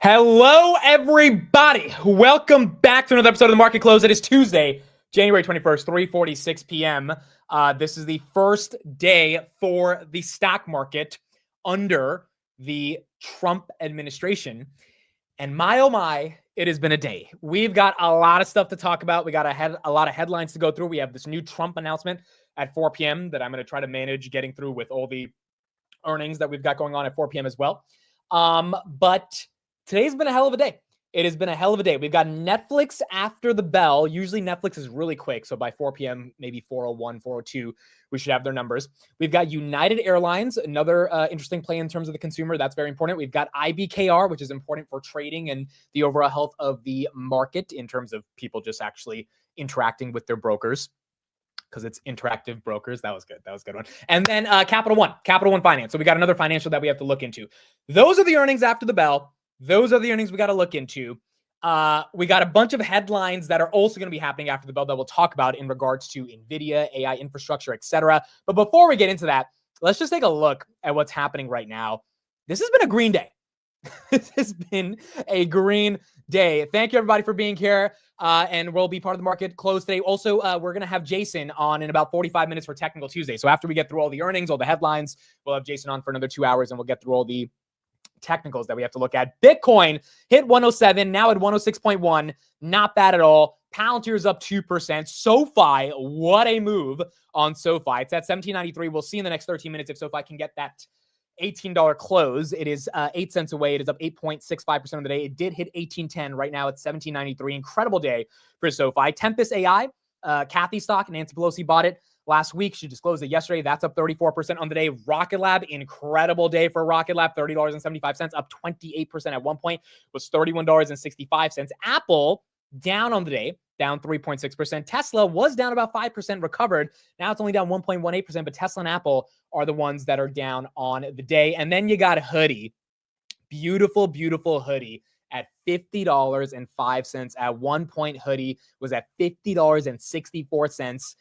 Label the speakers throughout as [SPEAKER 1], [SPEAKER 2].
[SPEAKER 1] Hello, everybody. Welcome back to another episode of The Market Close. It is Tuesday, January 21st, 3:46 p.m. This is the first day for the stock market under the Trump administration. And my, oh my, it has been a day. We've got a lot of stuff to talk about. We got a lot of headlines to go through. We have this new Trump announcement at 4 p.m. that I'm going to try to manage getting through with all the earnings that we've got going on at 4 p.m. as well. But today's been a hell of a day. It has been a hell of a day. We've got Netflix after the bell. Usually Netflix is really quick. So by 4 p.m., maybe 4:01, 4:02, we should have their numbers. We've got United Airlines, another interesting play in terms of the consumer. That's very important. We've got IBKR, which is important for trading and the overall health of the market in terms of people just actually interacting with their brokers, because it's interactive brokers. That was good. That was a good one. And then Capital One Finance. So we got another financial that we have to look into. Those are the earnings after the bell. Those are the earnings we got to look into. We got a bunch of headlines that are also going to be happening after the bell that we'll talk about in regards to NVIDIA, AI infrastructure, etc. But before we get into that, let's just take a look at what's happening right now. This has been a green day. This has been a green day. Thank you, everybody, for being here. And we'll be part of the market close today. Also, we're going to have Jason on in about 45 minutes for Technical Tuesday. So after we get through all the earnings, all the headlines, we'll have Jason on for another 2 hours, and we'll get through all the technicals that we have to look at. Bitcoin hit 107, now at 106.1. Not bad at all. Palantir is up 2%. SOFI, what a move on SOFI. It's at 17.93. We'll see in the next 13 minutes if SOFI can get that $18 close. It is 8 cents away. It is up 8.65% of the day. It did hit 18.10. Right now it's 17.93. Incredible day for SOFI. Tempest AI, Kathy stock, Nancy Pelosi bought it last week. She disclosed it yesterday. That's up 34% on the day. Rocket Lab, incredible day for Rocket Lab. $30.75, up 28% at one point. Was $31.65. Apple, down on the day, down 3.6%. Tesla was down about 5%, recovered. Now it's only down 1.18%, but Tesla and Apple are the ones that are down on the day. And then you got a hoodie. Beautiful, beautiful hoodie at $50.05. At one point, hoodie was at $50.64.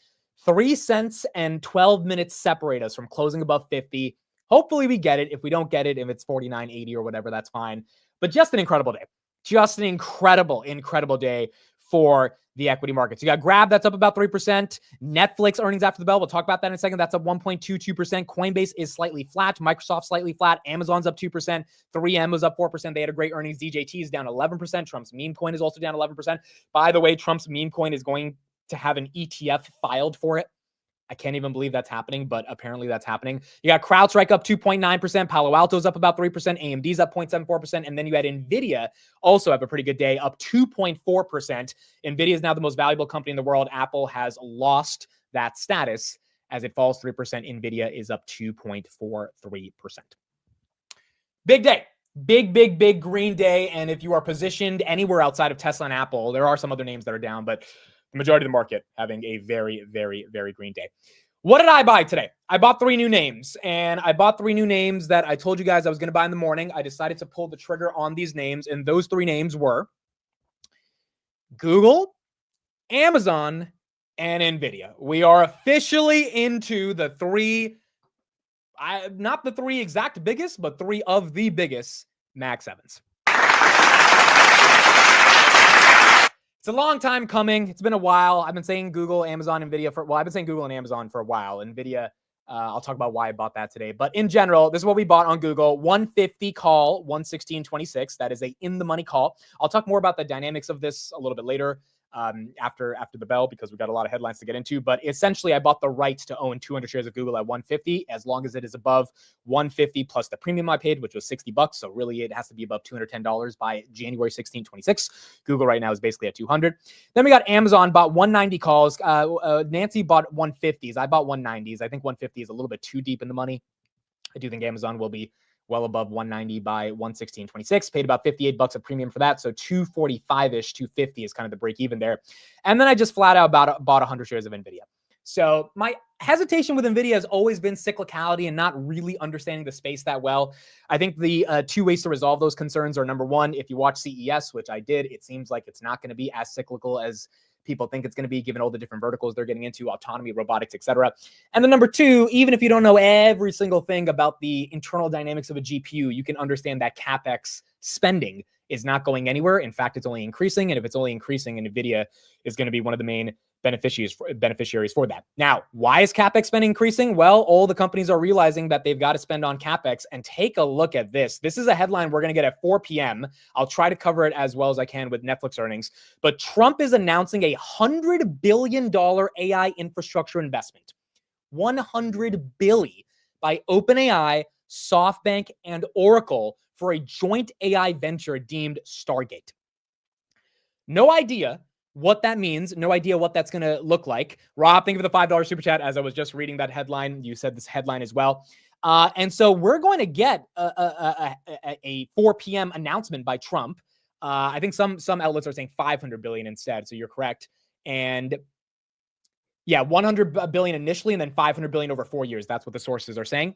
[SPEAKER 1] 3 cents and 12 minutes separate us from closing above 50. Hopefully we get it. If we don't get it, if it's 49.80 or whatever, that's fine. But just an incredible day. Just an incredible, incredible day for the equity markets. You got Grab, that's up about 3%. Netflix earnings after the bell. We'll talk about that in a second. That's up 1.22%. Coinbase is slightly flat. Microsoft slightly flat. Amazon's up 2%. 3M was up 4%. They had a great earnings. DJT is down 11%. Trump's meme coin is also down 11%. By the way, Trump's meme coin is going to have an ETF filed for it. I can't even believe that's happening, but apparently that's happening. You got CrowdStrike up 2.9%. Palo Alto's up about 3%. AMD's up 0.74%. And then you had NVIDIA also have a pretty good day, up 2.4%. NVIDIA is now the most valuable company in the world. Apple has lost that status as it falls 3%. NVIDIA is up 2.43%. Big day. Big green day. And if you are positioned anywhere outside of Tesla and Apple, there are some other names that are down, but the majority of the market having a very, very, very green day. What did I buy today? I bought 3 new names, and I bought 3 new names that I told you guys I was going to buy in the morning. I decided to pull the trigger on these names, and those 3 names were Google, Amazon, and NVIDIA. We are officially into the 3, not the 3 exact biggest, but 3 of the biggest Mag 7s. It's a long time coming. It's been a while. I've been saying Google, Amazon, NVIDIA I've been saying Google and Amazon for a while. NVIDIA, I'll talk about why I bought that today. But in general, this is what we bought on Google. 150 call, 116.26. That is a in the money call. I'll talk more about the dynamics of this a little bit later. After the bell, because we've got a lot of headlines to get into. But essentially, I bought the right to own 200 shares of Google at 150, as long as it is above 150 plus the premium I paid, which was $60. So really, it has to be above $210 by January 16, 26. Google right now is basically at 200. Then we got Amazon, bought 190 calls. Nancy bought 150s. I bought 190s. I think 150 is a little bit too deep in the money. I do think Amazon will be well above 190 by 116.26. Paid about $58 of premium for that. So 245-ish, 250 is kind of the break even there. And then I just flat out bought 100 shares of NVIDIA. So my hesitation with NVIDIA has always been cyclicality and not really understanding the space that well. I think the 2 ways to resolve those concerns are, number one, if you watch CES, which I did, it seems like it's not going to be as cyclical as people think it's going to be, given all the different verticals they're getting into, autonomy, robotics, etc. And then number two, even if you don't know every single thing about the internal dynamics of a GPU, you can understand that CapEx spending is not going anywhere. In fact, it's only increasing. And if it's only increasing, NVIDIA is going to be one of the main beneficiaries for that. Now, why is CapEx spend increasing? Well, all the companies are realizing that they've got to spend on CapEx. And take a look at this. This is a headline we're going to get at 4 p.m. I'll try to cover it as well as I can with Netflix earnings. But Trump is announcing a $100 billion AI infrastructure investment. $100 billion by OpenAI, SoftBank, and Oracle for a joint AI venture deemed Stargate. No idea what that means. No idea what that's going to look like. Rob, thank you for the $5 super chat. As I was just reading that headline, you said this headline as well. And so we're going to get a 4 p.m. announcement by Trump. I think some outlets are saying 500 billion instead. So you're correct. And yeah, 100 billion initially, and then 500 billion over 4 years. That's what the sources are saying.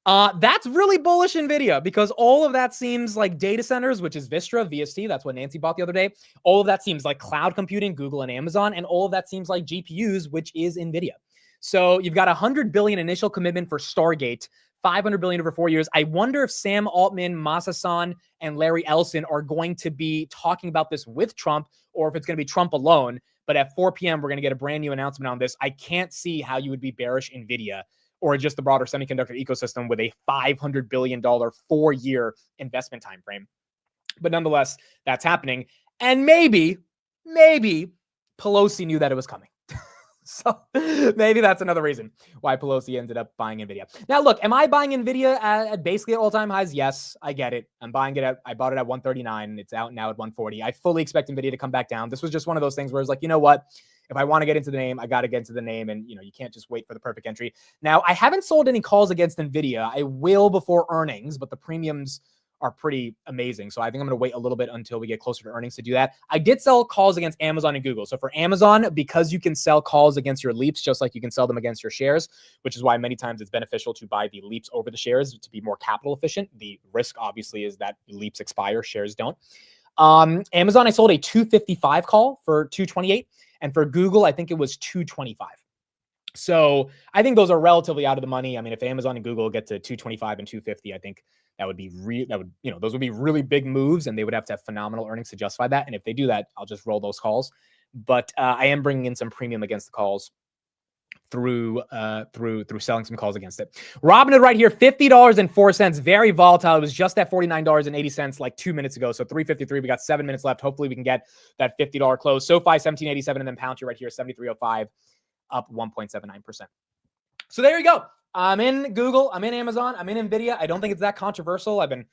[SPEAKER 1] That's really bullish NVIDIA, because all of that seems like data centers, which is Vistra, VST. That's what Nancy bought the other day. All of that seems like cloud computing, Google and Amazon. And all of that seems like GPUs, which is NVIDIA. So you've got 100 billion initial commitment for Stargate, 500 billion over 4 years. I wonder if Sam Altman, Masa Son, and Larry Ellison are going to be talking about this with Trump, or if it's going to be Trump alone. But at 4 p.m., we're going to get a brand new announcement on this. I can't see how you would be bearish NVIDIA or just the broader semiconductor ecosystem with a $500 billion 4-year investment time frame. But nonetheless, that's happening. And maybe Pelosi knew that it was coming. So maybe that's another reason why Pelosi ended up buying NVIDIA. Now, look, am I buying NVIDIA at basically all-time highs? Yes, I get it. I'm buying it I bought it at 139. It's out now at 140. I fully expect NVIDIA to come back down. This was just one of those things where it's like, you know what? If I want to get into the name, I got to get into the name. And, you can't just wait for the perfect entry. Now, I haven't sold any calls against NVIDIA. I will before earnings, but the premiums are pretty amazing. So I think I'm going to wait a little bit until we get closer to earnings to do that. I did sell calls against Amazon and Google. So for Amazon, because you can sell calls against your leaps, just like you can sell them against your shares, which is why many times it's beneficial to buy the leaps over the shares to be more capital efficient. The risk obviously is that leaps expire, shares don't. Amazon, I sold a 255 call for 228. And for Google, I think it was 225. So I think those are relatively out of the money. I mean, if Amazon and Google get to 225 and 250, I think that would be those would be really big moves, and they would have to have phenomenal earnings to justify that. And if they do that, I'll just roll those calls. But I am bringing in some premium against the calls through selling some calls against it. Robinhood right here, $50.04, very volatile. It was just at $49.80 like 2 minutes ago. So 353. We got 7 minutes left. Hopefully we can get that $50 close. SoFi 1787, and then Palantir right here 7305, up 1.79%. So there you go. I'm in Google, I'm in Amazon, I'm in NVIDIA. I don't think it's that controversial. I've been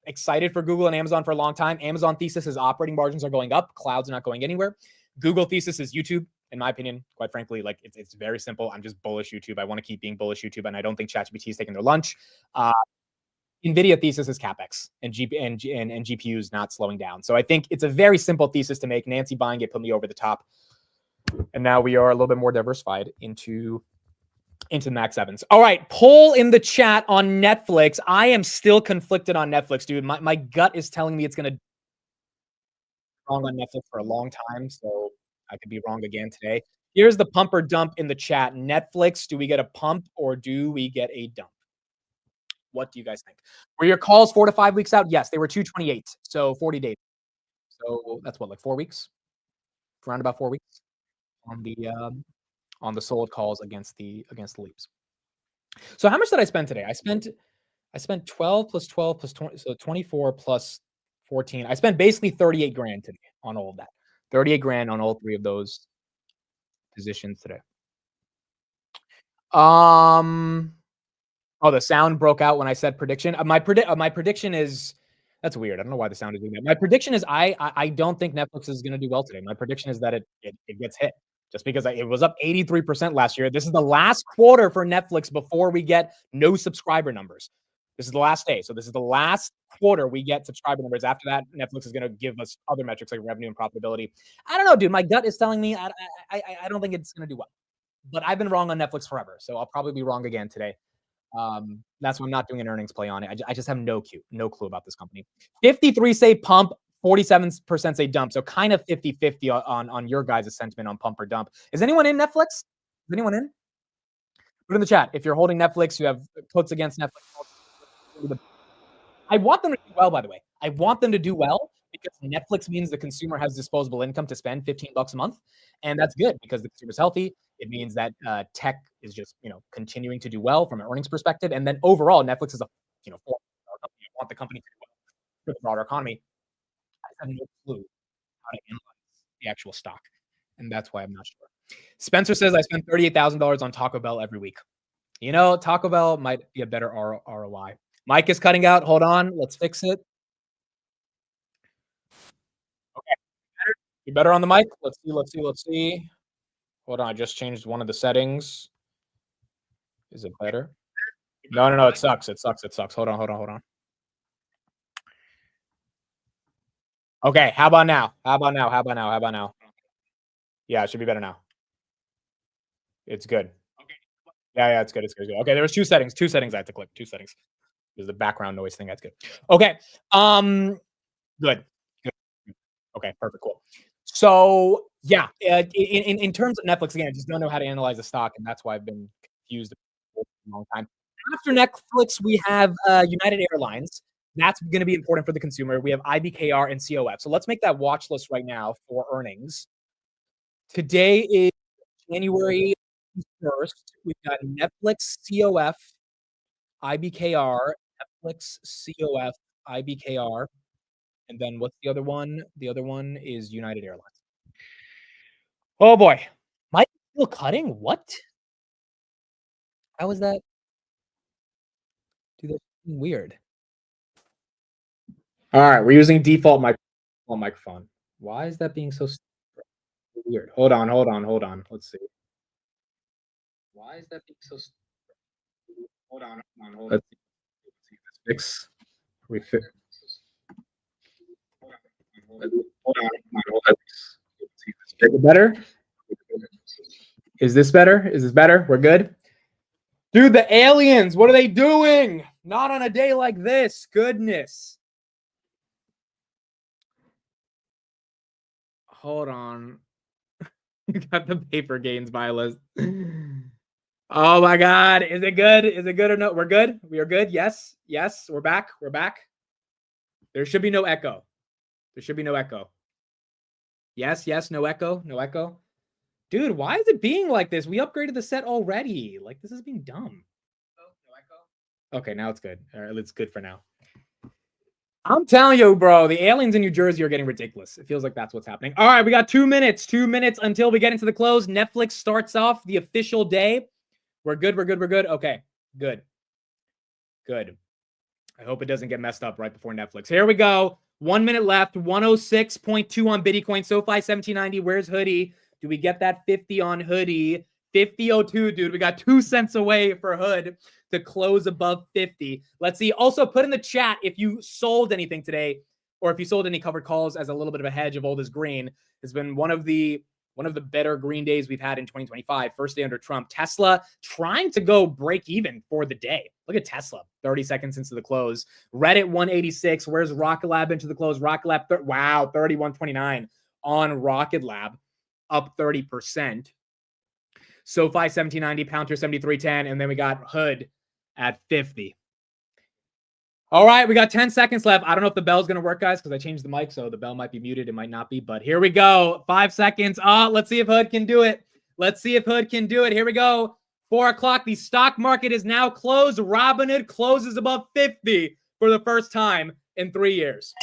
[SPEAKER 1] excited for Google and Amazon for a long time. Amazon thesis is operating margins are going up. Cloud's not going anywhere. Google thesis is YouTube. In my opinion, quite frankly, like it's very simple. I'm just bullish YouTube. I want to keep being bullish YouTube, and I don't think ChatGPT is taking their lunch. NVIDIA thesis is CapEx and GPUs not slowing down. So I think it's a very simple thesis to make. Nancy buying it put me over the top. And now we are a little bit more diversified into the Max 7s. All right, poll in the chat on Netflix. I am still conflicted on Netflix, dude. My gut is telling me it's going to be wrong on Netflix for a long time, so I could be wrong again today. Here's the pump or dump in the chat. Netflix, do we get a pump or do we get a dump? What do you guys think? Were your calls 4 to 5 weeks out? Yes, they were 228, so 40 days. So that's what, like 4 weeks? Around about 4 weeks on the sold calls against the leaps. So how much did I spend today? I spent 12 plus 12 plus 20, so 24 plus 14. I spent basically 38 grand today on all of that. 38 grand on all three of those positions today. Oh, the sound broke out when I said prediction. My prediction is, that's weird. I don't know why the sound is doing that. My prediction is I don't think Netflix is going to do well today. My prediction is that it gets hit. Just because it was up 83% last year. This is the last quarter for Netflix before we get no subscriber numbers. This is the last day. So this is the last quarter we get subscriber numbers. After that, Netflix is going to give us other metrics like revenue and profitability. I don't know, dude. My gut is telling me I don't think it's going to do well. But I've been wrong on Netflix forever. So I'll probably be wrong again today. That's why I'm not doing an earnings play on it. I just have no clue about this company. 53 say pump, 47% say dump. So kind of 50-50 on your guys' sentiment on pump or dump. Is anyone in Netflix? Is anyone in? Put in the chat. If you're holding Netflix, you have puts against Netflix. I want them to do well, by the way. I want them to do well because Netflix means the consumer has disposable income to spend $15 a month. And that's good because the consumer's healthy. It means that tech is just, continuing to do well from an earnings perspective. And then overall, Netflix is a, company. I want the company to do well for the broader economy. I have no clue how to analyze the actual stock. And that's why I'm not sure. Spencer says, I spend $38,000 on Taco Bell every week. Taco Bell might be a better ROI. Mike is cutting out. Hold on. Let's fix it. Okay. You better on the mic? Let's see. Hold on. I just changed one of the settings. Is it better? No. It sucks. Hold on. Okay. How about now? Yeah, it should be better now. It's good. Okay. Yeah, it's good. Okay, there was two settings I had to click. Two settings. There's the background noise thing. That's good. Okay. Good. Okay, perfect. Cool. So yeah, in terms of Netflix, again, I just don't know how to analyze the stock, and that's why I've been confused for a long time. After Netflix, we have United Airlines. That's going to be important for the consumer. We have IBKR and COF. So let's make that watch list right now for earnings. Today is January 1st. We've got Netflix, COF, IBKR, Netflix, COF, IBKR. And then what's the other one? The other one is United Airlines. Oh boy. Mike still cutting? What? How is that? Dude, that's weird. All right, we're using default microphone. Why is that being so weird? Hold on. Let's see. Why is that being so Hold on. Let's see this fix. We fix. Hold on. Is it better? Is this better? We're good? Dude, the aliens, what are they doing? Not on a day like this. Goodness. Hold on. You got the paper gains buy list. Oh my God. Is it good? Or no? We're good? We are good? Yes. We're back. There should be no echo. Yes. No echo. Dude, why is it being like this? We upgraded the set already. Like, this is being dumb. No echo? Okay, now it's good. All right, it's good for now. I'm telling you, bro, the aliens in New Jersey are getting ridiculous. It feels like that's what's happening. All right, we got 2 minutes. 2 minutes until we get into the close. Netflix starts off the official day. We're good. Okay, good. I hope it doesn't get messed up right before Netflix. Here we go. 1 minute left. 106.2 on Bitcoin. SoFi 1790. Where's Hoodie? Do we get that 50 on Hoodie? 50.02, dude. We got 2 cents away for Hood to close above 50. Let's see. Also, put in the chat if you sold anything today or if you sold any covered calls as a little bit of a hedge of old as green. It's been one of the better green days we've had in 2025. First day under Trump. Tesla trying to go break even for the day. Look at Tesla, 30 seconds into the close. Reddit 186. Where's Rocket Lab into the close? Rocket Lab, wow, 31.29 on Rocket Lab, up 30%. SoFi 1790, Palantir 73.10, and then we got Hood at 50. All right, we got 10 seconds left. I don't know if the bell's going to work, guys, because I changed the mic, so the bell might be muted. It might not be, but here we go. 5 seconds. Let's see if Hood can do it. Here we go. 4 o'clock. The stock market is now closed. Robinhood closes above 50 for the first time in 3 years.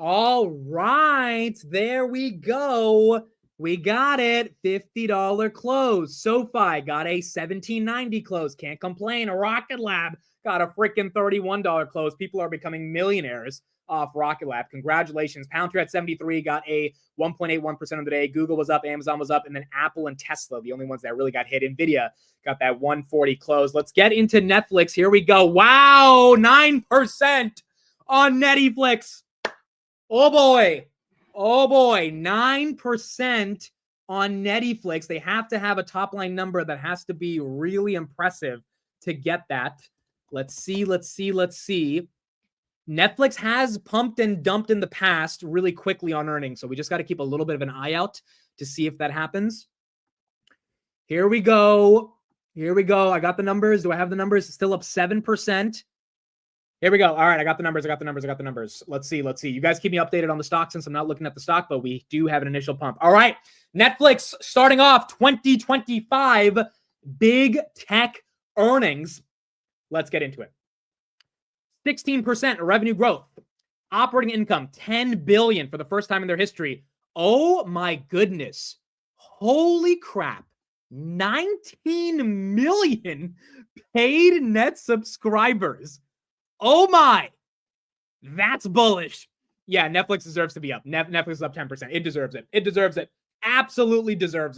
[SPEAKER 1] All right, there we go. We got it. $50 close. SoFi got a $17.90 close. Can't complain. Rocket Lab got a freaking $31 close. People are becoming millionaires off Rocket Lab. Congratulations. Palantir at 73 got a 1.81% of the day. Google was up, Amazon was up, and then Apple and Tesla, the only ones that really got hit. NVIDIA got that 140 close. Let's get into Netflix. Here we go. Wow, 9% on Netflix. Oh boy, 9% on Netflix. They have to have a top line number that has to be really impressive to get that. Let's see. Netflix has pumped and dumped in the past really quickly on earnings, so we just got to keep a little bit of an eye out to see if that happens. Here we go. I got the numbers. Do I have the numbers? Still up 7%. Here we go. All right, I got the numbers. Let's see. You guys keep me updated on the stock since I'm not looking at the stock, but we do have an initial pump. All right, Netflix starting off 2025 big tech earnings. Let's get into it. 16% revenue growth. Operating income, $10 billion for the first time in their history. Oh my goodness. Holy crap. 19 million paid net subscribers. Oh my. That's bullish. Yeah, Netflix deserves to be up. Netflix is up 10%. It deserves it. Absolutely deserves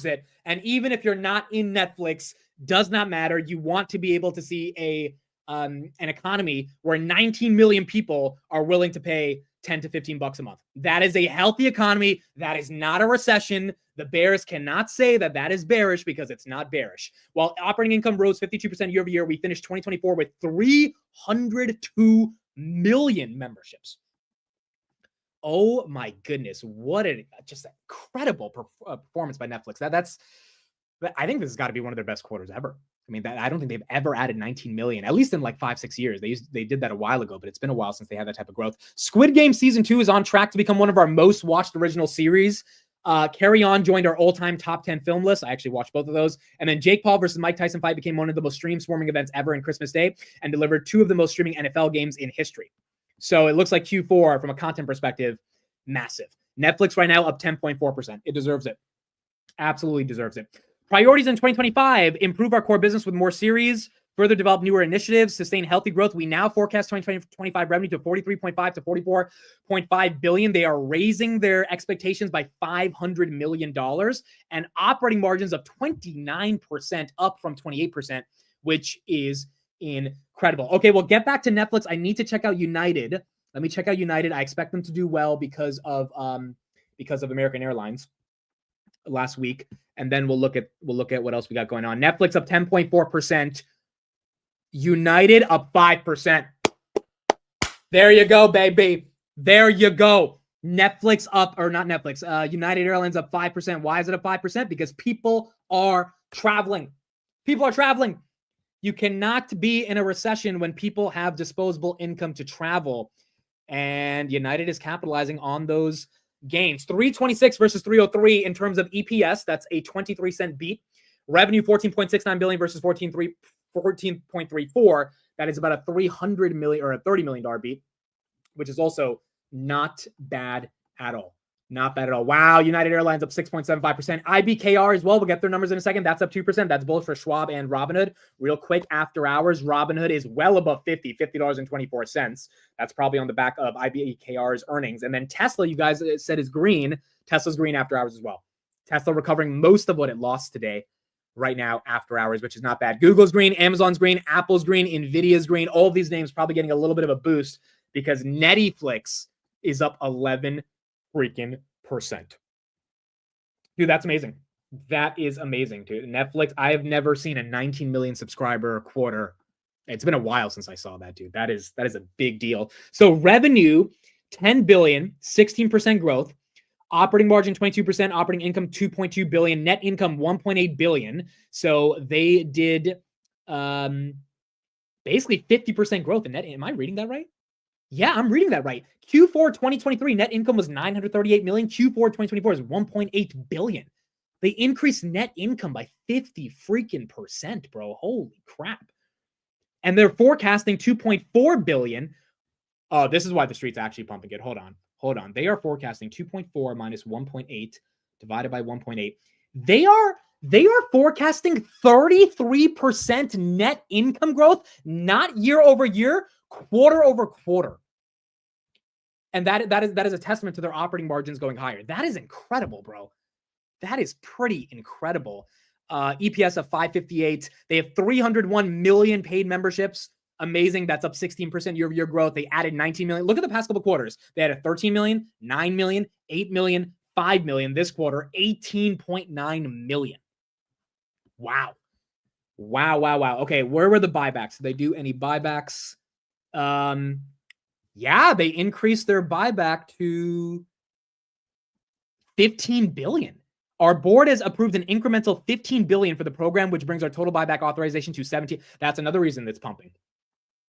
[SPEAKER 1] it. And even if you're not in Netflix, does not matter. You want to be able to see an economy where 19 million people are willing to pay 10 to 15 bucks a month. That is a healthy economy. That is not a recession. The bears cannot say that that is bearish because it's not bearish. While operating income rose 52% year over year, we finished 2024 with 302 million memberships. Oh my goodness. What a just incredible performance by Netflix. I think this has got to be one of their best quarters ever. I mean, I don't think they've ever added 19 million, at least in like 5-6 years. They did that a while ago, but it's been a while since they had that type of growth. Squid Game Season 2 is on track to become one of our most watched original series. Carry On joined our all-time top 10 film list. I actually watched both of those. And then Jake Paul versus Mike Tyson fight became one of the most streamed swarming events ever in Christmas Day and delivered 2 of the most streaming NFL games in history. So it looks like Q4, from a content perspective, massive. Netflix right now up 10.4%. It deserves it. Absolutely deserves it. Priorities in 2025, improve our core business with more series, further develop newer initiatives, sustain healthy growth. We now forecast 2025 revenue to 43.5 to 44.5 billion. They are raising their expectations by $500 million and operating margins of 29%, up from 28%, which is incredible. Okay, we'll get back to Netflix. I need to check out United. Let me check out United. I expect them to do well because of American Airlines last week, and then we'll look at what else we got going on. Netflix up 10.4%. United up 5%. There you go, baby. There you go. Netflix up, or not Netflix, United Airlines up 5%. Why is it up 5%? Because people are traveling. You cannot be in a recession when people have disposable income to travel. And United is capitalizing on those gains. 326 versus 303 in terms of EPS. That's a 23-cent beat. Revenue $14.69 billion versus 14.34. That is about a $300 million or a $30 million beat, which is also not bad at all. Not bad at all. Wow, United Airlines up 6.75%. IBKR as well. We'll get their numbers in a second. That's up 2%. That's both for Schwab and Robinhood. Real quick, after hours, Robinhood is well above $50.24. That's probably on the back of IBKR's earnings. And then Tesla, you guys said is green. Tesla's green after hours as well. Tesla recovering most of what it lost today right now after hours, which is not bad. Google's green, Amazon's green, Apple's green, NVIDIA's green. All of these names probably getting a little bit of a boost because Netflix is up 11 freaking percent. Dude, that's amazing. That is amazing, dude. Netflix, I have never seen a 19 million subscriber quarter. It's been a while since I saw that, dude. That is a big deal. So revenue, 10 billion, 16% growth. Operating margin, 22%. Operating income, 2.2 billion. Net income, 1.8 billion. So they did basically 50% growth in net. Am I reading that right? Yeah, I'm reading that right. Q4 2023 net income was 938 million. Q4 2024 is 1.8 billion. They increased net income by 50 freaking percent, bro. Holy crap. And they're forecasting 2.4 billion. Oh, this is why the street's actually pumping it. Hold on. They are forecasting 2.4 minus 1.8 divided by 1.8. They are forecasting 33% net income growth, not year over year, quarter over quarter. And that is a testament to their operating margins going higher. That is incredible, bro. That is pretty incredible. EPS of 558. They have 301 million paid memberships. Amazing. That's up 16% year-over-year growth. They added 19 million. Look at the past couple quarters. They had a 13 million, 9 million, 8 million, 5 million. This quarter, 18.9 million. Wow. Wow. Okay, where were the buybacks? Did they do any buybacks? Yeah, they increased their buyback to 15 billion. Our board has approved an incremental 15 billion for the program, which brings our total buyback authorization to 17. That's another reason it's pumping.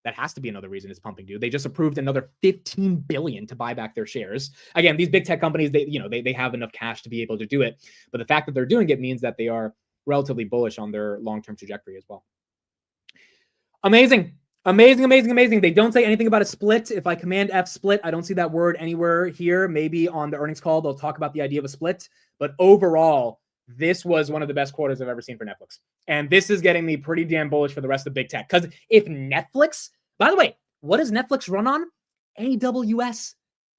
[SPEAKER 1] That has to be another reason it's pumping, dude. They just approved another 15 billion to buy back their shares. Again, these big tech companies, they have enough cash to be able to do it. But the fact that they're doing it means that they are relatively bullish on their long-term trajectory as well. Amazing. They don't say anything about a split. If I command F split, I don't see that word anywhere here. Maybe on the earnings call, they'll talk about the idea of a split. But overall, this was one of the best quarters I've ever seen for Netflix. And this is getting me pretty damn bullish for the rest of big tech. Because if Netflix, by the way, what does Netflix run on? AWS.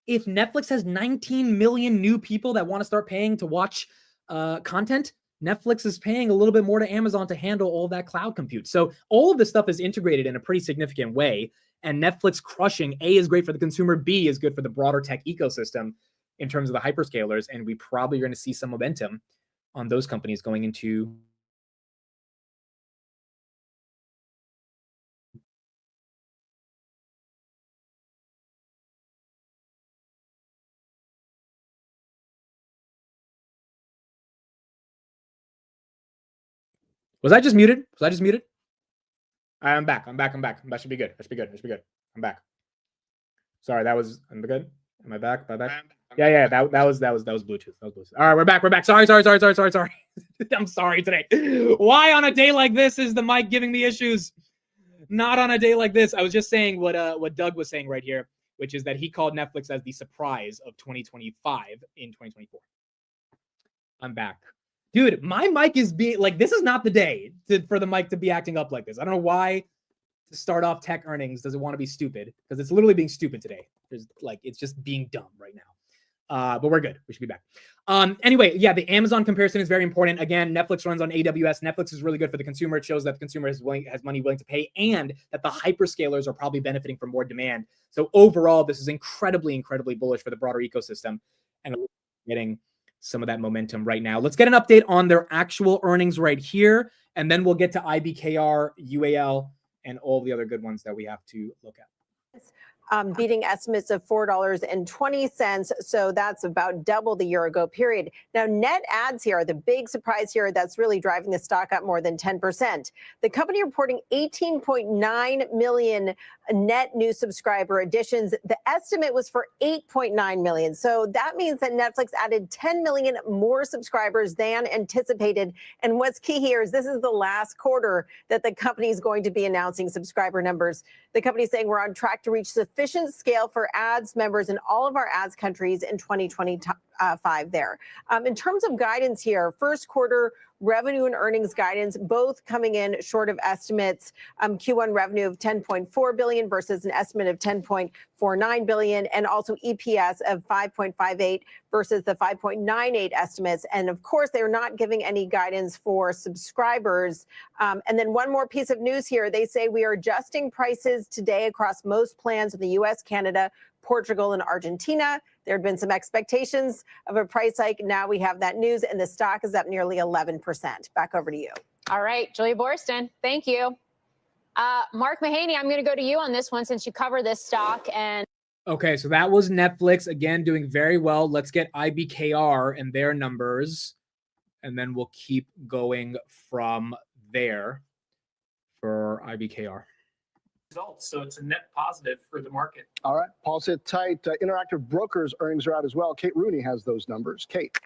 [SPEAKER 1] If Netflix has 19 million new people that want to start paying to watch content, Netflix is paying a little bit more to Amazon to handle all that cloud compute. So all of this stuff is integrated in a pretty significant way. And Netflix crushing, A, is great for the consumer, B, is good for the broader tech ecosystem in terms of the hyperscalers. And we probably are going to see some momentum on those companies going into Was I just muted? I'm back. That should be good. I'm back. Sorry, I'm good. Am I back? Yeah. That was Bluetooth. All right, we're back. Sorry. I'm sorry today. Why on a day like this is the mic giving me issues? Not on a day like this. I was just saying what Doug was saying right here, which is that he called Netflix as the surprise of 2025 in 2024. I'm back. Dude, my mic is being like, this is not the day for the mic to be acting up like this. I don't know why to start off tech earnings does it want to be stupid, because it's literally being stupid today. It's just being dumb right now. But we're good. We should be back. Anyway, yeah, the Amazon comparison is very important. Again, Netflix runs on AWS. Netflix is really good for the consumer. It shows that the consumer has money willing to pay, and that the hyperscalers are probably benefiting from more demand. So overall, this is incredibly bullish for the broader ecosystem, and getting some of that momentum right now. Let's get an update on their actual earnings right here, and then we'll get to IBKR, UAL, and all the other good ones that we have to look at.
[SPEAKER 2] Beating estimates of $4.20. So that's about double the year ago period. Now, net adds here are the big surprise here that's really driving the stock up more than 10%. The company reporting 18.9 million net new subscriber additions. The estimate was for 8.9 million. So that means that Netflix added 10 million more subscribers than anticipated. And what's key here is this is the last quarter that the company is going to be announcing subscriber numbers. The company is saying we're on track to reach sufficient scale for ads members in all of our ads countries in 2025 there. In terms of guidance here, first quarter revenue and earnings guidance, both coming in short of estimates. Q1 revenue of 10.4 billion versus an estimate of 10.49 billion, and also EPS of 5.58 versus the 5.98 estimates. And of course, they're not giving any guidance for subscribers. And then one more piece of news here. They say we are adjusting prices today across most plans in the US, Canada, Portugal, and Argentina. There had been some expectations of a price hike. Now we have that news, and the stock is up nearly 11%. Back over to you.
[SPEAKER 3] All right, Julia Borston, thank you. Mark Mahaney, I'm going to go to you on this one since you cover this stock. And
[SPEAKER 1] okay, so that was Netflix, again, doing very well. Let's get IBKR and their numbers, and then we'll keep going from there for IBKR.
[SPEAKER 4] Results, so it's a net positive for the market.
[SPEAKER 5] All right, Paul, sit tight. Interactive Brokers earnings are out as well. Kate Rooney has those numbers. Kate.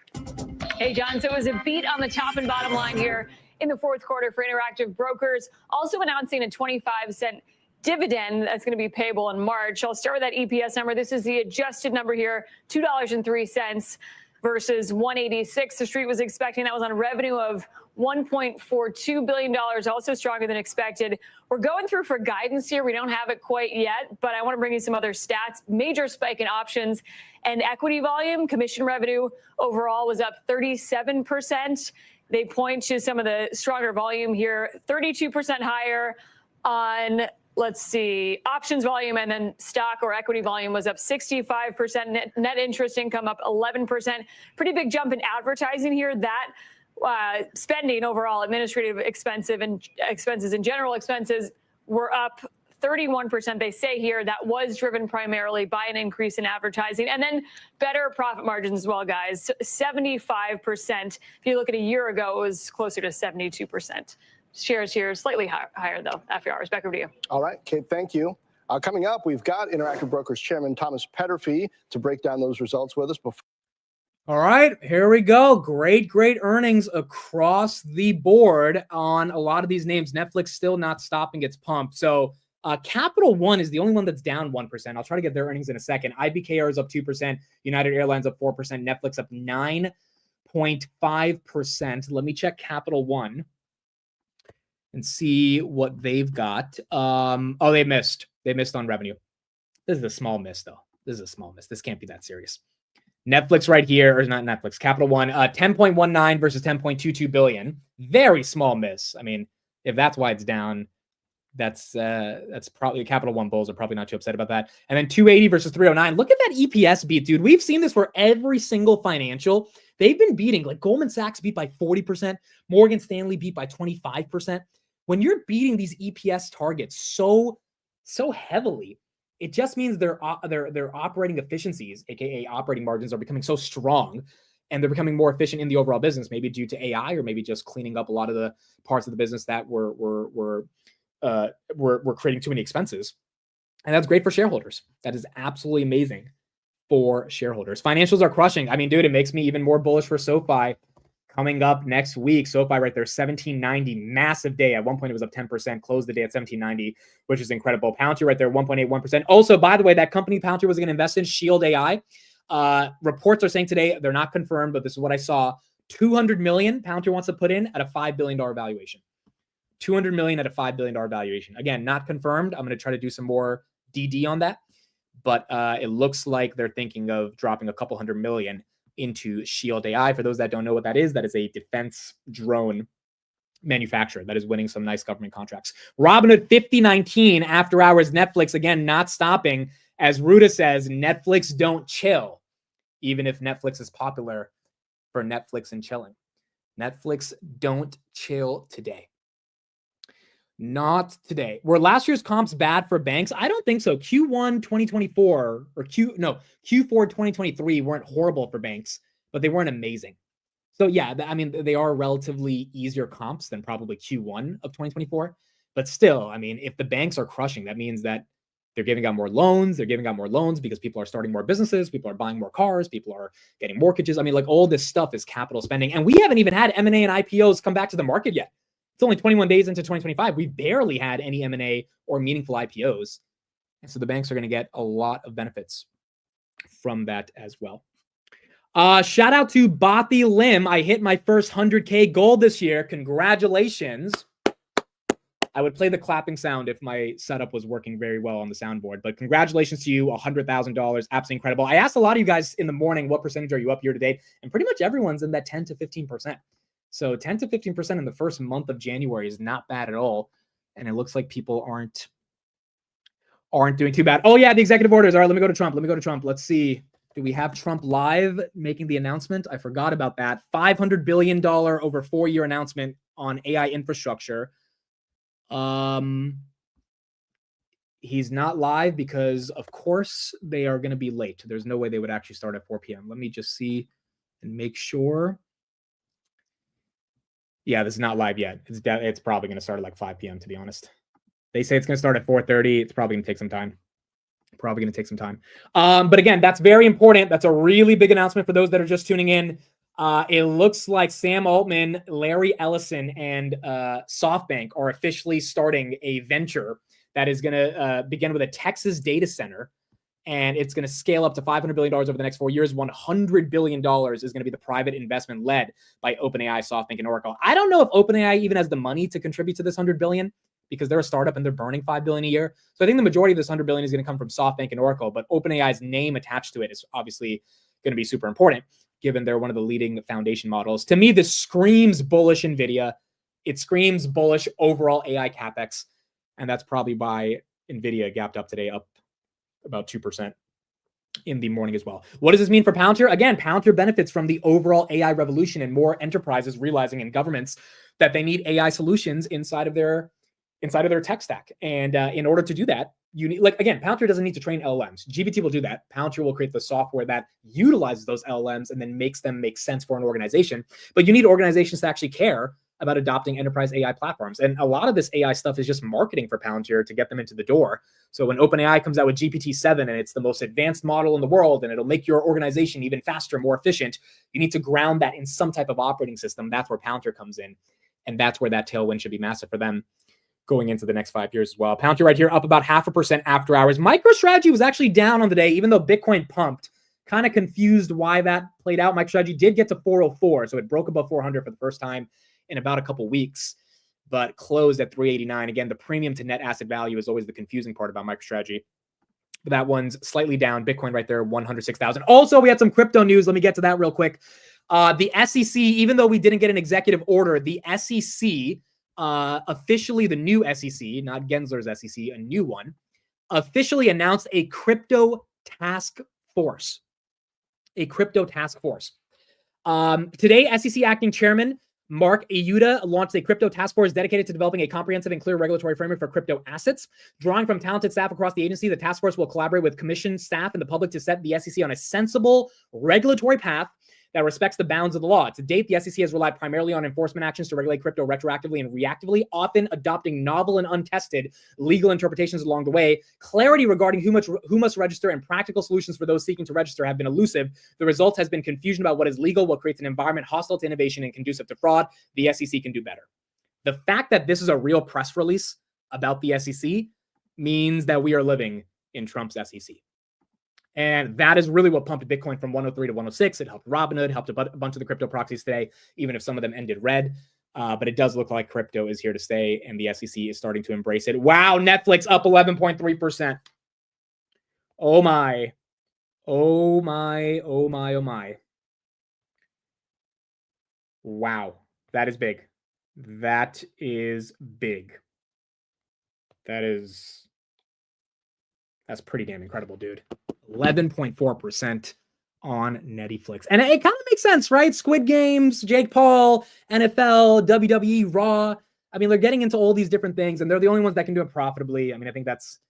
[SPEAKER 6] Hey, John. So it was a beat on the top and bottom line here in the fourth quarter for Interactive Brokers, also announcing a 25-cent dividend that's going to be payable in March. I'll start with that EPS number. This is the adjusted number here, $2.03 versus $1.86. The street was expecting. That was on revenue of $1.42 billion, also stronger than expected. We're going through for guidance here. We don't have it quite yet, but I want to bring you some other stats. Major spike in options and equity volume. Commission revenue overall was up 37%. They point to some of the stronger volume here, 32% higher on Let's see, options volume and then stock or equity volume was up 65%. Net interest income up 11%. Pretty big jump in advertising here. That spending overall, administrative expenses and general expenses were up 31%. They say here that was driven primarily by an increase in advertising and then better profit margins as well, guys. 75%. If you look at a year ago, it was closer to 72%. Shares here slightly higher though. FURs, back over to you.
[SPEAKER 5] All right, Kate, thank you. Coming up, we've got Interactive Brokers Chairman Thomas Petterfy to break down those results with us.
[SPEAKER 1] All right, here we go. Great earnings across the board on a lot of these names. Netflix still not stopping its pump. So Capital One is the only one that's down 1%. I'll try to get their earnings in a second. IBKR is up 2%. United Airlines up 4%. Netflix up 9.5%. Let me check Capital One and see what they've got. Oh, they missed. They missed on revenue. This is a small miss, though. This is a small miss. This can't be that serious. Netflix right here, or not Netflix, Capital One, 10.19 versus 10.22 billion. Very small miss. I mean, if that's why it's down, that's probably Capital One bulls are probably not too upset about that. And then 280 versus 309. Look at that EPS beat, dude. We've seen this for every single financial. They've been beating, like Goldman Sachs beat by 40%. Morgan Stanley beat by 25%. When you're beating these EPS targets so heavily, it just means their operating efficiencies, aka operating margins, are becoming so strong, and they're becoming more efficient in the overall business. Maybe due to AI, or maybe just cleaning up a lot of the parts of the business that were creating too many expenses, and that's great for shareholders. That is absolutely amazing for shareholders. Financials are crushing. I mean, dude, it makes me even more bullish for SOFI. Coming up next week, SOFI right there, 1790, massive day. At one point, it was up 10%, closed the day at 1790, which is incredible. Palantir right there, 1.81%. Also, by the way, that company Palantir was going to invest in, Shield AI. Reports are saying today, they're not confirmed, but this is what I saw. 200 million Palantir wants to put in at a $5 billion valuation. 200 million at a $5 billion valuation. Again, not confirmed. I'm going to try to do some more DD on that, but it looks like they're thinking of dropping a couple $100 million into Shield AI. For those that don't know what that is a defense drone manufacturer that is winning some nice government contracts. Robinhood 5019 after hours. Netflix, again, not stopping. As Ruda says, Netflix don't chill, even if Netflix is popular for Netflix and chilling. Netflix don't chill today. Not today. Were last year's comps bad for banks? I don't think so. Q1 2024 or Q4 2023 weren't horrible for banks, but they weren't amazing. So yeah, I mean, they are relatively easier comps than probably Q1 of 2024. But still, I mean, if the banks are crushing, that means that they're giving out more loans. They're giving out more loans because people are starting more businesses. People are buying more cars. People are getting mortgages. I mean, like, all this stuff is capital spending. And we haven't even had M&A and IPOs come back to the market yet. It's only 21 days into 2025. We barely had any M&A or meaningful IPOs. And so the banks are going to get a lot of benefits from that as well. Shout out to Bati Lim. I hit my first 100K goal this year. Congratulations. I would play the clapping sound if my setup was working very well on the soundboard. But congratulations to you, $100,000. Absolutely incredible. I asked a lot of you guys in the morning, what percentage are you up year to date? And pretty much everyone's in that 10 to 15%. So 10 to 15% in the first month of January is not bad at all. And it looks like people aren't doing too bad. Oh, yeah, the executive orders. All right, let me go to Trump. Let's see. Do we have Trump live making the announcement? I forgot about that. $500 billion over 4-year announcement on AI infrastructure. He's not live because, of course, they are going to be late. There's no way they would actually start at 4 p.m. Let me just see and make sure. Yeah, this is not live yet. It's probably going to start at like 5 p.m., to be honest. They say it's going to start at 4:30. It's probably going to take some time. But again, that's very important. That's a really big announcement for those that are just tuning in. It looks like Sam Altman, Larry Ellison, and SoftBank are officially starting a venture that is going to begin with a Texas data center. And it's going to scale up to $500 billion over the next 4 years. $100 billion is going to be the private investment led by OpenAI, SoftBank, and Oracle. I don't know if OpenAI even has the money to contribute to this $100 billion because they're a startup and they're burning $5 billion a year. So I think the majority of this $100 billion is going to come from SoftBank and Oracle, but OpenAI's name attached to it is obviously going to be super important given they're one of the leading foundation models. To me, this screams bullish NVIDIA. It screams bullish overall AI CapEx. And that's probably why NVIDIA gapped up today, up about 2% in the morning as well. What does this mean for Palantir? Again, Palantir benefits from the overall AI revolution and more enterprises realizing in governments that they need AI solutions inside of their tech stack. And in order to do that, you need, like, again, Palantir doesn't need to train LLMs. GPT will do that. Palantir will create the software that utilizes those LLMs and then makes them make sense for an organization. But you need organizations to actually care about adopting enterprise AI platforms. And a lot of this AI stuff is just marketing for Palantir to get them into the door. So when OpenAI comes out with GPT-7 and it's the most advanced model in the world and it'll make your organization even faster, more efficient, you need to ground that in some type of operating system. That's where Palantir comes in. And that's where that tailwind should be massive for them going into the next 5 years as well. Palantir right here up about 0.5% after hours. MicroStrategy was actually down on the day, even though Bitcoin pumped. Kind of confused why that played out. MicroStrategy did get to 404, so it broke above 400 for the first time in about a couple weeks, but closed at 389. Again, the premium to net asset value is always the confusing part about MicroStrategy. But that one's slightly down. Bitcoin right there, 106,000. Also, we had some crypto news. Let me get to that real quick. The SEC, even though we didn't get an executive order, the SEC, officially the new SEC, not Gensler's SEC, a new one, officially announced a crypto task force. A crypto task force. Today, SEC acting chairman Mark Ayuda launched a crypto task force dedicated to developing a comprehensive and clear regulatory framework for crypto assets. Drawing from talented staff across the agency, the task force will collaborate with commission staff and the public to set the SEC on a sensible regulatory path that respects the bounds of the law. To date, the SEC has relied primarily on enforcement actions to regulate crypto retroactively and reactively, often adopting novel and untested legal interpretations along the way. Clarity regarding who must register and practical solutions for those seeking to register have been elusive. The result has been confusion about what is legal, what creates an environment hostile to innovation and conducive to fraud. The SEC can do better. The fact that this is a real press release about the SEC means that we are living in Trump's SEC. And that is really what pumped Bitcoin from 103 to 106. It helped Robinhood, helped a bunch of the crypto proxies today, even if some of them ended red. But it does look like crypto is here to stay, and the SEC is starting to embrace it. Wow, Netflix up 11.3%. Oh my. Oh my, oh my, oh my. Wow, that is big. That is big. That's pretty damn incredible, dude. 11.4% on Netflix. And it kind of makes sense, right? Squid Games, Jake Paul, NFL, WWE, Raw. I mean, they're getting into all these different things, and they're the only ones that can do it profitably. I mean, I think that's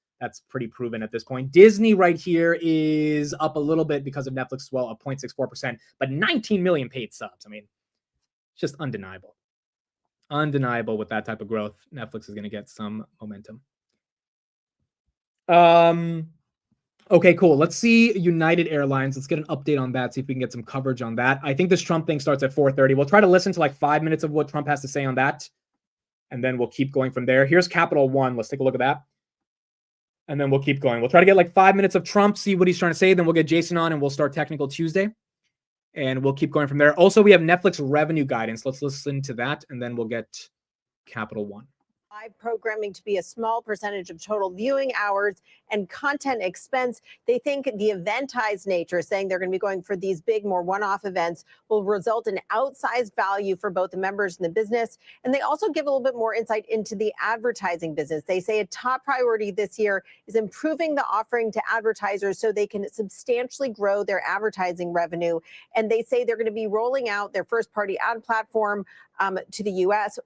[SPEAKER 1] pretty proven at this point. Disney right here is up a little bit because of Netflix as well, up 0.64%, but 19 million paid subs. I mean, it's just undeniable. Undeniable with that type of growth. Netflix is going to get some momentum. Okay, cool. Let's see United Airlines. Let's get an update on that, see if we can get some coverage on that. I think this Trump thing starts at 4:30. We'll try to listen to like 5 minutes of what Trump has to say on that, and then we'll keep going from there. Here's Capital One. Let's take a look at that, and then we'll keep going. We'll try to get like 5 minutes of Trump, see what he's trying to say. Then we'll get Jason on, and we'll start Technical Tuesday, and we'll keep going from there. Also, we have Netflix revenue guidance. Let's listen to that, and then we'll get Capital One.
[SPEAKER 2] Live programming to be a small percentage of total viewing hours and content expense. They think the eventized nature, saying they're going to be going for these big, more one-off events, will result in outsized value for both the members and the business. And they also give a little bit more insight into the advertising business. They say a top priority this year is improving the offering to advertisers so they can substantially grow their advertising revenue. And they say they're going to be rolling out their first-party ad platform to the U.S.,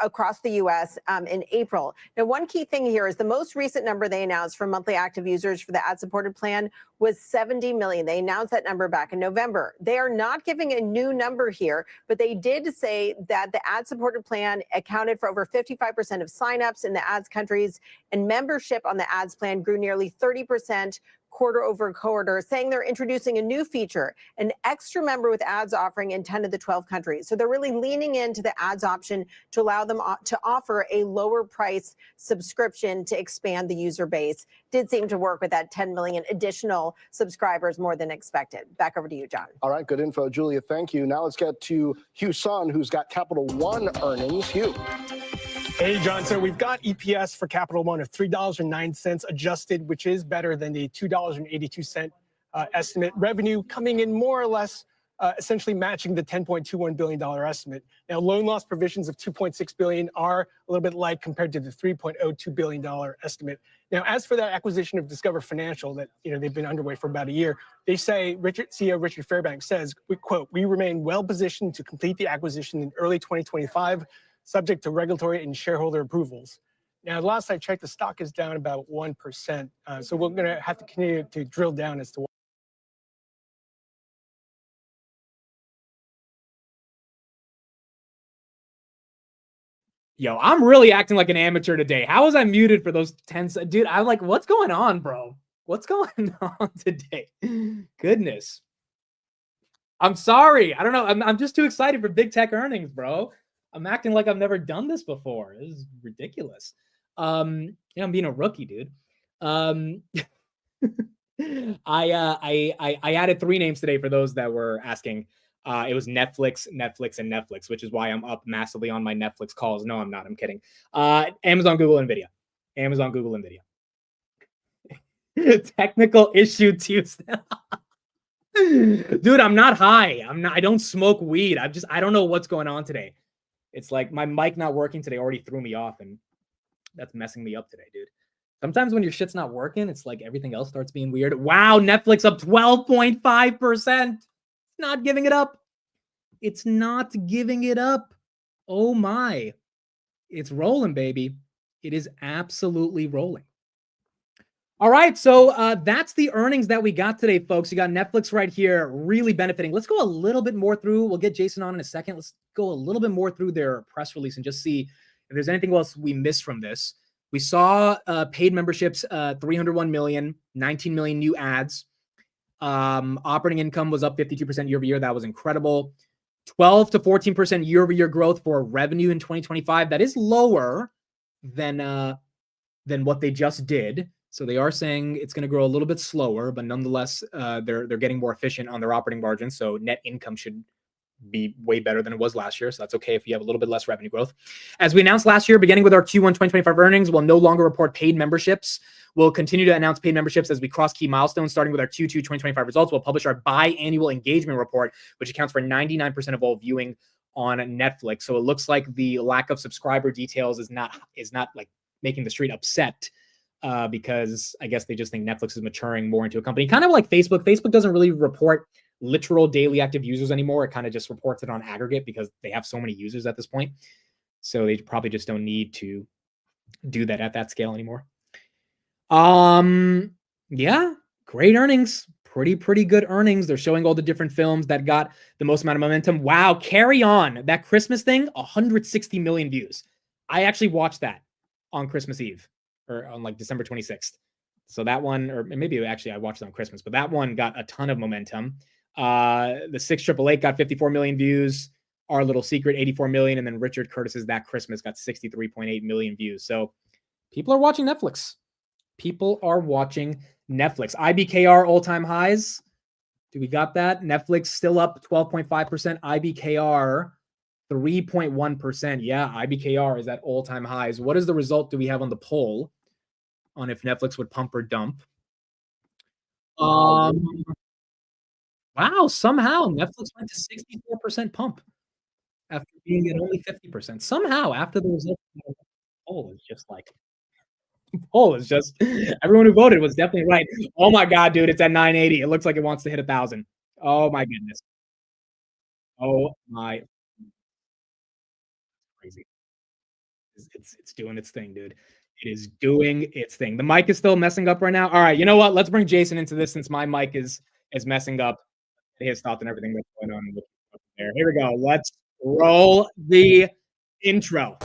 [SPEAKER 2] across the U.S. In April. Now, one key thing here is the most recent number they announced for monthly active users for the ad-supported plan was 70 million. They announced that number back in November. They are not giving a new number here, but they did say that the ad-supported plan accounted for over 55% of signups in the ads countries, and membership on the ads plan grew nearly 30% quarter over quarter, saying they're introducing a new feature, an extra member with ads offering in 10 of the 12 countries. So they're really leaning into the ads option to allow them to offer a lower price subscription to expand the user base. Did seem to work with that 10 million additional subscribers, more than expected. Back over to you, John.
[SPEAKER 5] All right, good info, Julia. Thank you. Now let's get to Hugh Sun, who's got Capital One earnings. Hugh.
[SPEAKER 7] Hey, John. So we've got EPS for Capital One of $3.09 adjusted, which is better than the $2.82 estimate. Revenue coming in more or less essentially matching the $10.21 billion estimate. Now, loan loss provisions of $2.6 billion are a little bit light compared to the $3.02 billion estimate. Now, as for that acquisition of Discover Financial that they've been underway for about a year, they say CEO Richard Fairbanks says, we quote, "We remain well positioned to complete the acquisition in early 2025, subject to regulatory and shareholder approvals." Now, last I checked, the stock is down about 1%. So we're going to have to continue to drill down as to why.
[SPEAKER 1] Yo, I'm really acting like an amateur today. How was I muted for those 10 seconds? Dude, I'm like, what's going on, bro? What's going on today? Goodness. I'm sorry. I don't know. I'm just too excited for big tech earnings, bro. I'm acting like I've never done this before. This is ridiculous. I'm being a rookie, dude. I added 3 names today for those that were asking. It was Netflix, and Netflix, which is why I'm up massively on my Netflix calls. No, I'm not. I'm kidding. Amazon, Google, NVIDIA. Amazon, Google, NVIDIA. Technical issue Tuesday. Dude, I'm not high. I don't smoke weed. I don't know what's going on today. It's like my mic not working today already threw me off, and that's messing me up today, dude. Sometimes when your shit's not working, it's like everything else starts being weird. Wow, Netflix up 12.5%. Not giving it up. It's not giving it up. Oh my. It's rolling, baby. It is absolutely rolling. All right, so that's the earnings that we got today, folks. You got Netflix right here really benefiting. Let's go a little bit more through. We'll get Jason on in a second. Let's go a little bit more through their press release and just see if there's anything else we missed from this. We saw paid memberships, 301 million, 19 million new ads. Operating income was up 52% year over year. That was incredible. 12 to 14% year over year growth for revenue in 2025. That is lower than what they just did. So they are saying it's going to grow a little bit slower, but nonetheless, they're getting more efficient on their operating margins. So net income should be way better than it was last year. So that's okay if you have a little bit less revenue growth. As we announced last year, beginning with our Q1 2025 earnings, we'll no longer report paid memberships. We'll continue to announce paid memberships as we cross key milestones. Starting with our Q2 2025 results, we'll publish our biannual engagement report, which accounts for 99% of all viewing on Netflix. So it looks like the lack of subscriber details is not like making the street upset, because I guess they just think Netflix is maturing more into a company, kind of like Facebook. Facebook doesn't really report literal daily active users anymore. It kind of just reports it on aggregate because they have so many users at this point. So they probably just don't need to do that at that scale anymore. Yeah, great earnings. Pretty good earnings. They're showing all the different films that got the most amount of momentum. Wow, Carry On, that Christmas thing, 160 million views. I actually watched that on Christmas Eve, or on like December 26th. So that one, or maybe actually I watched it on Christmas, but that one got a ton of momentum. The 688 got 54 million views. Our Little Secret, 84 million. And then Richard Curtis's That Christmas got 63.8 million views. So people are watching Netflix. People are watching Netflix. IBKR all-time highs. Do we got that? Netflix still up 12.5%. IBKR 3.1%. Yeah, IBKR is at all-time highs. What is the result do we have on the poll on if Netflix would pump or dump? Wow, somehow Netflix went to 64% pump after being at only 50%. Somehow, after the result of the poll is just like, everyone who voted was definitely right. Oh my God, dude, it's at 980. It looks like it wants to hit 1,000. Oh my goodness. Oh my. Crazy. It's doing its thing, dude. It is doing its thing. The mic is still messing up right now. All right, you know what? Let's bring Jason into this since my mic is messing up. His thoughts and everything that's going on there. Here we go. Let's roll the intro.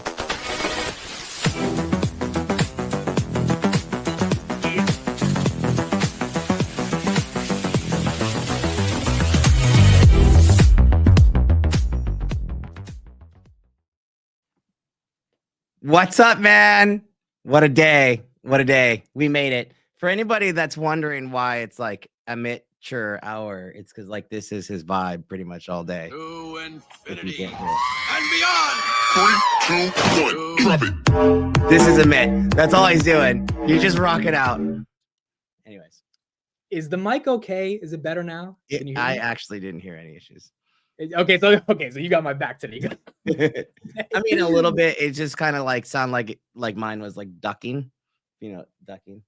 [SPEAKER 8] What's up, man? What a day. What a day. We made it. For anybody that's wondering why it's like amateur hour, it's because like this is his vibe pretty much all day.
[SPEAKER 9] To infinity and
[SPEAKER 8] beyond.
[SPEAKER 9] 3, 2, 1, drop it.
[SPEAKER 8] This is Amit. That's all he's doing. You're just rocking out. Anyways.
[SPEAKER 1] Is the mic okay? Is it better now? Can you hear
[SPEAKER 8] I
[SPEAKER 1] me?
[SPEAKER 8] actually didn't hear any issues.
[SPEAKER 1] Okay, so you got my back today.
[SPEAKER 8] I mean, a little bit. It just kind of like sound like mine was like ducking, ducking.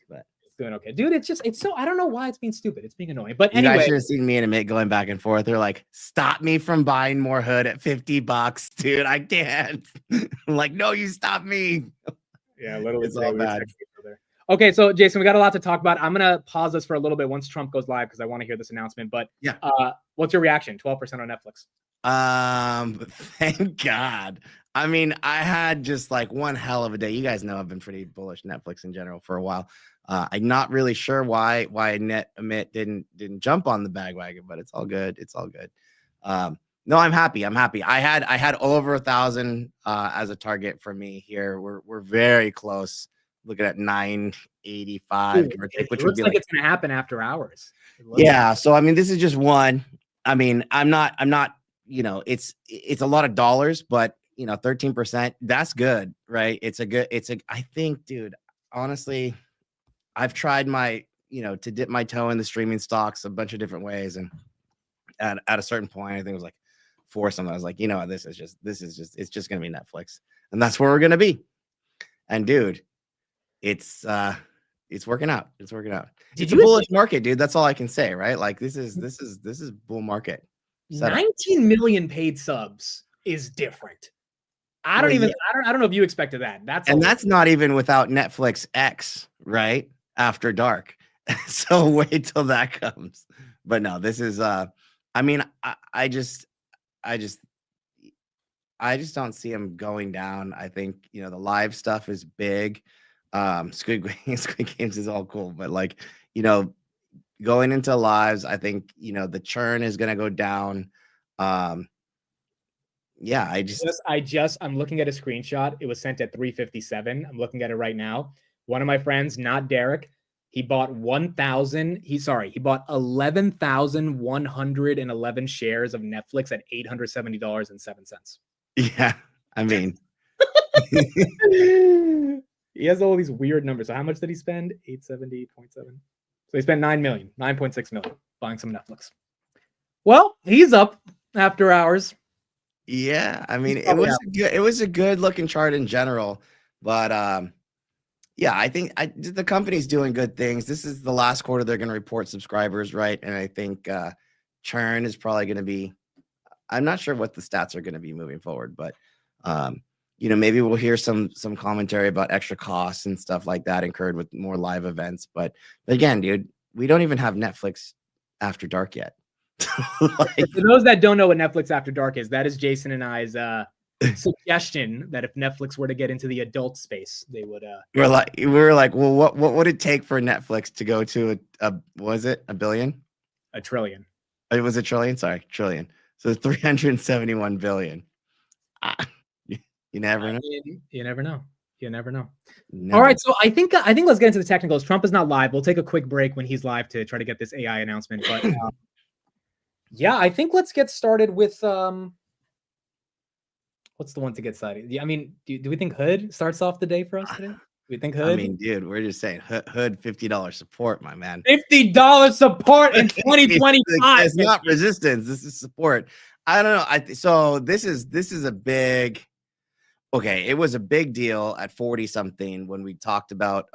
[SPEAKER 8] But
[SPEAKER 1] It's doing okay, dude. It's so I don't know why it's being stupid. It's being annoying. But
[SPEAKER 8] you guys
[SPEAKER 1] anyway,
[SPEAKER 8] should have seen me and Amit going back and forth. They're like, "Stop me from buying more hood at $50, dude. I can't." I'm like, "No, you stop me."
[SPEAKER 1] yeah, literally
[SPEAKER 8] It's all bad.
[SPEAKER 1] Okay, so Jason, we got a lot to talk about. I'm gonna pause this for a little bit once Trump goes live because I want to hear this announcement. But
[SPEAKER 8] yeah,
[SPEAKER 1] what's your reaction? 12% on Netflix.
[SPEAKER 8] Thank God. I mean, I had just like one hell of a day. You guys know I've been pretty bullish Netflix in general for a while. I'm not really sure why Amit didn't jump on the bandwagon, but it's all good. It's all good. No, I'm happy. I had over 1,000 as a target for me here. We're very close. Looking at 985,
[SPEAKER 1] Ooh,
[SPEAKER 8] which
[SPEAKER 1] it
[SPEAKER 8] would
[SPEAKER 1] looks
[SPEAKER 8] be
[SPEAKER 1] like it's gonna happen after hours.
[SPEAKER 8] Yeah. So I mean, this is just one. I mean, I'm not. It's a lot of dollars, but 13%. That's good, right? I think, dude. Honestly, I've tried to dip my toe in the streaming stocks a bunch of different ways, and at a certain point, I think it was like 4 something. I was like, this is just it's just gonna be Netflix, and that's where we're gonna be. And dude, it's working out. It's working out. It's a bullish market, dude. That's all I can say, right? Like this is bull market.
[SPEAKER 1] 19 million paid subs is different. I don't know if you expected that. That's
[SPEAKER 8] not even without Netflix X, right? After dark. So wait till that comes. But no, this is I mean, I just don't see them going down. I think the live stuff is big. Squid Games is all cool, but like going into lives, I think the churn is gonna go down. Yeah,
[SPEAKER 1] I'm looking at a screenshot. It was sent at 3:57. I'm looking at it right now. One of my friends, not Derek, he bought 11,111 shares of Netflix at $870.07.
[SPEAKER 8] Yeah, I mean,
[SPEAKER 1] he has all these weird numbers. So how much did he spend? 870.7. So he spent 9.6 million buying some Netflix. Well, he's up after hours.
[SPEAKER 8] Yeah, I mean, it was a good looking chart in general, but yeah, I think the company's doing good things. This is the last quarter they're going to report subscribers, right? And I think churn is probably going to be. I'm not sure what the stats are going to be moving forward, but maybe we'll hear some commentary about extra costs and stuff like that incurred with more live events. But again, dude, we don't even have Netflix After Dark yet.
[SPEAKER 1] For those that don't know what Netflix After Dark is, that is Jason and I's suggestion that if Netflix were to get into the adult space, they would.
[SPEAKER 8] We were like, well, what would it take for Netflix to go to was it $1 billion?
[SPEAKER 1] $1 trillion.
[SPEAKER 8] It was $1 trillion. Sorry, trillion. So 371 billion. You never know.
[SPEAKER 1] You never know. You never know. All right, so I think let's get into the technicals. Trump is not live. We'll take a quick break when he's live to try to get this AI announcement. But yeah, I think let's get started with what's the one to get started? Yeah, I mean, do we think Hood starts off the day for us today? Do we think Hood?
[SPEAKER 8] I mean, dude, we're just saying Hood $50 support, my man.
[SPEAKER 1] $50 support in 2025.
[SPEAKER 8] It's not resistance. This is support. I don't know. So this is a big. Okay, it was a big deal at 40 something when we talked about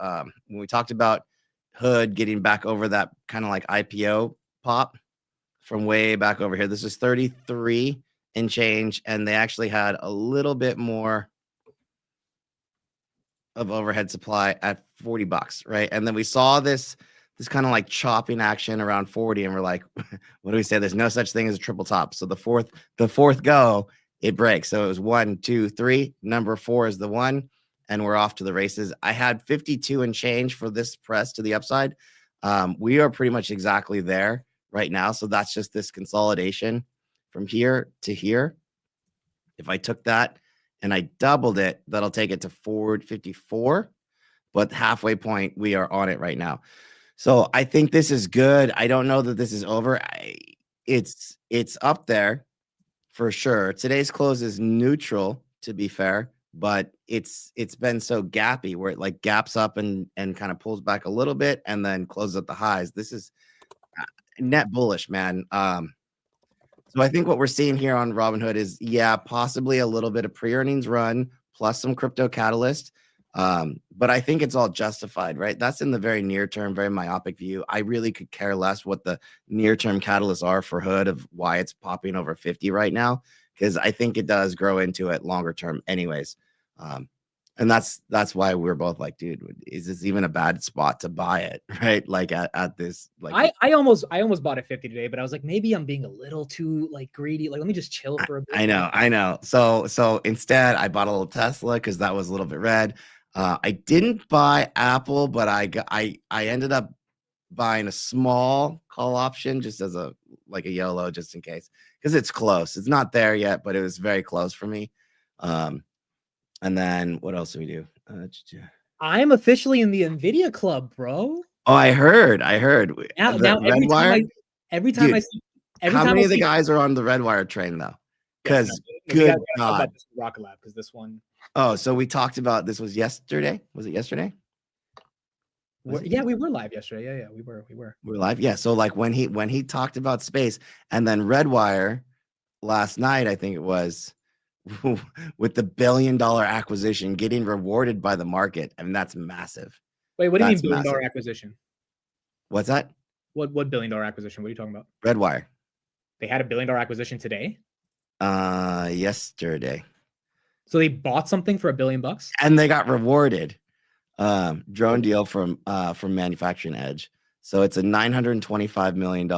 [SPEAKER 8] Hood getting back over that kind of like IPO pop from way back over here. This is 33 and change, and they actually had a little bit more of overhead supply at $40, right? And then we saw this kind of like chopping action around 40, and we're like, what do we say? There's no such thing as a triple top. So the fourth go, it breaks. So it was 1, 2, 3. Number 4 is the one, and we're off to the races. I had 52 and change for this press to the upside. We are pretty much exactly there right now. So that's just this consolidation from here to here. If I took that and I doubled it, that'll take it to 454. But halfway point, we are on it right now. So I think this is good. I don't know that this is over. It's up there for sure. Today's close is neutral, to be fair, but it's been so gappy where it like gaps up and kind of pulls back a little bit and then closes at the highs. This is net bullish, man. So I think what we're seeing here on Robinhood is, yeah, possibly a little bit of pre-earnings run plus some crypto catalyst. But I think it's all justified, right? That's in the very near term, very myopic view. I really could care less what the near-term catalysts are for Hood of why it's popping over 50 right now, because I think it does grow into it longer term anyways. And that's why we're both like, dude, is this even a bad spot to buy it, right? Like at this, like
[SPEAKER 1] I almost bought at 50 today, but I was like, maybe I'm being a little too like greedy. Like, let me just chill for a bit.
[SPEAKER 8] I know. So instead, I bought a little Tesla because that was a little bit red. I didn't buy Apple, but I ended up buying a small call option just as a YOLO, just in case, because it's close. It's not there yet, but it was very close for me. And then what else do we do?
[SPEAKER 1] I'm officially in the NVIDIA club, bro.
[SPEAKER 8] Oh, I heard.
[SPEAKER 1] Now
[SPEAKER 8] Redwire.
[SPEAKER 1] Every time
[SPEAKER 8] Dude,
[SPEAKER 1] I see,
[SPEAKER 8] how many of the guys are on the Redwire train though? Because good God,
[SPEAKER 1] RKLB, because this one.
[SPEAKER 8] Oh, so we talked about this was yesterday. Was it yesterday?
[SPEAKER 1] Yeah, we were live yesterday. Yeah, we were.
[SPEAKER 8] We were live. Yeah. So like when he talked about space, and then Redwire last night, I think it was, with the $1 billion acquisition getting rewarded by the market. I mean, that's massive.
[SPEAKER 1] Wait, what do you mean $1 billion acquisition?
[SPEAKER 8] What's that?
[SPEAKER 1] What $1 billion acquisition? What are you talking about?
[SPEAKER 8] Redwire.
[SPEAKER 1] They had $1 billion acquisition today?
[SPEAKER 8] Yesterday.
[SPEAKER 1] So they bought something for $1 billion?
[SPEAKER 8] And they got rewarded. Drone deal from Manufacturing Edge. So it's a $925 million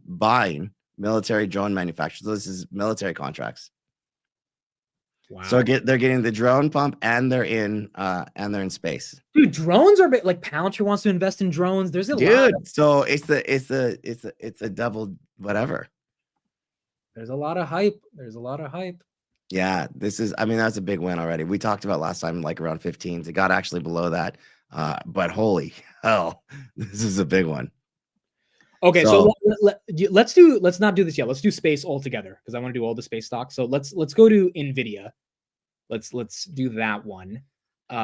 [SPEAKER 8] buying military drone manufacturers. So this is military contracts.
[SPEAKER 1] Wow.
[SPEAKER 8] So they're getting the drone pump and they're in space.
[SPEAKER 1] Dude, drones are like Palantir wants to invest in drones. There's a lot of,
[SPEAKER 8] so it's a double whatever.
[SPEAKER 1] There's a lot of hype.
[SPEAKER 8] Yeah, that's a big win already. We talked about last time, like around 15s. It got actually below that. But holy hell, this is a big one.
[SPEAKER 1] Okay, so let's not do this yet. Let's do space altogether because I want to do all the space stocks. So let's go to NVIDIA. Let's do that one.
[SPEAKER 8] But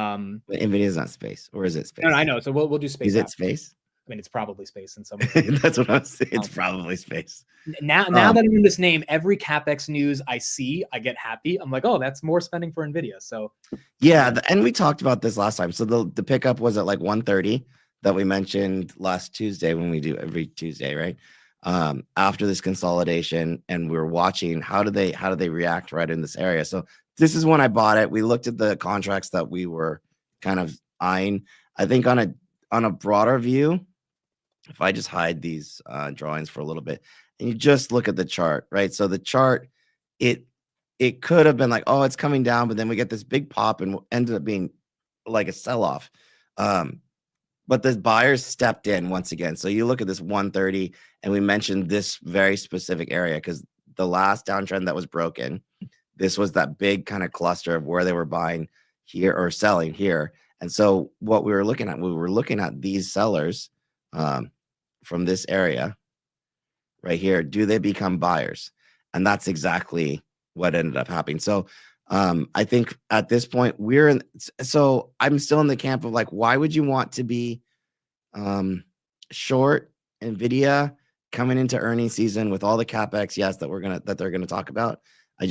[SPEAKER 8] NVIDIA is not space, or is it space?
[SPEAKER 1] No, I know. So we'll do space.
[SPEAKER 8] Is it space?
[SPEAKER 1] I mean, it's probably space in some way.
[SPEAKER 8] That's what I'm saying. It's probably space.
[SPEAKER 1] Now that I'm in this name, every CapEx news I see, I get happy. I'm like, oh, that's more spending for NVIDIA. So
[SPEAKER 8] yeah, and we talked about this last time. So the pickup was at like 130 that we mentioned last Tuesday when we do every Tuesday, right? After this consolidation, and we were watching how do they react right in this area. So this is when I bought it. We looked at the contracts that we were kind of eyeing. I think on a broader view, if I just hide these drawings for a little bit and you just look at the chart, right? So the chart, it could have been like, oh, it's coming down, but then we get this big pop and ended up being like a sell-off. But the buyers stepped in once again. So you look at this 130, and we mentioned this very specific area because the last downtrend that was broken, this was that big kind of cluster of where they were buying here or selling here. And so what we were looking at these sellers from this area right here. Do they become buyers? And that's exactly what ended up happening. So I think at this point so I'm still in the camp of like, why would you want to be short NVIDIA coming into earnings season with all the CapEx, yes, that they're gonna talk about? I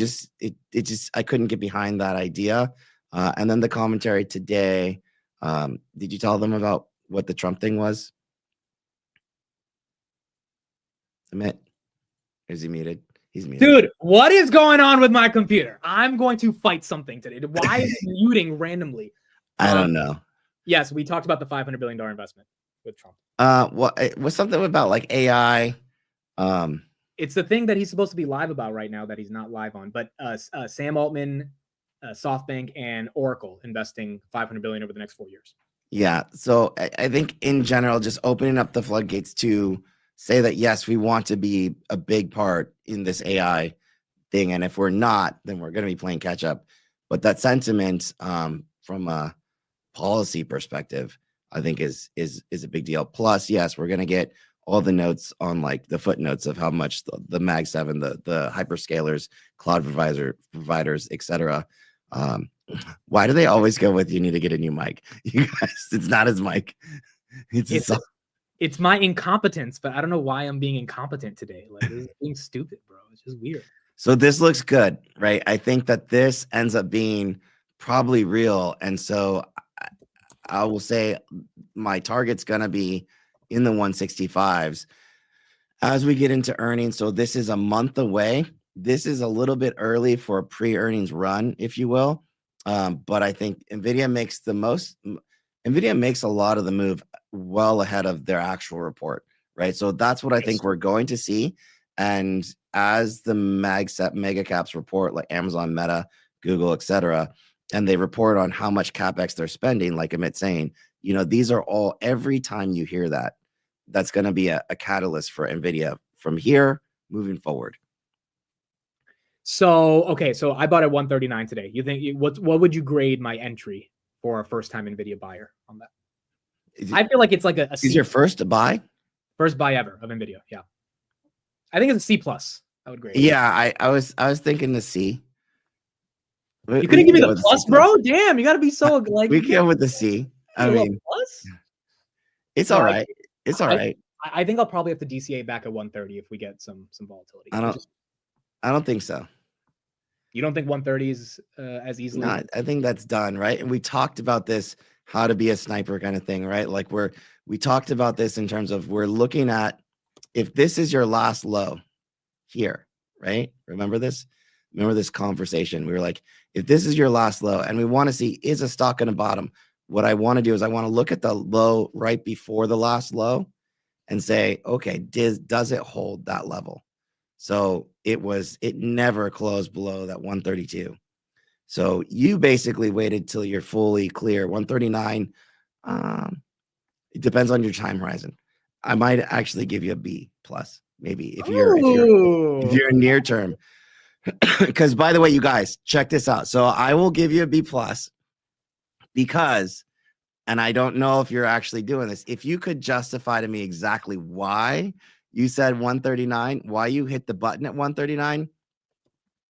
[SPEAKER 8] couldn't get behind that idea. And then the commentary today, did you tell them about what the Trump thing was? Amit, is he muted? He's muted.
[SPEAKER 1] Dude, what is going on with my computer? I'm going to fight something today. Why is it muting randomly?
[SPEAKER 8] I don't know.
[SPEAKER 1] Yes, we talked about the $500 billion investment with Trump.
[SPEAKER 8] It was something about like AI.
[SPEAKER 1] It's the thing that he's supposed to be live about right now that he's not live on. But Sam Altman, SoftBank, and Oracle investing $500 billion over the next 4 years.
[SPEAKER 8] Yeah. So I think in general, just opening up the floodgates to say that, yes, we want to be a big part in this AI thing. And if we're not, then we're going to be playing catch up. But that sentiment from a policy perspective, I think is a big deal. Plus, yes, we're going to get all the notes on like the footnotes of how much the Mag 7, the hyperscalers, cloud providers, et cetera, Why do they always go with you need to get a new mic? You guys, it's not his mic.
[SPEAKER 1] It's my incompetence, but I don't know why I'm being incompetent today. Like, this is being stupid, bro. It's just weird.
[SPEAKER 8] So this looks good, right? I think that this ends up being probably real. And so I will say my target's going to be in the 165s as we get into earnings. So this is a month away. This is a little bit early for a pre-earnings run, if you will. But I think NVIDIA makes a lot of the move well ahead of their actual report, right? So that's what I think we're going to see. And as the mega caps report, like Amazon, Meta, Google, etc., and they report on how much CapEx they're spending, like Amit's saying, you know, these are all, every time you hear that, that's going to be a catalyst for NVIDIA from here moving forward.
[SPEAKER 1] So, okay, so I bought at 139 today. You think what would you grade my entry for a first-time NVIDIA buyer on that? I feel like it's like a C.
[SPEAKER 8] Is your first to buy?
[SPEAKER 1] First buy ever of NVIDIA, yeah. I think it's a C+. I would grade it.
[SPEAKER 8] Yeah, I was thinking the C.
[SPEAKER 1] You couldn't give me the plus, bro? Damn, you got to be so like.
[SPEAKER 8] We can go with the C. I mean,
[SPEAKER 1] plus?
[SPEAKER 8] It's all right. It's all right.
[SPEAKER 1] I think I'll probably have to DCA back at 130 if we get some volatility.
[SPEAKER 8] I don't think so.
[SPEAKER 1] You don't think 130 is as easily?
[SPEAKER 8] No, I think that's done, right? And we talked about this, how to be a sniper kind of thing, right? Like we talked about this in terms of we're looking at if this is your last low here, right? Remember this? Remember this conversation? We were like, if this is your last low and we want to see, is a stock going to bottom? What I want to do is I want to look at the low right before the last low and say, okay, does it hold that level? So it never closed below that 132. So you basically waited till you're fully clear. 139, it depends on your time horizon. I might actually give you a B plus, maybe if you're near term. Because by the way, you guys, check this out. So I will give you a B plus because, and I don't know if you're actually doing this, if you could justify to me exactly why you said 139, why you hit the button at 139,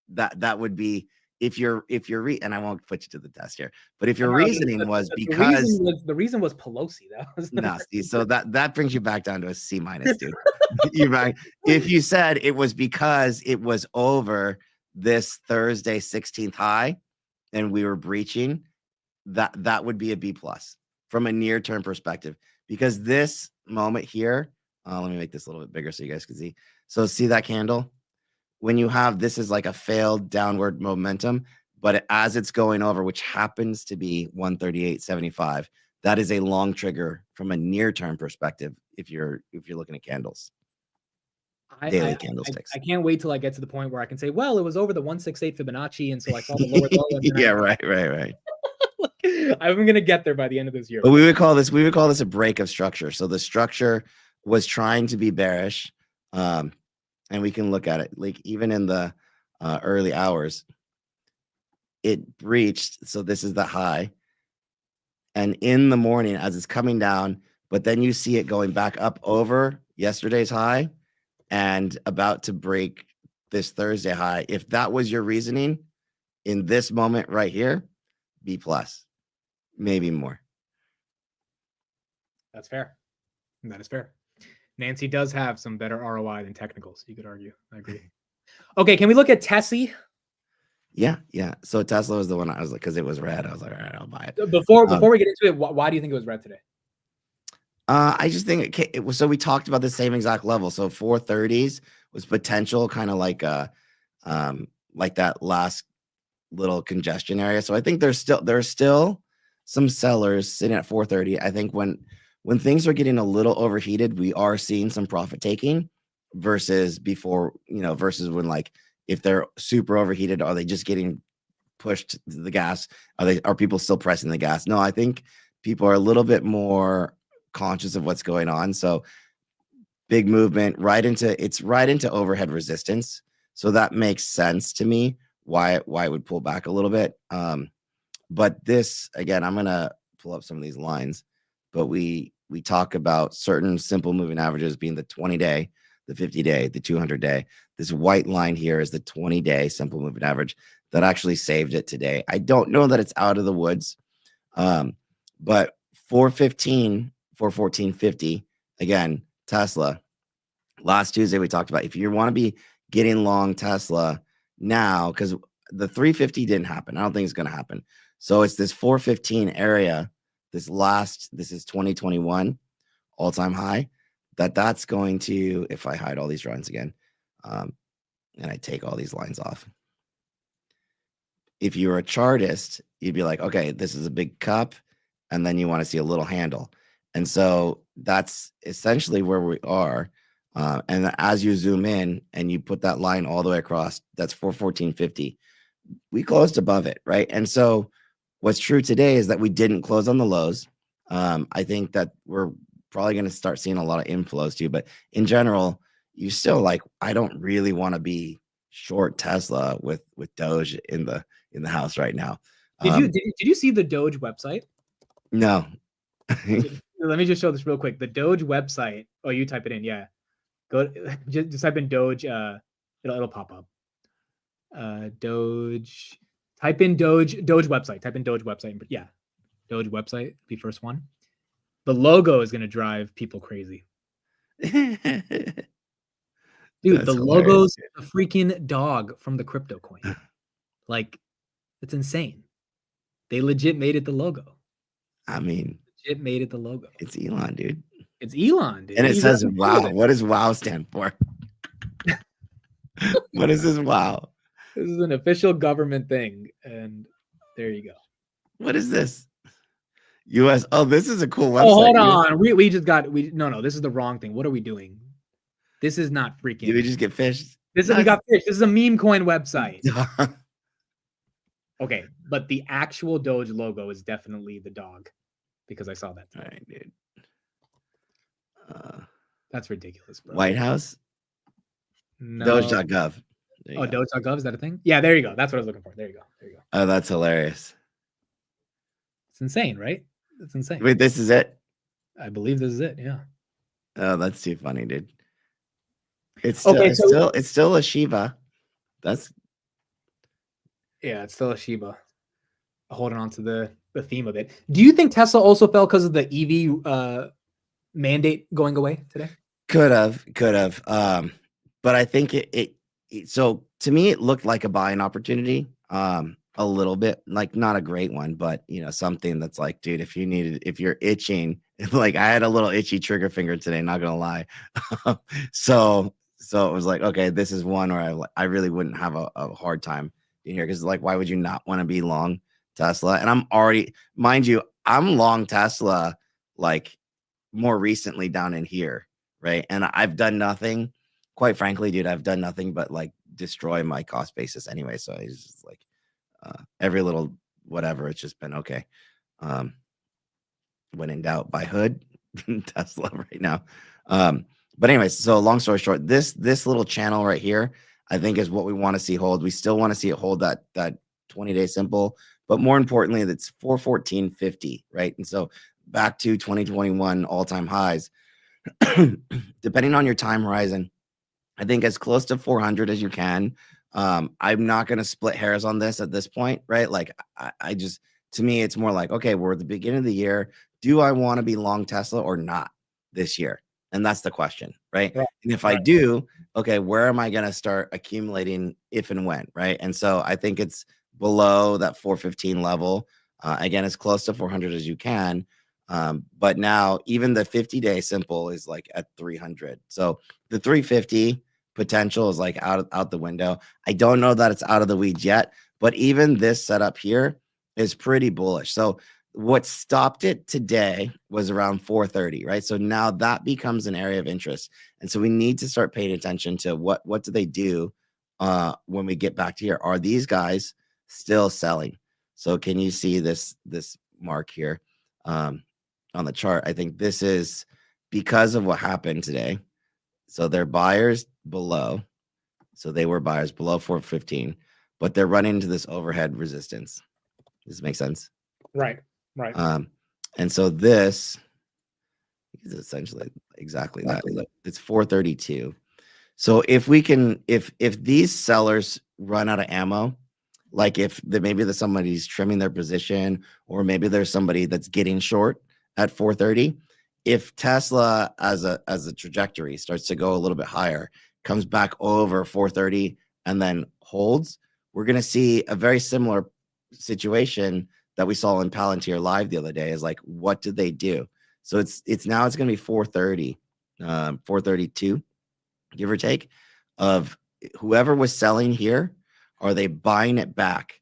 [SPEAKER 8] that would be if you're and I won't put you to the test here, but if your reasoning was because
[SPEAKER 1] the reason was Pelosi, that was
[SPEAKER 8] nasty. So that brings you back down to a C minus, dude. You're right. If you said it was because it was over this Thursday 16th high and we were breaching, that would be a B plus from a near term perspective, because this moment here, let me make this a little bit bigger so you guys can see. So see that candle? When you have, this is like a failed downward momentum, but as it's going over, which happens to be 138.75, that is a long trigger from a near-term perspective if you're looking at candles. Daily candlesticks.
[SPEAKER 1] I can't wait till I get to the point where I can say, well, it was over the 168 Fibonacci, and so I saw the lower low.
[SPEAKER 8] Yeah, right.
[SPEAKER 1] I'm going to get there by the end of this year.
[SPEAKER 8] But we would call this a break of structure. So the structure was trying to be bearish, and we can look at it like even in the early hours, it breached. So this is the high, and in the morning as it's coming down, but then you see it going back up over yesterday's high and about to break this Thursday high. If that was your reasoning in this moment right here, B plus, maybe more.
[SPEAKER 1] That's fair. That is fair. Nancy does have some better ROI than technicals, you could argue. I agree. Okay, can we look at Tessie?
[SPEAKER 8] Yeah. So Tesla was the one I was like, because it was red. I was like, all right, I'll buy it.
[SPEAKER 1] Before we get into it, why do you think it was red today?
[SPEAKER 8] I just think it was. So we talked about the same exact level. So 430s was potential, kind of like that last little congestion area. So I think there's still some sellers sitting at 430. I think when things are getting a little overheated, we are seeing some profit taking versus before, versus when, like, if they're super overheated, are they just getting pushed to the gas? Are people still pressing the gas? No, I think people are a little bit more conscious of what's going on. So big movement right into overhead resistance. So that makes sense to me why it would pull back a little bit. But this, again, I'm going to pull up some of these lines, but we talk about certain simple moving averages being the 20-day, the 50-day, the 200-day. This white line here is the 20-day simple moving average that actually saved it today. I don't know that it's out of the woods, but 415, 414.50, again, Tesla. Last Tuesday, we talked about if you want to be getting long Tesla now, because the 350 didn't happen. I don't think it's going to happen. So it's this 415 area, this is 2021 all-time high, that's going to, if I hide all these drawings again, and I take all these lines off. If you're a chartist, you'd be like, okay, this is a big cup, and then you want to see a little handle. And so that's essentially where we are. And as you zoom in and you put that line all the way across, that's 414.50. We closed above it, right? And so what's true today is that we didn't close on the lows. I think that we're probably going to start seeing a lot of inflows too. But in general, you still like, I don't really want to be short Tesla with Doge in the house right now.
[SPEAKER 1] Did you see the Doge website?
[SPEAKER 8] No.
[SPEAKER 1] Let me just show this real quick. The Doge website. Oh, you type it in. Yeah. Go just type in Doge. It'll pop up. Doge. Type in Doge website. Type in Doge website. Yeah. Doge website. Be first one. The logo is going to drive people crazy. Dude, the logo's a freaking dog from the crypto coin. Like, it's insane. They legit made it the logo.
[SPEAKER 8] I mean,
[SPEAKER 1] legit made it the logo.
[SPEAKER 8] It's Elon, dude.
[SPEAKER 1] It's Elon, dude.
[SPEAKER 8] And it says wow. What does wow stand for? What is this wow?
[SPEAKER 1] This is an official government thing. And there you go.
[SPEAKER 8] What is this? US. Oh, this is a cool website.
[SPEAKER 1] Oh, hold on. We just got no, this is the wrong thing. What are we doing? This is not freaking.
[SPEAKER 8] Did we just get fished?
[SPEAKER 1] We got fished. This is a meme coin website. Okay, but the actual Doge logo is definitely the dog because I saw that.
[SPEAKER 8] All right, dude.
[SPEAKER 1] That's ridiculous, bro.
[SPEAKER 8] White House?
[SPEAKER 1] No.
[SPEAKER 8] Doge.gov.
[SPEAKER 1] Oh, Doge.gov, is that a thing? Yeah, there you go. That's what I was looking for. There you go.
[SPEAKER 8] Oh, that's hilarious.
[SPEAKER 1] It's insane, right? It's insane.
[SPEAKER 8] Wait, this is it?
[SPEAKER 1] I believe this is it, yeah.
[SPEAKER 8] Oh, that's too funny, dude. It's still, it's still a Shiba.
[SPEAKER 1] Yeah, it's still a Shiba. Holding on to the theme of it. Do you think Tesla also fell because of the EV mandate going away today?
[SPEAKER 8] Could have. But I think it so to me it looked like a buying opportunity. A little bit, like not a great one, but something that's like, dude, if you're itching, like I had a little itchy trigger finger today, not gonna lie. So it was like, okay, this is one where I really wouldn't have a hard time in here, because like, why would you not want to be long Tesla? And I'm already, mind you, I'm long Tesla like more recently down in here, right? And I've done nothing, quite frankly, dude, I've done nothing but like destroy my cost basis anyway. So it's just like every little whatever, it's just been okay. When in doubt, buy hood. Tesla right now. But anyways, so long story short, this little channel right here, I think is what we want to see hold. We still want to see it hold that 20-day simple, but more importantly, that's 414.50, right? And so back to 2021 all-time highs, depending on your time horizon, I think as close to 400 as you can. I'm not going to split hairs on this at this point, right? Like I just, to me, it's more like, okay, we're at the beginning of the year. Do I want to be long Tesla or not this year? And that's the question, right? And if I do, okay, where am I going to start accumulating if and when, right? And so I think it's below that 415 level. Again, as close to 400 as you can. But now even the 50-day simple is like at 300. So the 350 potential is like out the window. I don't know that it's out of the weeds yet, but even this setup here is pretty bullish. So what stopped it today was around 430, right? So now that becomes an area of interest. And so we need to start paying attention to what do they do when we get back to here? Are these guys still selling? So can you see this mark here on the chart? I think this is because of what happened today. So they're buyers below. So they were buyers below 415, but they're running into this overhead resistance. Does this make sense?
[SPEAKER 1] Right.
[SPEAKER 8] And so this is essentially exactly that. It's 432. So if we can, if these sellers run out of ammo, like if maybe there's somebody's trimming their position, or maybe there's somebody that's getting short at 430. If Tesla as a trajectory starts to go a little bit higher, comes back over 430 and then holds, we're going to see a very similar situation that we saw in Palantir Live the other day. Is like, what did they do? So it's going to be 430, 432, give or take, of whoever was selling here. Are they buying it back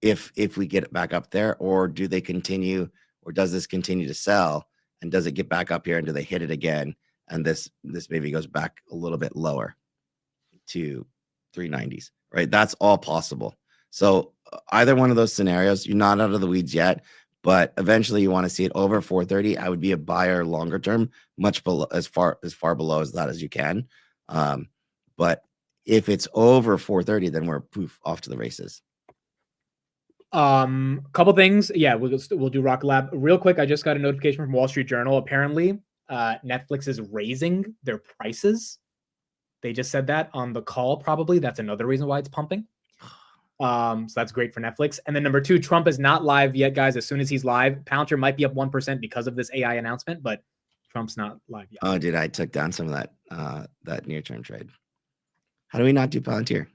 [SPEAKER 8] if we get it back up there, or do they continue, or does this continue to sell, and does it get back up here, and do they hit it again, and this maybe goes back a little bit lower to 390s, right? That's all possible. So either one of those scenarios, you're not out of the weeds yet, but eventually you want to see it over 430. I would be a buyer longer term, much below, as far below as that as you can. But if it's over 430, then we're poof off to the races.
[SPEAKER 1] Couple things. Yeah, we'll do Rocket Lab real quick. I just got a notification from Wall Street Journal. Apparently, Netflix is raising their prices. They just said that on the call. Probably that's another reason why it's pumping. So that's great for Netflix. And then number two, Trump is not live yet, guys. As soon as he's live, Palantir might be up 1% because of this AI announcement, but Trump's not live yet.
[SPEAKER 8] Oh, dude, I took down some of that near-term trade. How do we not do Palantir?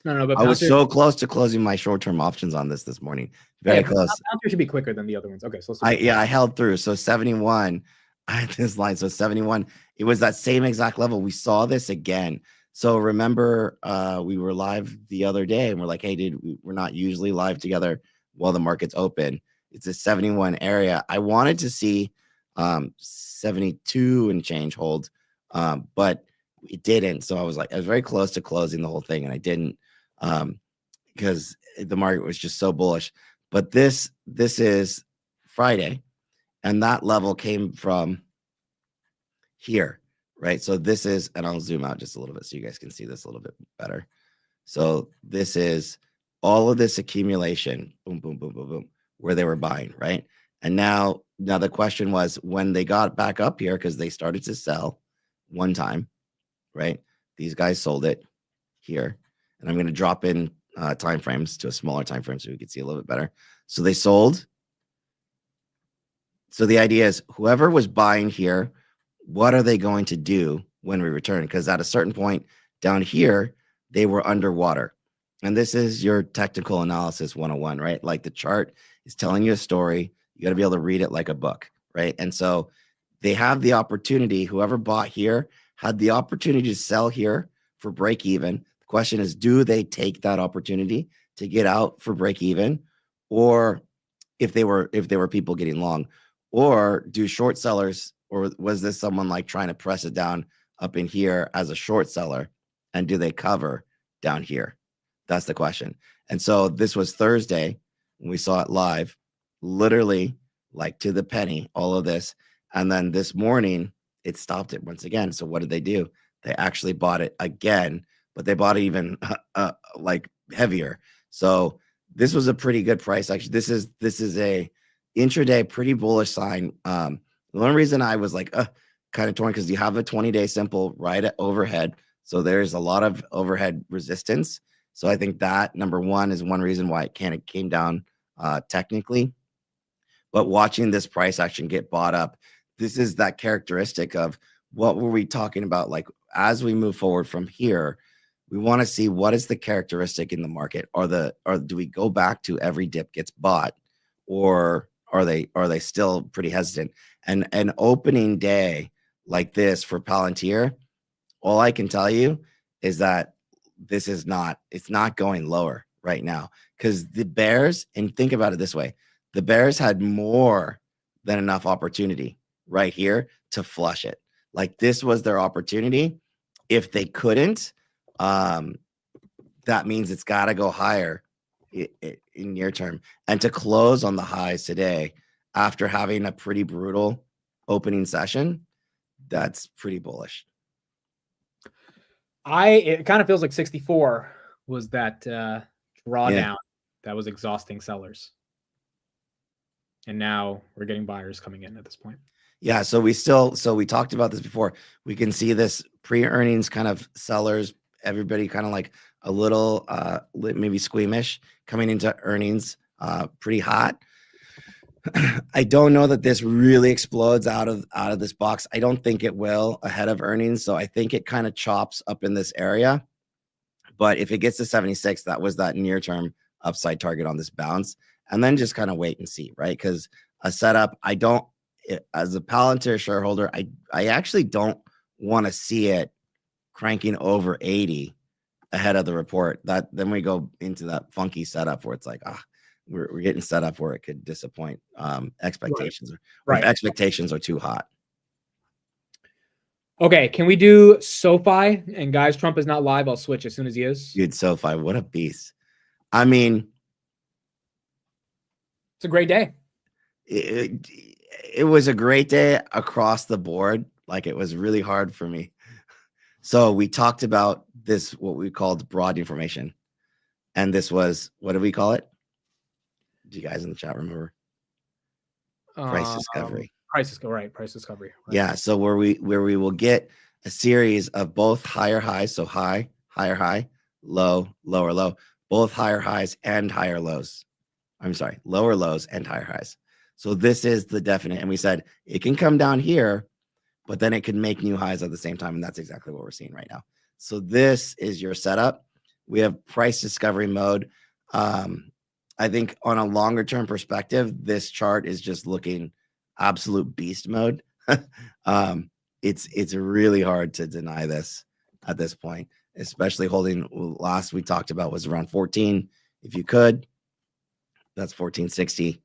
[SPEAKER 1] No, but
[SPEAKER 8] I was so close to closing my short-term options on this morning. Very close.
[SPEAKER 1] Palantir should be quicker than the other ones. Okay, so
[SPEAKER 8] I held through. So 71, I had this line. So 71, it was that same exact level. We saw this again. So remember, we were live the other day, and we're like, hey, dude, we're not usually live together while the market's open. It's a 71 area. I wanted to see 72 and change hold, but it didn't. So I was very close to closing the whole thing, and I didn't, because the market was just so bullish. But this is Friday, and that level came from here, right? So this is, and I'll zoom out just a little bit so you guys can see this a little bit better. So this is all of this accumulation, boom, boom, boom, boom, boom, where they were buying, right? And now the question was, when they got back up here, because they started to sell one time, right? These guys sold it here, and I'm going to drop in time frames to a smaller time frame so we can see a little bit better. So they sold. So the idea is, whoever was buying here, what are they going to do when we return? Because at a certain point down here, they were underwater. And this is your technical analysis 101, right? Like, the chart is telling you a story. You got to be able to read it like a book, right? And so they have the opportunity, whoever bought here had the opportunity to sell here for break even. The question is, do they take that opportunity to get out for break even? Or if they were people getting long, or do short sellers, or was this someone like trying to press it down up in here as a short seller, and do they cover down here? That's the question. And so this was Thursday when we saw it live, literally like to the penny, all of this. And then this morning it stopped it once again. So what did they do? They actually bought it again, but they bought it even like heavier. So this was a pretty good price. Actually, this is a intraday pretty bullish sign. The only reason I was like kind of torn, because you have a 20-day simple right at overhead. So there's a lot of overhead resistance. So I think that, number one, is one reason why it kind of came down technically. But watching this price action get bought up, this is that characteristic of what were we talking about? Like, as we move forward from here, we want to see what is the characteristic in the market. Or do we go back to every dip gets bought, or are they still pretty hesitant? And an opening day like this for Palantir, all I can tell you is that it's not going lower right now, because the bears, and think about it this way, the bears had more than enough opportunity right here to flush it. Like, this was their opportunity. If they couldn't, that means it's got to go higher in near term. And to close on the highs today after having a pretty brutal opening session, that's pretty bullish.
[SPEAKER 1] It kind of feels like 64 was that drawdown that was exhausting sellers. And now we're getting buyers coming in at this point.
[SPEAKER 8] Yeah, so we talked about this before. We can see this pre-earnings kind of sellers, everybody kind of like a little maybe squeamish coming into earnings, pretty hot. I don't know that this really explodes out of this box. I don't think it will ahead of earnings. So I think it kind of chops up in this area. But if it gets to 76, that was that near-term upside target on this bounce. And then just kind of wait and see, right? Because a setup, as a Palantir shareholder, I actually don't want to see it cranking over 80 ahead of the report. That then we go into that funky setup where it's like, we're getting set up where it could disappoint expectations. Right. If expectations are too hot.
[SPEAKER 1] Okay, can we do SOFI? And guys, Trump is not live. I'll switch as soon as he is.
[SPEAKER 8] Dude, SOFI, what a beast. I mean,
[SPEAKER 1] it's a great day.
[SPEAKER 8] It was a great day across the board. Like, it was really hard for me. So we talked about this, what we called broad information. And this was, what do we call it? Do you guys in the chat remember? Price discovery.
[SPEAKER 1] Price discovery. Right.
[SPEAKER 8] Yeah. So where we will get a series of both higher highs, so high, higher high, low, lower low, both higher highs and higher lows. I'm sorry, lower lows and higher highs. So this is the definite. And we said it can come down here, but then it can make new highs at the same time. And that's exactly what we're seeing right now. So this is your setup. We have price discovery mode. I think on a longer term perspective, this chart is just looking absolute beast mode. It's really hard to deny this at this point, especially holding. Last we talked about was around 14. If you could, that's 1460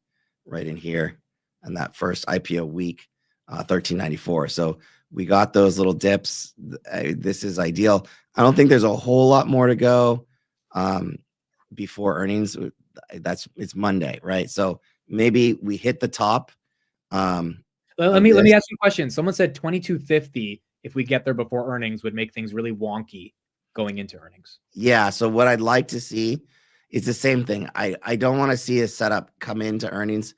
[SPEAKER 8] right in here. And that first IPO week, 1394. So we got those little dips. This is ideal. I don't think there's a whole lot more to go before earnings. It's Monday, right? So maybe we hit the top.
[SPEAKER 1] Let me ask you a question. Someone said 2250 if we get there before earnings would make things really wonky going into earnings.
[SPEAKER 8] Yeah. So what I'd like to see is the same thing. I don't want to see a setup come into earnings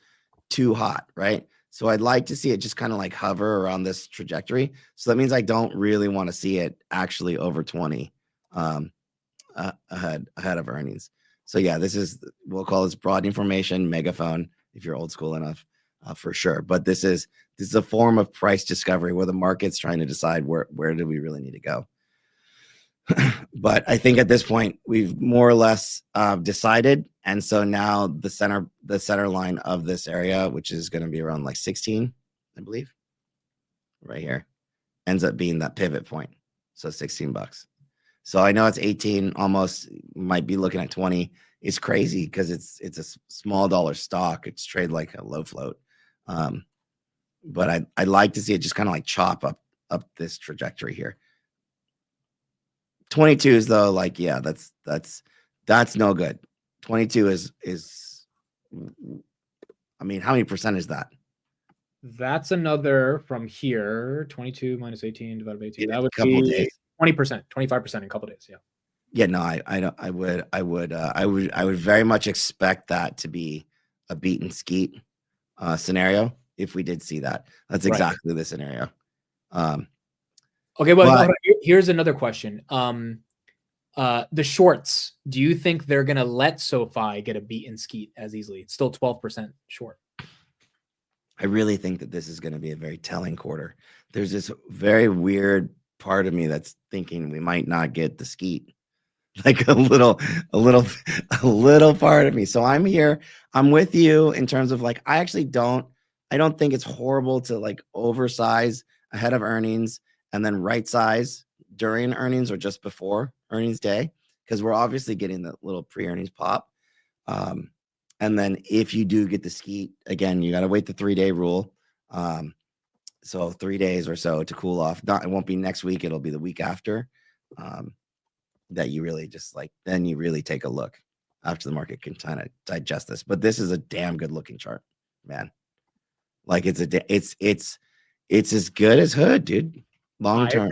[SPEAKER 8] too hot, right? So I'd like to see it just kind of like hover around this trajectory. So that means I don't really want to see it actually over 20 ahead of earnings. So yeah, we'll call this broad information megaphone if you're old school enough, for sure. But this is a form of price discovery where the market's trying to decide where do we really need to go. But I think at this point we've more or less decided, and so now the center line of this area, which is going to be around like 16, I believe, right here, ends up being that pivot point. So $16. So I know it's 18, almost might be looking at 20. It's crazy because it's a small dollar stock. It's traded like a low float. But I'd like to see it just kind of like chop up this trajectory here. 22 is though, like, yeah, that's no good. 22 is, I mean, how many percent is that?
[SPEAKER 1] That's another from here, 22 minus 18 divided by 18. That would
[SPEAKER 8] be
[SPEAKER 1] days. 20%, 25% in a couple of days. Yeah.
[SPEAKER 8] Yeah, no, I would very much expect that to be a beat and skeet scenario if we did see that. That's exactly the scenario.
[SPEAKER 1] Okay, well, here's another question. The shorts, do you think they're going to let SOFI get a beat and skeet as easily? It's still 12% short.
[SPEAKER 8] I really think that this is going to be a very telling quarter. There's this very weird part of me that's thinking we might not get the skeet, like a little part of me. So I'm here. I'm with you in terms of like, I don't think it's horrible to like oversize ahead of earnings and then right size during earnings or just before earnings day, because we're obviously getting the little pre-earnings pop. And then if you do get the skeet, again, you got to wait the 3-day rule. So 3 days or so to cool off. It won't be next week. It'll be the week after that you really just like, then you really take a look after the market can kind of digest this. But this is a damn good looking chart, man. Like it's as good as hood, dude. Long term.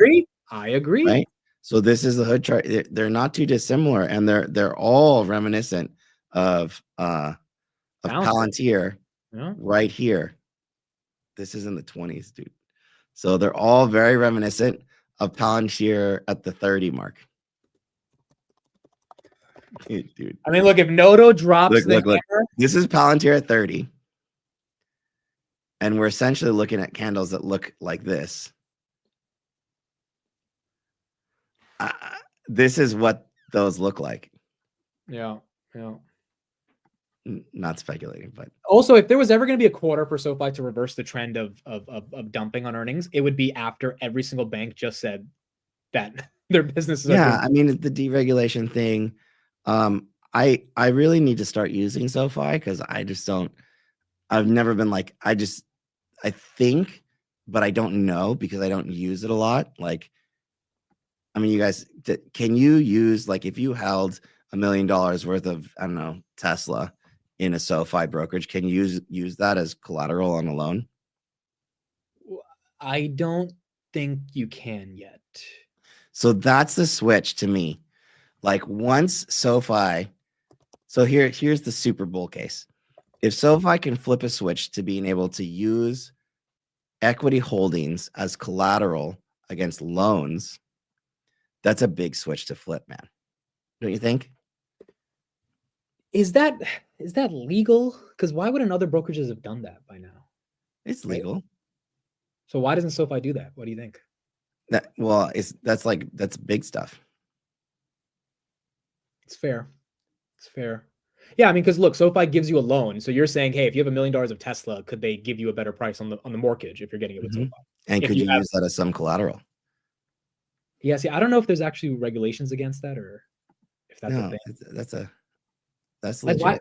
[SPEAKER 1] I agree.
[SPEAKER 8] Right. So this is the hood chart. They're not too dissimilar, and they're all reminiscent of Palantir right here. this is in the 20s, dude. So they're all very reminiscent of Palantir at the 30 mark. Dude.
[SPEAKER 1] I mean, look, if Noto drops
[SPEAKER 8] Look.
[SPEAKER 1] hammer,
[SPEAKER 8] This is Palantir at 30. And we're essentially looking at candles that look like this. This is what those look like.
[SPEAKER 1] yeah.
[SPEAKER 8] Not speculating, but
[SPEAKER 1] Also, if there was ever going to be a quarter for SoFi to reverse the trend of dumping on earnings, it would be after every single bank just said that their businesses are
[SPEAKER 8] yeah, I mean, the deregulation thing. I really need to start using SoFi because I just don't. I've never been like I think, but I don't know because I don't use it a lot. Like, I mean, you guys, can you use like if you held $1 million worth of I don't know Tesla in a SoFi brokerage, can you use that as collateral on a loan?
[SPEAKER 1] I don't think you can yet.
[SPEAKER 8] So that's the switch to me. Like once SoFi, so here's the Super Bowl case. If SoFi can flip a switch to being able to use equity holdings as collateral against loans, that's a big switch to flip, man. Don't you think?
[SPEAKER 1] Is that legal? Because why wouldn't other brokerages have done that by now?
[SPEAKER 8] It's legal.
[SPEAKER 1] So why doesn't SoFi do that? What do you think?
[SPEAKER 8] That's big stuff.
[SPEAKER 1] It's fair. It's fair. Yeah, I mean, because look, SoFi gives you a loan. So you're saying, hey, if you have $1 million of Tesla, could they give you a better price on the mortgage if you're getting it with SoFi?
[SPEAKER 8] And could you use that as some collateral?
[SPEAKER 1] Yeah, see, I don't know if there's actually regulations against that or if that's a thing.
[SPEAKER 8] That's legit.
[SPEAKER 1] Why,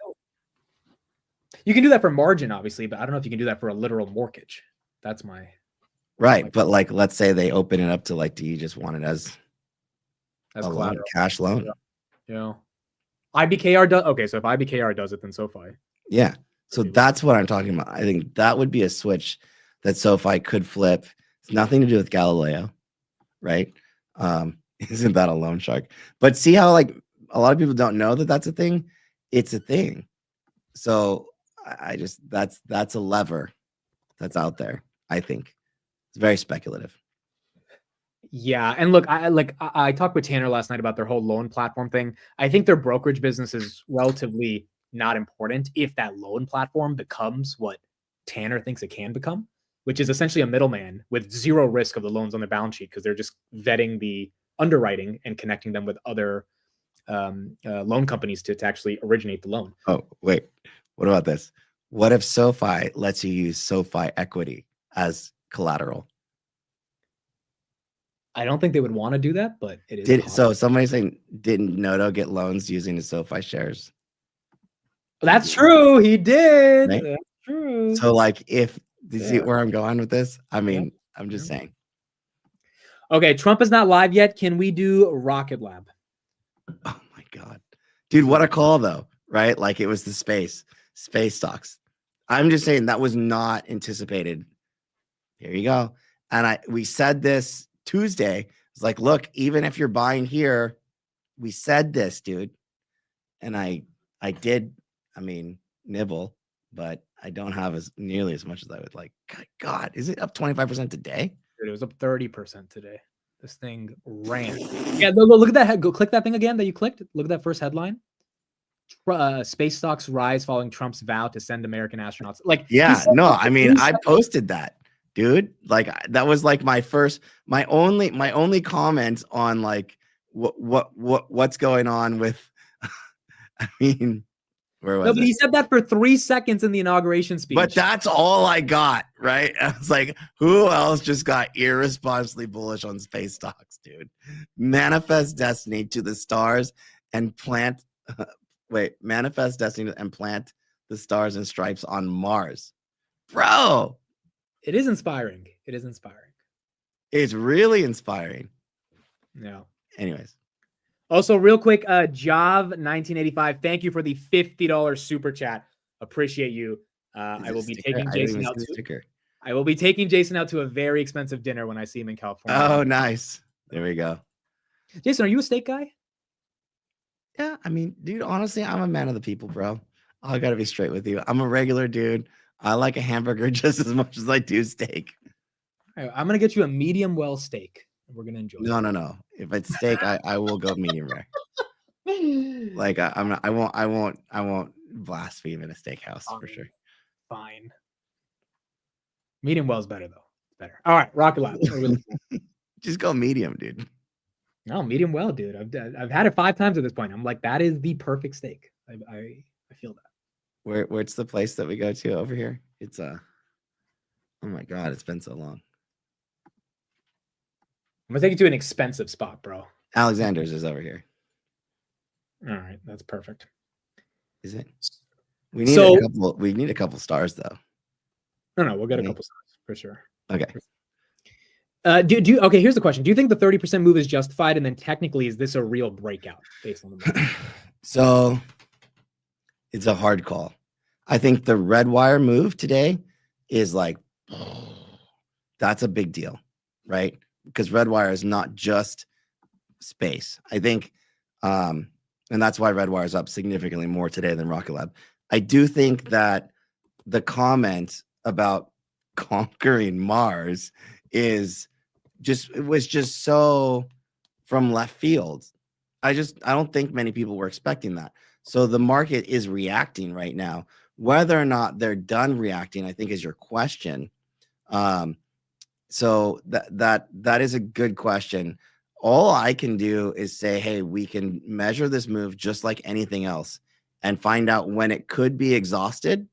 [SPEAKER 1] you can do that for margin, obviously, but I don't know if you can do that for a literal mortgage. That's my
[SPEAKER 8] right. But like, let's say they open it up to like, do you just want it as a
[SPEAKER 1] collateral
[SPEAKER 8] loan, cash loan?
[SPEAKER 1] Yeah. IBKR does. Okay, so if IBKR does it, then SoFi.
[SPEAKER 8] Yeah. So that's what I'm talking about. I think that would be a switch that SoFi could flip. It's nothing to do with Galileo, right? Isn't that a loan shark? But see how like a lot of people don't know that that's a thing. It's a thing. So I just that's a lever that's out there. I think it's very speculative.
[SPEAKER 1] Yeah, and look, I talked with Tanner last night about their whole loan platform thing. I think their brokerage business is relatively not important if that loan platform becomes what Tanner thinks it can become, which is essentially a middleman with zero risk of the loans on their balance sheet because they're just vetting the underwriting and connecting them with other loan companies to actually originate the loan.
[SPEAKER 8] Oh, wait. What about this? What if SoFi lets you use SoFi equity as collateral?
[SPEAKER 1] I don't think they would want to do that, but it is.
[SPEAKER 8] So somebody's saying, didn't Noto get loans using his SoFi shares?
[SPEAKER 1] That's true. He did.
[SPEAKER 8] Right?
[SPEAKER 1] That's true.
[SPEAKER 8] So like, do you see where I'm going with this? I mean, I'm just saying.
[SPEAKER 1] Okay, Trump is not live yet. Can we do Rocket Lab?
[SPEAKER 8] Oh my God. Dude, what a call though, right? Like it was the space stocks. I'm just saying that was not anticipated. Here you go. And we said this Tuesday. It's like, look, even if you're buying here, we said this, dude. And I did, nibble, but I don't have nearly as much as I would like. God, is it up 25% today?
[SPEAKER 1] It was up 30% today. This thing ran. Yeah, look at that. Go click that thing again that you clicked. Look at that first headline. Space stocks rise following Trump's vow to send American astronauts. Like,
[SPEAKER 8] yeah, no, I posted that, dude. Like that was like my only comment on like what's going on with. Where was
[SPEAKER 1] no, but he said that for 3 seconds in the inauguration speech.
[SPEAKER 8] But that's all I got, right? I was like, who else just got irresponsibly bullish on space stocks, dude? Manifest destiny to the stars and plant. Manifest destiny and plant the stars and stripes on Mars, bro.
[SPEAKER 1] It is inspiring. It is inspiring.
[SPEAKER 8] It's really inspiring.
[SPEAKER 1] Yeah.
[SPEAKER 8] Anyways.
[SPEAKER 1] Also, real quick, Jav1985, thank you for the $50 super chat. Appreciate you. I will be taking Jason out to. I will be taking Jason out to a very expensive dinner when I see him in California.
[SPEAKER 8] Oh, nice. There we go.
[SPEAKER 1] Jason, are you a steak guy?
[SPEAKER 8] Yeah, dude, honestly, I'm a man of the people, bro. I gotta be straight with you. I'm a regular dude. I like a hamburger just as much as I do steak.
[SPEAKER 1] All right, I'm gonna get you a medium well steak. We're gonna enjoy.
[SPEAKER 8] No. If it's steak, I will go medium rare.
[SPEAKER 1] it.
[SPEAKER 8] Like I'm not. I won't blaspheme in a steakhouse for sure.
[SPEAKER 1] Fine. Medium well is better though. It's better. All right, Rocket Lab. What are we looking at?
[SPEAKER 8] Just go medium, dude.
[SPEAKER 1] No, medium well, dude. I've had it 5 times at this point. I'm like, that is the perfect steak. I feel that.
[SPEAKER 8] Where's the place that we go to over here? It's oh my god, it's been so long.
[SPEAKER 1] I'm gonna take you to an expensive spot, bro.
[SPEAKER 8] Alexander's is over here.
[SPEAKER 1] All right, that's perfect.
[SPEAKER 8] Is it? We need a couple. We need a couple stars though.
[SPEAKER 1] No, we'll get a couple stars for sure.
[SPEAKER 8] Okay.
[SPEAKER 1] Okay, here's the question. Do you think the 30% move is justified? And then technically, is this a real breakout based on the move?
[SPEAKER 8] So it's a hard call. I think the red wire move today is like, that's a big deal, right? Because red wire is not just space. I think, and that's why red wire is up significantly more today than Rocket Lab. I do think that the comment about conquering Mars was just so from left field. I don't think many people were expecting that. So the market is reacting right now. Whether or not they're done reacting, I think is your question. So that is a good question. All I can do is say, hey, we can measure this move just like anything else and find out when it could be exhausted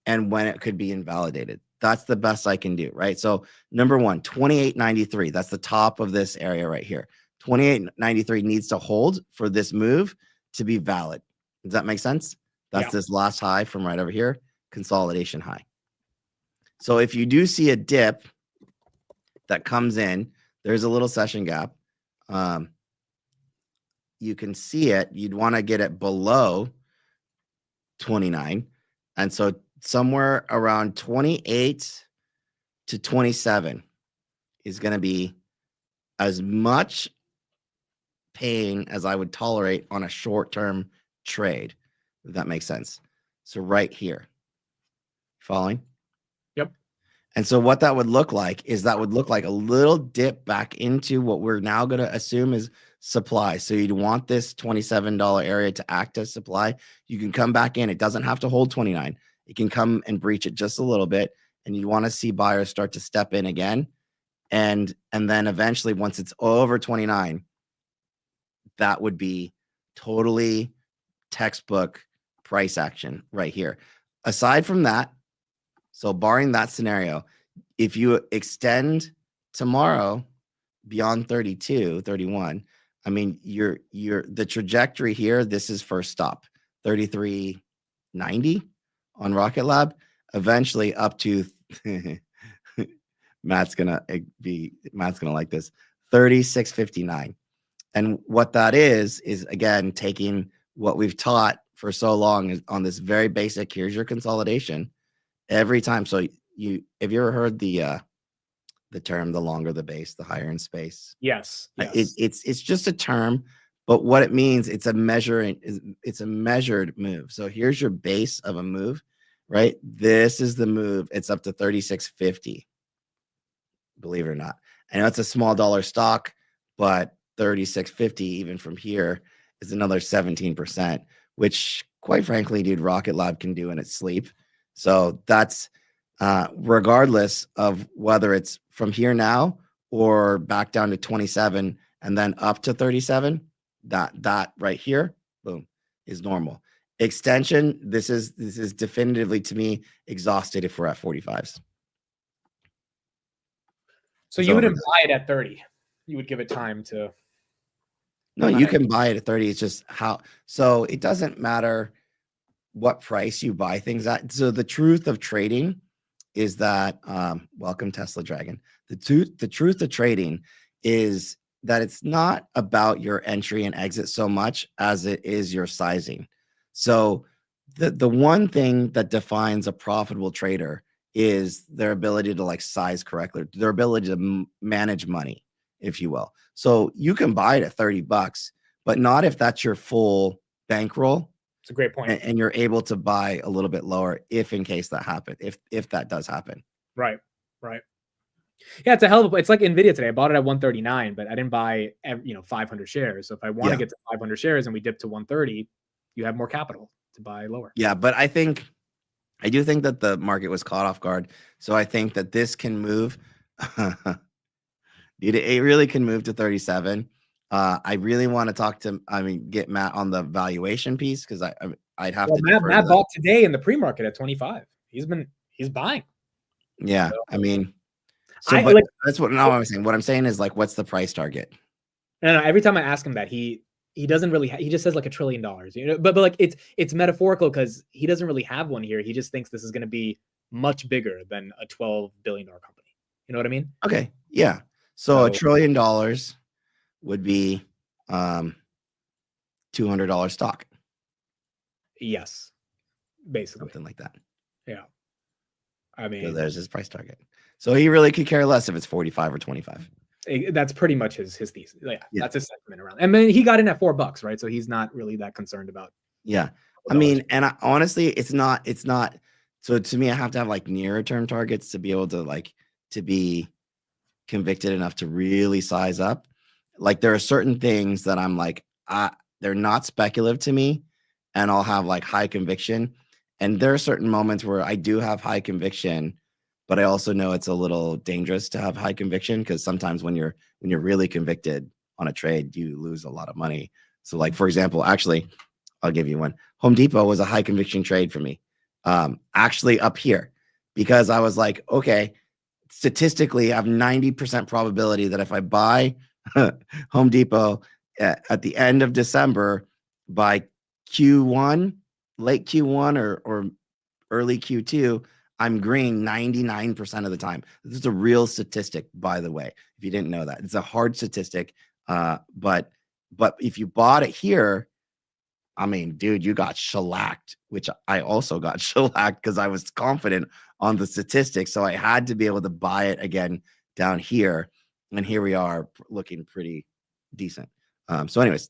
[SPEAKER 8] and when it could be invalidated. That's the best I can do, right? So number one, 28.93. That's the top of this area right here. 28.93 needs to hold for this move to be valid. Does that make sense? That's this last high from right over here, consolidation high. So if you do see a dip that comes in, there's a little session gap. You can see it. You'd want to get it below 29. And so somewhere around 28 to 27 is going to be as much pain as I would tolerate on a short-term trade, if that makes sense. So right here. Following?
[SPEAKER 1] Yep.
[SPEAKER 8] And so what that would look like is that would look like a little dip back into what we're now going to assume is supply. So you'd want this $27 area to act as supply. You can come back in. It doesn't have to hold 29. It can come and breach it just a little bit. And you want to see buyers start to step in again. And then eventually, once it's over 29, that would be totally textbook price action right here. Aside from that, so barring that scenario, if you extend tomorrow beyond 32, 31, I mean, the trajectory here, this is first stop, 33.90 on Rocket Lab, eventually up to Matt's gonna like this, 36.59. And what that is again taking what we've taught for so long is on this very basic, here's your consolidation every time. So have you ever heard the term, the longer the base, the higher in space?
[SPEAKER 1] Yes.
[SPEAKER 8] It's just a term, but what it means, it's a measured move. So here's your base of a move, right? This is the move. It's up to 36.50. Believe it or not. I know it's a small dollar stock, but 36.50 even from here is another 17%, which quite frankly, dude, Rocket Lab can do in its sleep. So that's regardless of whether it's from here now or back down to 27 and then up to 37, that right here, boom, is normal. Extension, this is definitively to me exhausted if we're at 45s.
[SPEAKER 1] So you wouldn't buy it at 30. You would give it time to.
[SPEAKER 8] No, you can buy it at 30. It's just how. So it doesn't matter what price you buy things at. So the truth of trading is that, welcome Tesla Dragon. The truth of trading is that it's not about your entry and exit so much as it is your sizing. So the one thing that defines a profitable trader is their ability to like size correctly, their ability to manage money, if you will. So you can buy it at $30, but not if that's your full bankroll.
[SPEAKER 1] It's a great point.
[SPEAKER 8] and you're able to buy a little bit lower if in case that happens, if that does happen.
[SPEAKER 1] Right. Yeah, it's a hell of a. It's like NVIDIA today. I bought it at 139, but I didn't buy 500 shares. So if I want to get to 500 shares and we dip to 130, you have more capital to buy lower.
[SPEAKER 8] Yeah, but I do think that the market was caught off guard. So I think that this can move. It really can move to 37. I really want to get Matt on the valuation piece because I'd have to.
[SPEAKER 1] Matt bought today in the pre-market at 25. He's buying.
[SPEAKER 8] Yeah,
[SPEAKER 1] So,
[SPEAKER 8] I mean, that's what I'm saying. What I'm saying is like, what's the price target?
[SPEAKER 1] No. Every time I ask him that, he doesn't really. He just says like $1 trillion. But like it's metaphorical because he doesn't really have one here. He just thinks this is going to be much bigger than a $12 billion company. You know what I mean?
[SPEAKER 8] Okay. Yeah. So $1 trillion would be $200 stock.
[SPEAKER 1] Yes, basically
[SPEAKER 8] something like that.
[SPEAKER 1] Yeah. I mean,
[SPEAKER 8] so there's his price target. So he really could care less if it's 45 or 25.
[SPEAKER 1] That's pretty much his thesis. Yeah, that's his sentiment around. And then he got in at $4, right? So he's not really that concerned about.
[SPEAKER 8] Yeah, I mean, and honestly, it's not. So to me, I have to have like nearer term targets to be able to be convicted enough to really size up. Like there are certain things that I'm like, they're not speculative to me, and I'll have like high conviction. And there are certain moments where I do have high conviction, but I also know it's a little dangerous to have high conviction because sometimes when you're really convicted on a trade, you lose a lot of money. So like, for example, actually, I'll give you one. Home Depot was a high conviction trade for me. Actually up here, because I was like, okay, statistically, I have 90% probability that if I buy Home Depot at the end of December by Q1, late Q1 or early Q2, I'm green 99% of the time. This is a real statistic, by the way, if you didn't know that. It's a hard statistic. But if you bought it here, I mean, dude, you got shellacked, which I also got shellacked because I was confident on the statistics. So I had to be able to buy it again down here. And here we are looking pretty decent. So anyways,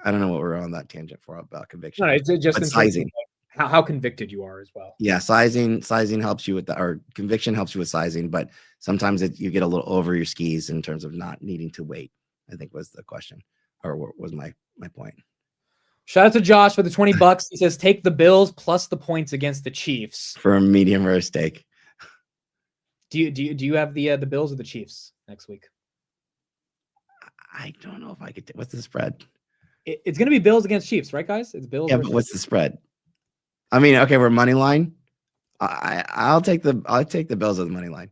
[SPEAKER 8] I don't know what we're on that tangent for about conviction.
[SPEAKER 1] No, it's just in
[SPEAKER 8] sizing.
[SPEAKER 1] How convicted you are as well.
[SPEAKER 8] Yeah, sizing helps you with that, or conviction helps you with sizing, but sometimes you get a little over your skis in terms of not needing to wait, I think was the question, or what was my point.
[SPEAKER 1] Shout out to Josh for the $20. He says, take the Bills plus the points against the Chiefs.
[SPEAKER 8] For a medium rare steak.
[SPEAKER 1] Do you have the Bills or the Chiefs next week?
[SPEAKER 8] I don't know if I could. What's the spread?
[SPEAKER 1] It's going to be Bills against Chiefs, right, guys? It's Bills.
[SPEAKER 8] Yeah, but what's the spread? I mean, okay, we're money line. I'll take the Bills as the money line.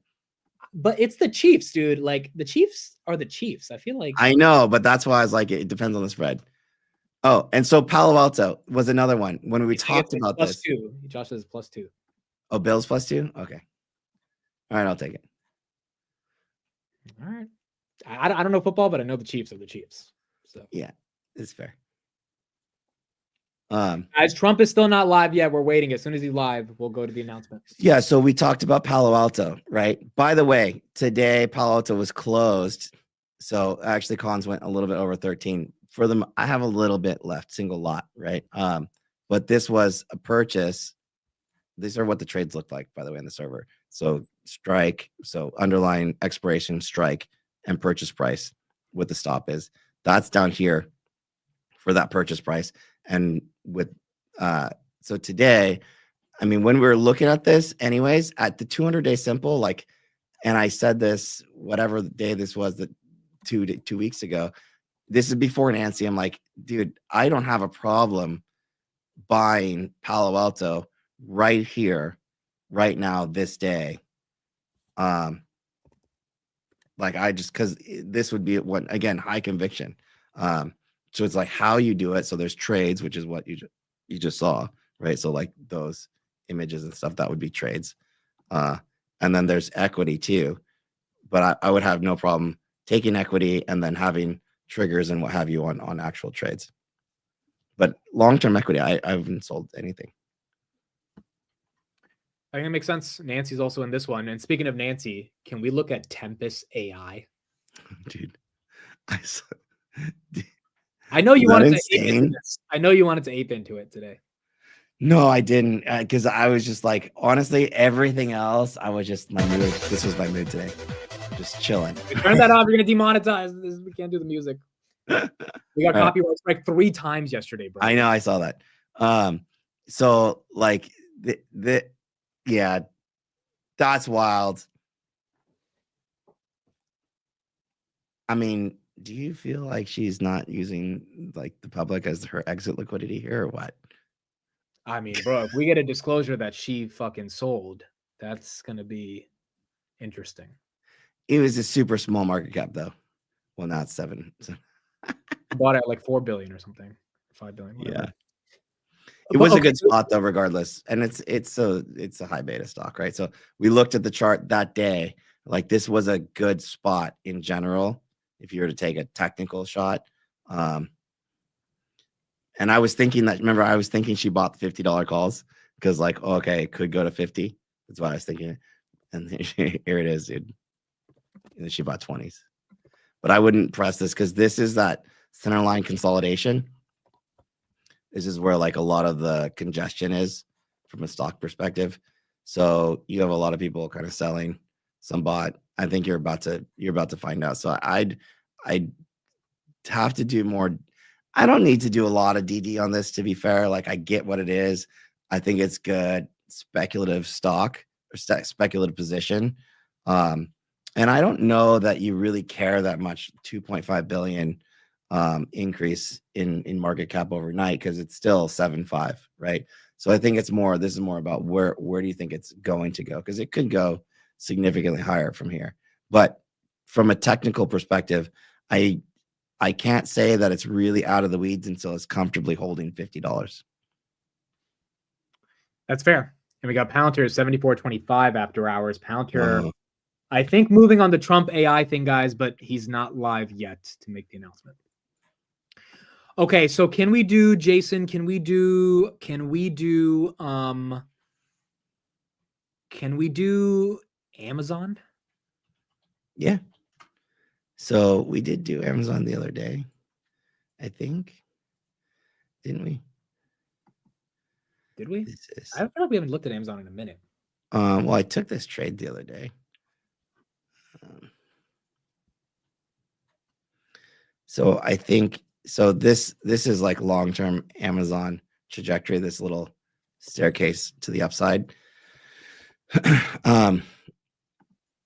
[SPEAKER 1] But it's the Chiefs, dude. Like the Chiefs are the Chiefs. I feel like
[SPEAKER 8] I know, but that's why I was like, it depends on the spread. Oh, and so Palo Alto was another one when we talked about this.
[SPEAKER 1] +2. Josh says +2.
[SPEAKER 8] Oh, Bills +2. Okay. All right, I'll take it.
[SPEAKER 1] All right. I don't know football, but I know the Chiefs are the Chiefs. So
[SPEAKER 8] yeah, it's fair.
[SPEAKER 1] As Trump is still not live yet, we're waiting. As soon as he's live, we'll go to the announcement.
[SPEAKER 8] Yeah, so we talked about Palo Alto, right? By the way, today Palo Alto was closed. So actually cons went a little bit over 13. For them, I have a little bit left, single lot, right? But this was a purchase. These are what the trades look like, by the way, in the server. So strike, so underlying expiration, strike, and purchase price, what the stop is. That's down here for that purchase price. And with so today, I mean, when we were looking at this anyways, at the 200-day simple, like, and I said this, whatever the day this was, that 2 weeks ago, this is before Nancy. I'm like, dude, I don't have a problem buying Palo Alto right here, right now, this day. Like I just, because this would be one, again, high conviction. So it's like how you do it. So there's trades, which is what you just saw, right? So like those images and stuff, that would be trades. And then there's equity too. But I would have no problem taking equity and then having triggers and what have you on actual trades. But long-term equity, I haven't sold anything.
[SPEAKER 1] I think it makes sense. Nancy's also in this one. And speaking of Nancy, can we look at Tempest AI?
[SPEAKER 8] Dude,
[SPEAKER 1] I know you
[SPEAKER 8] Is that
[SPEAKER 1] wanted to ape into
[SPEAKER 8] insane?
[SPEAKER 1] this. I know you wanted to ape into it today.
[SPEAKER 8] No, I didn't, because I was just like, honestly, everything else, I was just my mood. This was my mood today, just chilling.
[SPEAKER 1] Turn that off. You're gonna demonetize. We can't do the music. We got
[SPEAKER 8] Right.
[SPEAKER 1] copyright strike 3 times yesterday, bro.
[SPEAKER 8] I know, I saw that. So like yeah, that's wild. I mean, do you feel like she's not using like the public as her exit liquidity here or what?
[SPEAKER 1] I mean, bro, if we get a disclosure that she fucking sold, that's gonna be interesting.
[SPEAKER 8] It was a super small market cap though. Well, now it's 7. So.
[SPEAKER 1] Bought it at like 4 billion or something, 5 billion. Whatever.
[SPEAKER 8] Yeah. It was a
[SPEAKER 1] Okay.
[SPEAKER 8] good spot though, regardless. And it's a high beta stock, right? So we looked at the chart that day. Like this was a good spot in general if you were to take a technical shot. And I was thinking that, remember, I was thinking she bought the $50 calls because like, oh, okay, it could go to 50. That's what I was thinking. And here it is, dude. And she bought 20s. But I wouldn't press this because this is that center line consolidation. This is where like a lot of the congestion is from a stock perspective. So you have a lot of people kind of selling, some bought. I think you're about to find out. So I'd have to do more. I don't need to do a lot of DD on this, to be fair. Like I get what it is. I think it's good speculative stock or speculative position. And I don't know that you really care that much. 2.5 billion increase in market cap overnight because it's still 7.5, right? So I think this is more about where do you think it's going to go? Because it could go significantly higher from here. But from a technical perspective, I can't say that it's really out of the weeds until it's comfortably holding $50.
[SPEAKER 1] That's fair. And we got Palantir 74.25 after hours. Palantir, I think moving on the Trump AI thing, guys, but he's not live yet to make the announcement. Okay, so can we do, Jason, can we do Amazon?
[SPEAKER 8] Yeah. So we did do Amazon the other day, I think. Didn't we?
[SPEAKER 1] Did we?
[SPEAKER 8] I
[SPEAKER 1] feel like we haven't looked at Amazon in a minute.
[SPEAKER 8] Well, I took this trade the other day. So I think this is like long-term Amazon trajectory, this little staircase to the upside. And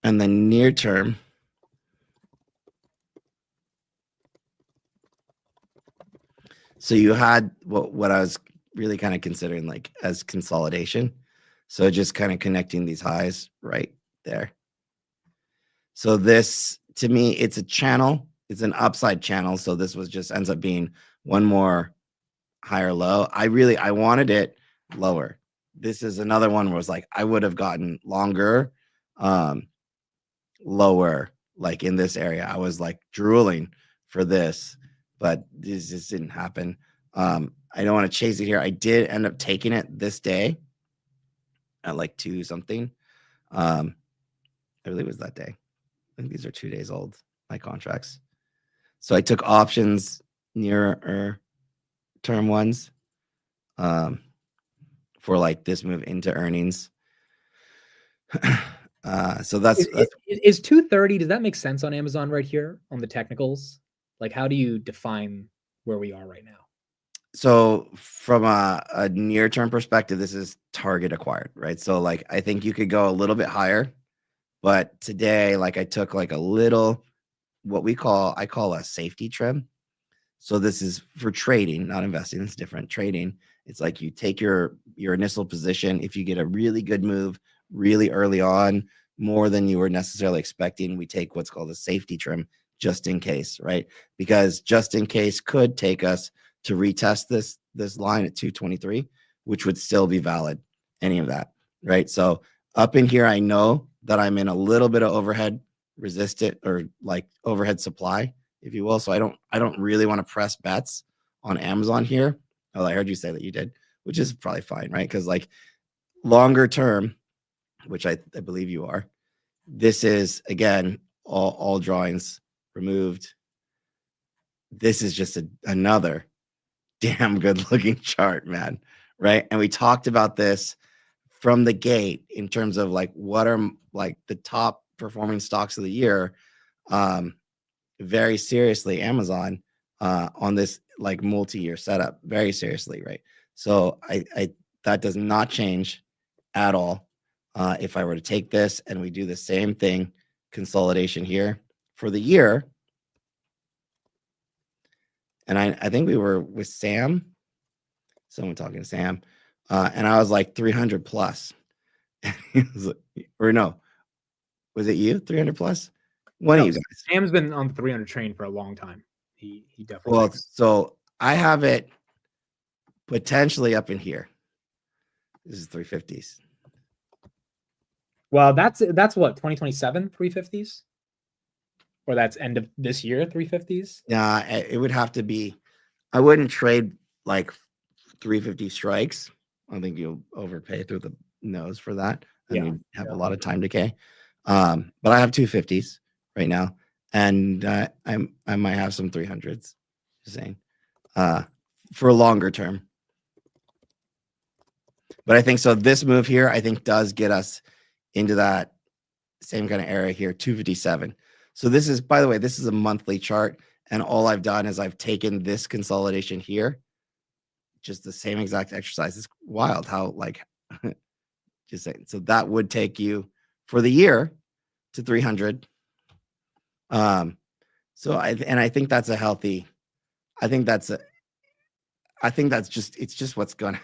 [SPEAKER 8] then near term, so you had what I was really kind of considering like as consolidation. So just kind of connecting these highs right there. So this, to me, it's a channel. It's an upside channel. So this was just ends up being one more higher low. I wanted it lower. This is another one where it's like I would have gotten longer, lower, like in this area. I was like drooling for this, but this just didn't happen. I don't want to chase it here. I did end up taking it this day at like 2 something. I believe it was that day. I think these are 2 days old, my contracts. So I took options nearer term ones for like this move into earnings. So that's
[SPEAKER 1] is 230. Does that make sense on Amazon right here on the technicals? Like, how do you define where we are right now?
[SPEAKER 8] So from a near-term perspective, this is target acquired, right? So like, I think you could go a little bit higher, but today, like I took like a little, I call a safety trim. So this is for trading, not investing. It's different. Trading, it's like you take your initial position. If you get a really good move really early on, more than you were necessarily expecting, we take what's called a safety trim just in case, right? Because just in case could take us to retest this line at 223, which would still be valid, any of that, right? So up in here, I know that I'm in a little bit of overhead resistant or like overhead supply, if you will. So I don't really want to press bets on Amazon here. Oh, I heard you say that you did, which is probably fine, right? Because like longer term, which I believe you are, this is again all drawings removed. this is just another damn good looking chart, man. Right. And we talked about this from the gate in terms of like what are like the top performing stocks of the year. Very seriously, Amazon on this like multi-year setup, very seriously, right? So I that does not change at all. If I were to take this and we do the same thing, consolidation here for the year, and I think we were with Sam, someone talking to Sam, and I was like 300 plus. Or no, was it you 300 plus? One of you guys.
[SPEAKER 1] Sam's been on the 300 train for a long time. He definitely.
[SPEAKER 8] Well, so I have it potentially up in here. This is 350s.
[SPEAKER 1] Well, that's what 2027 350s, or that's end of this year 350s.
[SPEAKER 8] Yeah, it would have to be. I wouldn't trade like 350 strikes. I think you'll overpay through the nose for that, and you have a lot of time decay. But I have 250s right now, and I might have some 300s. Just saying, for a longer term. But I think so. This move here, I think, does get us into that same kind of area here, 257. So this is, by the way, this is a monthly chart, and all I've done is I've taken this consolidation here, just the same exact exercise. It's wild how like, just saying. So that would take you for the year to 300. So I think that's a healthy. I think that's just, it's just what's going to.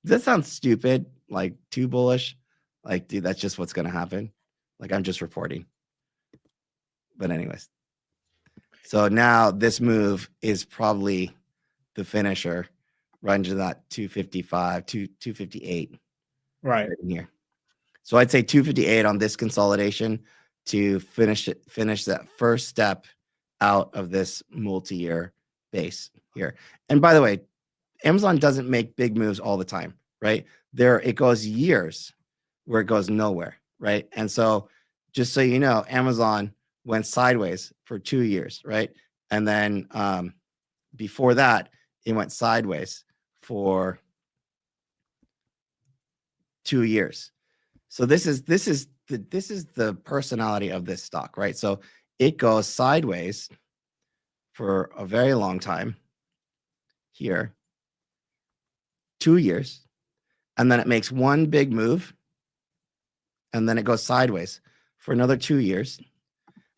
[SPEAKER 8] Does that sound stupid? Like too bullish? Like, dude, that's just what's going to happen. Like, I'm just reporting. But anyways. So now this move is probably the finisher right into that 255, 258.
[SPEAKER 1] Right
[SPEAKER 8] in here. So I'd say 258 on this consolidation to finish that first step out of this multi-year base here. And by the way, Amazon doesn't make big moves all the time, right? It goes years where it goes nowhere, right? And so just so you know, Amazon went sideways for 2 years, right? And then before that, it went sideways for 2 years. So this is the personality of this stock, right? So it goes sideways for a very long time here, 2 years, and then it makes one big move, and then it goes sideways for another 2 years.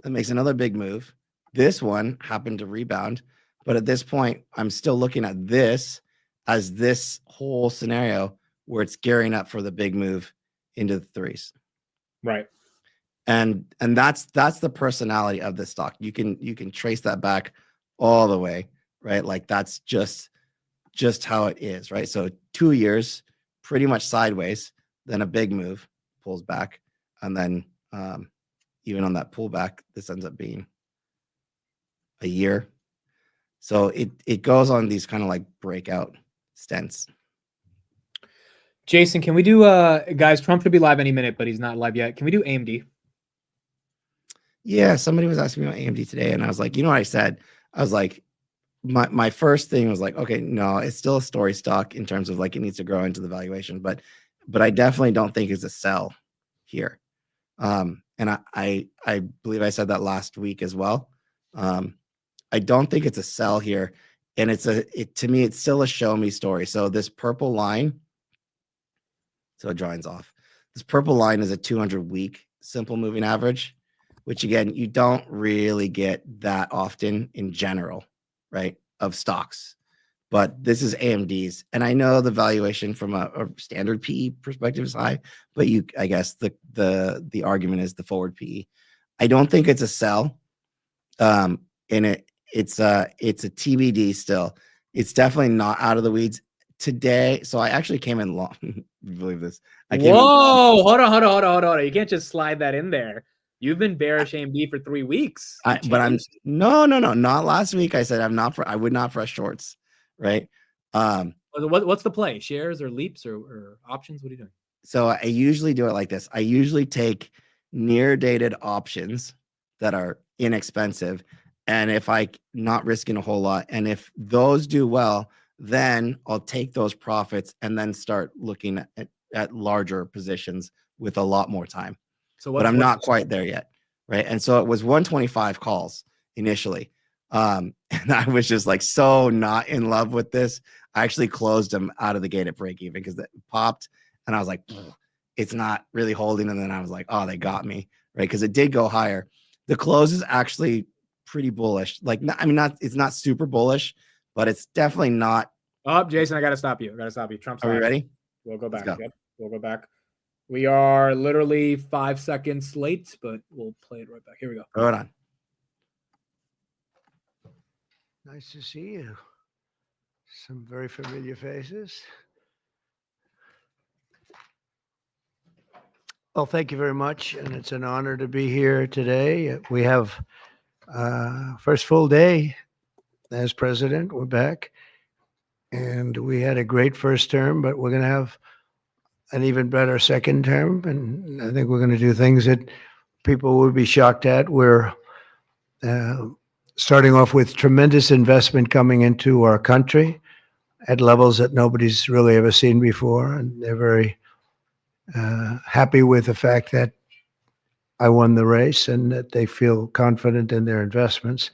[SPEAKER 8] It makes another big move. This one happened to rebound, but at this point, I'm still looking at this as this whole scenario where it's gearing up for the big move into the threes.
[SPEAKER 1] Right.
[SPEAKER 8] And that's the personality of this stock. You can trace that back all the way, right? Like that's just how it is, right? So 2 years, pretty much sideways, then a big move, pulls back, and then even on that pullback, this ends up being a year. So it goes on these kind of like breakout stints.
[SPEAKER 1] Jason, can we do guys, Trump should be live any minute, but he's not live yet. Can we do AMD?
[SPEAKER 8] Yeah, somebody was asking me about AMD today, and I was like, you know what I said? I was like, my first thing was like, okay, no, it's still a story stock in terms of like it needs to grow into the valuation, but I definitely don't think it's a sell here. And I believe I said that last week as well. I don't think it's a sell here, and to me, it's still a show me story. So this purple line, so it joins off. This purple line is a 200-week simple moving average, which again, you don't really get that often in general, right, of stocks. But this is AMD's, and I know the valuation from a standard PE perspective is high, but I guess the argument is the forward PE. I don't think it's a sell, and it's a TBD still. It's definitely not out of the weeds today. So I actually came in long. Believe this?
[SPEAKER 1] Whoa! Hold on! You can't just slide that in there. You've been bearish AMD for 3 weeks.
[SPEAKER 8] But I'm not last week. I said I would not fresh shorts, right?
[SPEAKER 1] What's the play? Shares or leaps or options? What are you doing?
[SPEAKER 8] So I usually do it like this. I usually take near dated options that are inexpensive, And if I not risking a whole lot, and if those do well, then I'll take those profits and then start looking at larger positions with a lot more time.
[SPEAKER 1] So
[SPEAKER 8] but I'm not quite there yet, right? And so it was 125 calls initially. And I was just like so not in love with this. I actually closed them out of the gate at break even because it popped, and I was like, it's not really holding. And then I was like, oh, they got me, right? Because it did go higher. The close is actually pretty bullish. Like, it's not super bullish, but it's definitely not.
[SPEAKER 1] Oh, Jason, I got to stop you. Trump's
[SPEAKER 8] Are we
[SPEAKER 1] live.
[SPEAKER 8] ready?
[SPEAKER 1] We'll go back.
[SPEAKER 8] Go.
[SPEAKER 1] Yep, we'll go back. We are literally 5 seconds late, but we'll play it right back. Here we go.
[SPEAKER 8] Hold on.
[SPEAKER 10] Nice to see you. Some very familiar faces. Well, thank you very much, and it's an honor to be here today. We have first full day as president. We're back, and we had a great first term, but we're going to have an even better second term, and I think we're going to do things that people will be shocked at. We're starting off with tremendous investment coming into our country at levels that nobody's really ever seen before, and they're very happy with the fact that I won the race and that they feel confident in their investments,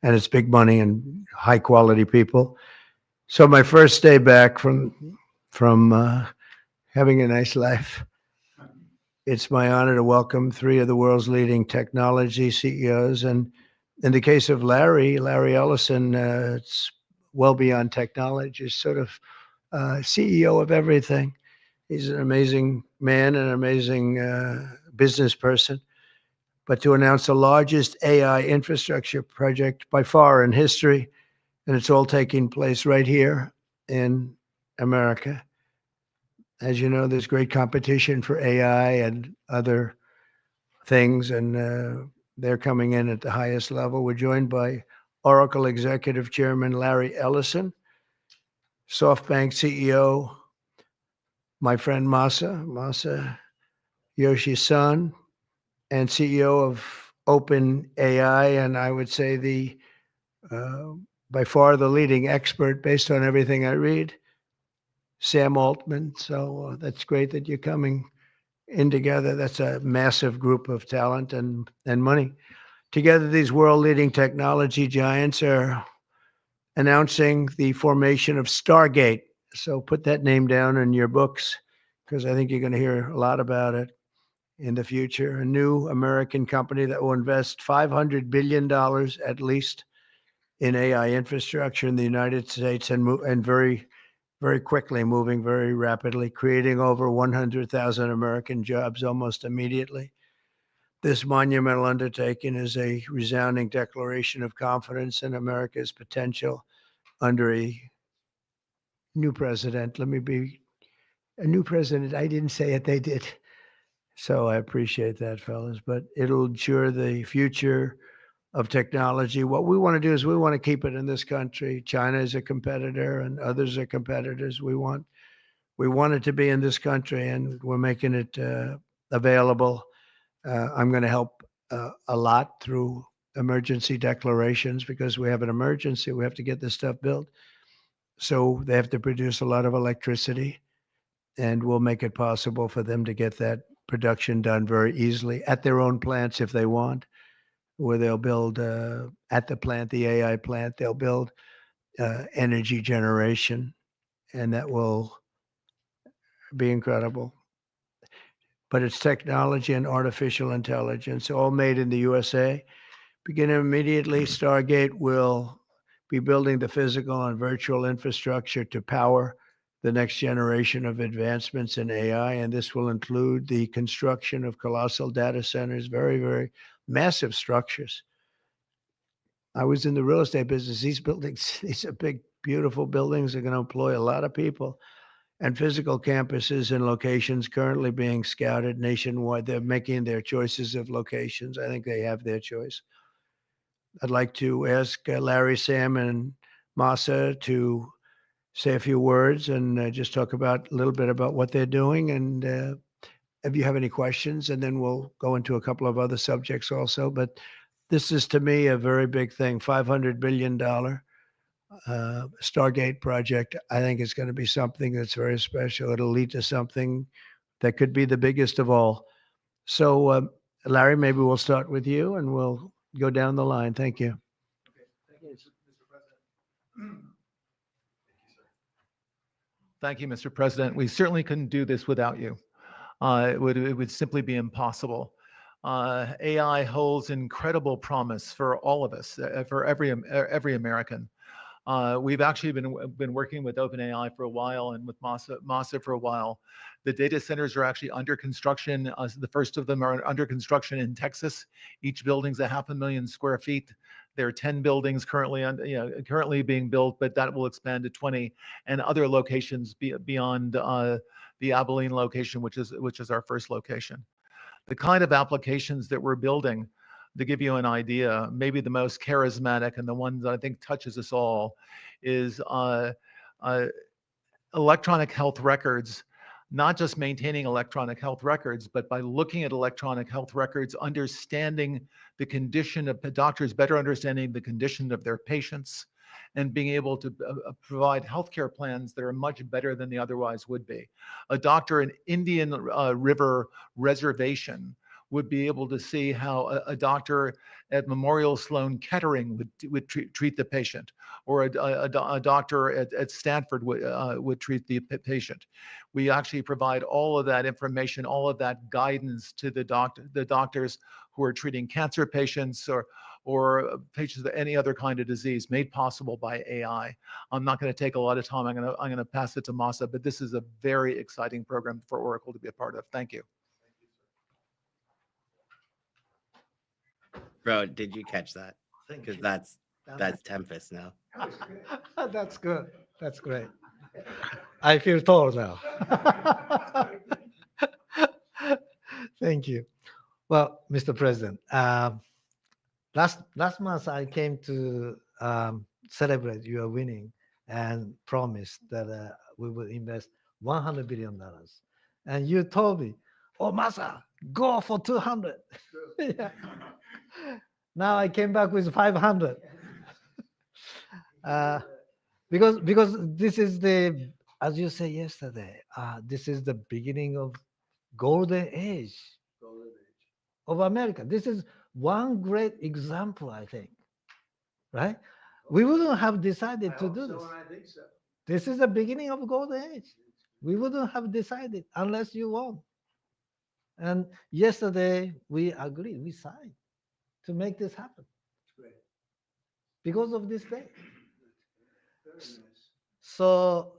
[SPEAKER 10] and it's big money and high quality people. So my first day back from having a nice life, it's my honor to welcome 3 of the world's leading technology CEOs. And in the case of Larry Ellison, it's well beyond technology. He's sort of CEO of everything. He's an amazing man, an amazing business person. But to announce the largest AI infrastructure project by far in history, and it's all taking place right here in America. As you know, there's great competition for AI and other things, and they're coming in at the highest level. We're joined by Oracle Executive Chairman Larry Ellison, SoftBank CEO, my friend Masa Yoshi-san, and CEO of OpenAI, and I would say the by far the leading expert based on everything I read, Sam Altman. So that's great that you're coming in together. That's a massive group of talent and money. Together, these world-leading technology giants are announcing the formation of Stargate. So put that name down in your books, because I think you're going to hear a lot about it in the future. A new American company that will invest $500 billion at least in AI infrastructure in the United States, and very, very quickly, moving very rapidly, creating over 100,000 American jobs almost immediately. This monumental undertaking is a resounding declaration of confidence in America's potential under a new president. Let me be a new president. I didn't say it, they did. So I appreciate that, fellas, but it'll ensure the future of technology. What we want to do is we want to keep it in this country. China is a competitor and others are competitors. We want it to be in this country, and we're making it available. I'm going to help a lot through emergency declarations, because we have an emergency. We have to get this stuff built. So they have to produce a lot of electricity, and we'll make it possible for them to get that production done very easily at their own plants if they want, where they'll build at the plant, the AI plant, they'll build energy generation, and that will be incredible. But it's technology and artificial intelligence, all made in the USA. Beginning immediately, Stargate will be building the physical and virtual infrastructure to power the next generation of advancements in AI, and this will include the construction of colossal data centers, very, very massive structures. I was in the real estate business. These buildings, these are big, beautiful buildings. Are going to employ a lot of people, and physical campuses and locations currently being scouted nationwide. They're making their choices of locations. I think they have their choice. I'd like to ask Larry, Sam, and Masa to say a few words and just talk about a little bit about what they're doing, and if you have any questions, and then we'll go into a couple of other subjects also. But this is to me a very big thing. $500 billion Stargate project. I think it's going to be something that's very special. It'll lead to something that could be the biggest of all. So, Larry, maybe we'll start with you and we'll go down the line. Thank you.
[SPEAKER 11] Thank you, Mr. President. We certainly couldn't do this without you. It would simply be impossible. AI holds incredible promise for all of us, for every American. We've actually been working with OpenAI for a while and with Masa for a while. The data centers are actually under construction. The first of them are under construction in Texas. Each building's 500,000 square feet. There are 10 buildings currently being built, but that will expand to 20 and other locations beyond the Abilene location, which is our first location. The kind of applications that we're building, to give you an idea, maybe the most charismatic and the one that I think touches us all is electronic health records. Not just maintaining electronic health records, but by looking at electronic health records, understanding the condition of doctors, better understanding the condition of their patients, and being able to provide healthcare plans that are much better than they otherwise would be. A doctor in Indian River Reservation would be able to see how a doctor at Memorial Sloan Kettering would treat the patient, or a doctor at Stanford would treat the patient. We actually provide all of that information, all of that guidance to the doctors who are treating cancer patients or patients with any other kind of disease, made possible by AI. I'm not going to take a lot of time. I'm going to pass it to Masa, but this is a very exciting program for Oracle to be a part of. Thank you.
[SPEAKER 8] Bro, did you catch that? Because that's Tempest now.
[SPEAKER 12] That's good. That's great. I feel tall now. Thank you. Well, Mr. President, last month I came to celebrate your winning and promised that we will invest $100 billion. And you told me, oh, Masa, go for 200. Yeah. Now I came back with 500. Because this is the, as you said yesterday, this is the beginning of golden age of America. This is one great example, I think, right? We wouldn't have decided to do this.
[SPEAKER 10] I think so.
[SPEAKER 12] This is the beginning of golden age. We wouldn't have decided unless you won. And yesterday we agreed, we signed to make this happen.
[SPEAKER 10] Great.
[SPEAKER 12] Because of this day.
[SPEAKER 10] Very nice.
[SPEAKER 12] So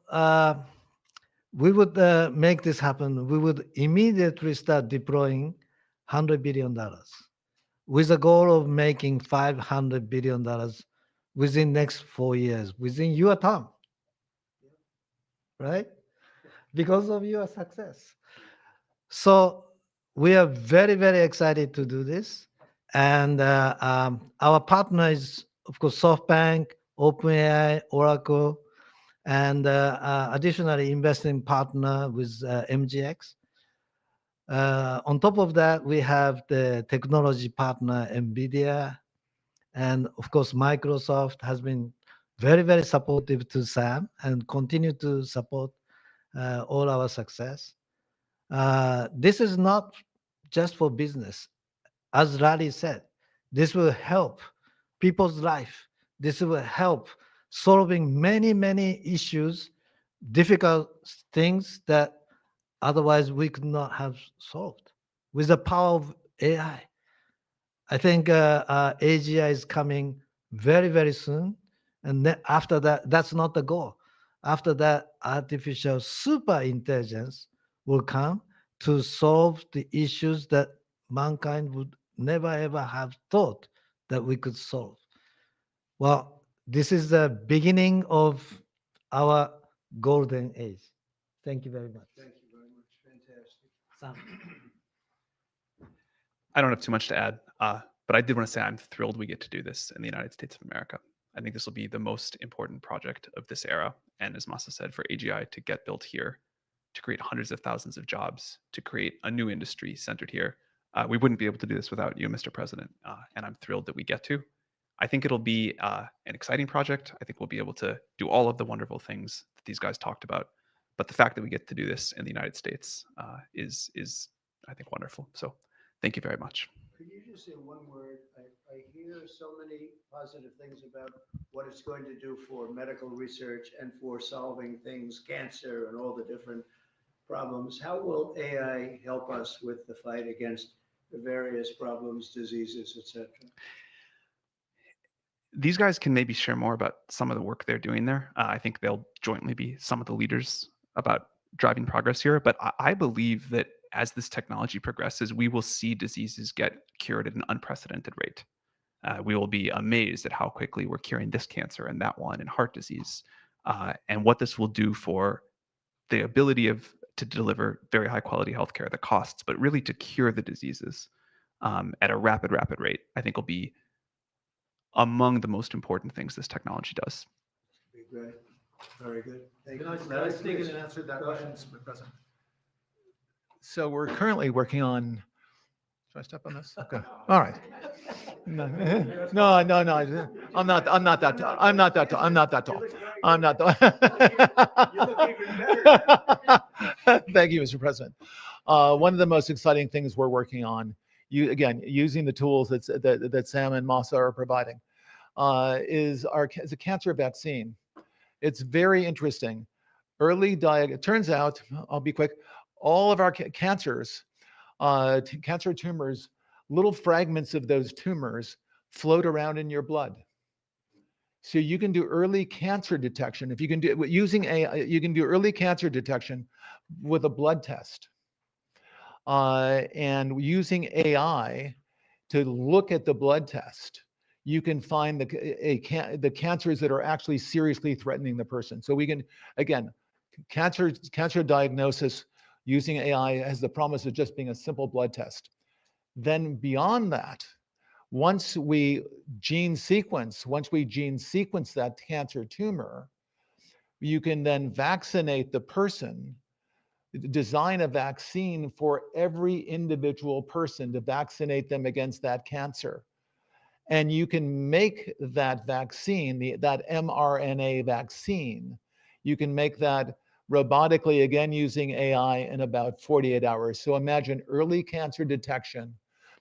[SPEAKER 12] we would make this happen. We would immediately start deploying $100 billion with a goal of making $500 billion within next 4 years, within your term, right? Because of your success. So we are very, very excited to do this. And our partner is, of course, SoftBank, OpenAI, Oracle, and additionally investing partner with MGX. On top of that, we have the technology partner NVDA, and of course Microsoft has been very, very supportive to SAM and continue to support all our success. This is not just for business. As Larry said, this will help people's life. This will help solving many, many issues, difficult things that otherwise we could not have solved with the power of AI. I think AGI is coming very, very soon. And then after that, that's not the goal. After that, artificial super intelligence will come to solve the issues that mankind would never, ever have thought that we could solve. Well, this is the beginning of our golden age. Thank you very much.
[SPEAKER 10] Thank you very much. Fantastic.
[SPEAKER 12] Sam.
[SPEAKER 13] I don't have too much to add, but I did want to say I'm thrilled we get to do this in the United States of America. I think this will be the most important project of this era. And as Masa said, for AGI to get built here, to create hundreds of thousands of jobs, to create a new industry centered here, We wouldn't be able to do this without you, Mr. President, and I'm thrilled that we get to. I think it'll be an exciting project. I think we'll be able to do all of the wonderful things that these guys talked about. But the fact that we get to do this in the United States is, I think, wonderful. So thank you very much.
[SPEAKER 10] Could you just say one word? I hear so many positive things about what it's going to do for medical research and for solving things, cancer and all the different problems. How will AI help us with the fight against the various problems, diseases, etc.?
[SPEAKER 13] These guys can maybe share more about some of the work they're doing there. I think they'll jointly be some of the leaders about driving progress here. But I believe that as this technology progresses, we will see diseases get cured at an unprecedented rate. We will be amazed at how quickly we're curing this cancer and that one and heart disease, and what this will do for the ability to deliver very high quality healthcare, the costs, but really to cure the diseases at a rapid rate, I think will be among the most important things this technology does.
[SPEAKER 10] Great. Very good. Thank you.
[SPEAKER 11] Can I sneak in and answer that question, Mr. President? So we're currently working on. Should I step on this? Okay. All right. No. I'm not that tall. I'm not that tall. Thank you, Mr. President. One of the most exciting things we're working on, using the tools that Sam and Masa are providing, is a cancer vaccine. It's very interesting. It turns out, I'll be quick, all of our cancers, cancer tumors, little fragments of those tumors float around in your blood. So you can do early cancer detection. If you can do using AI, you can do early cancer detection with a blood test. And using AI to look at the blood test, you can find the cancers that are actually seriously threatening the person. So we can, again, cancer diagnosis using AI has the promise of just being a simple blood test. Then beyond that, once we gene sequence that cancer tumor, you can then vaccinate the person, design a vaccine for every individual person to vaccinate them against that cancer. And you can make that vaccine, that mRNA vaccine, you can make that robotically, again, using AI in about 48 hours. So imagine early cancer detection,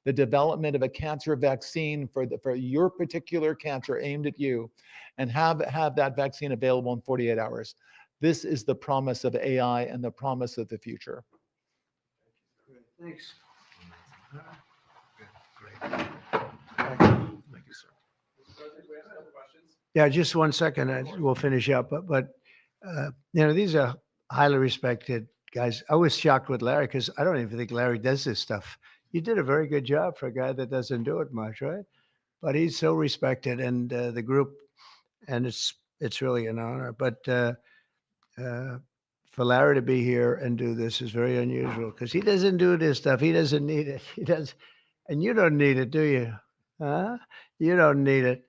[SPEAKER 11] the development of a cancer vaccine for your particular cancer aimed at you, and have that vaccine available in 48 hours. This is the promise of AI and the promise of the future.
[SPEAKER 10] Thanks.
[SPEAKER 11] Great. Thank you, sir.
[SPEAKER 10] Yeah, just 1 second. We'll finish up. But these are highly respected guys. I was shocked with Larry because I don't even think Larry does this stuff. You did a very good job for a guy that doesn't do it much, right? But he's so respected, and the group, and it's really an honor. But for Larry to be here and do this is very unusual because he doesn't do this stuff. He doesn't need it. He does, and you don't need it, do you? Huh? You don't need it.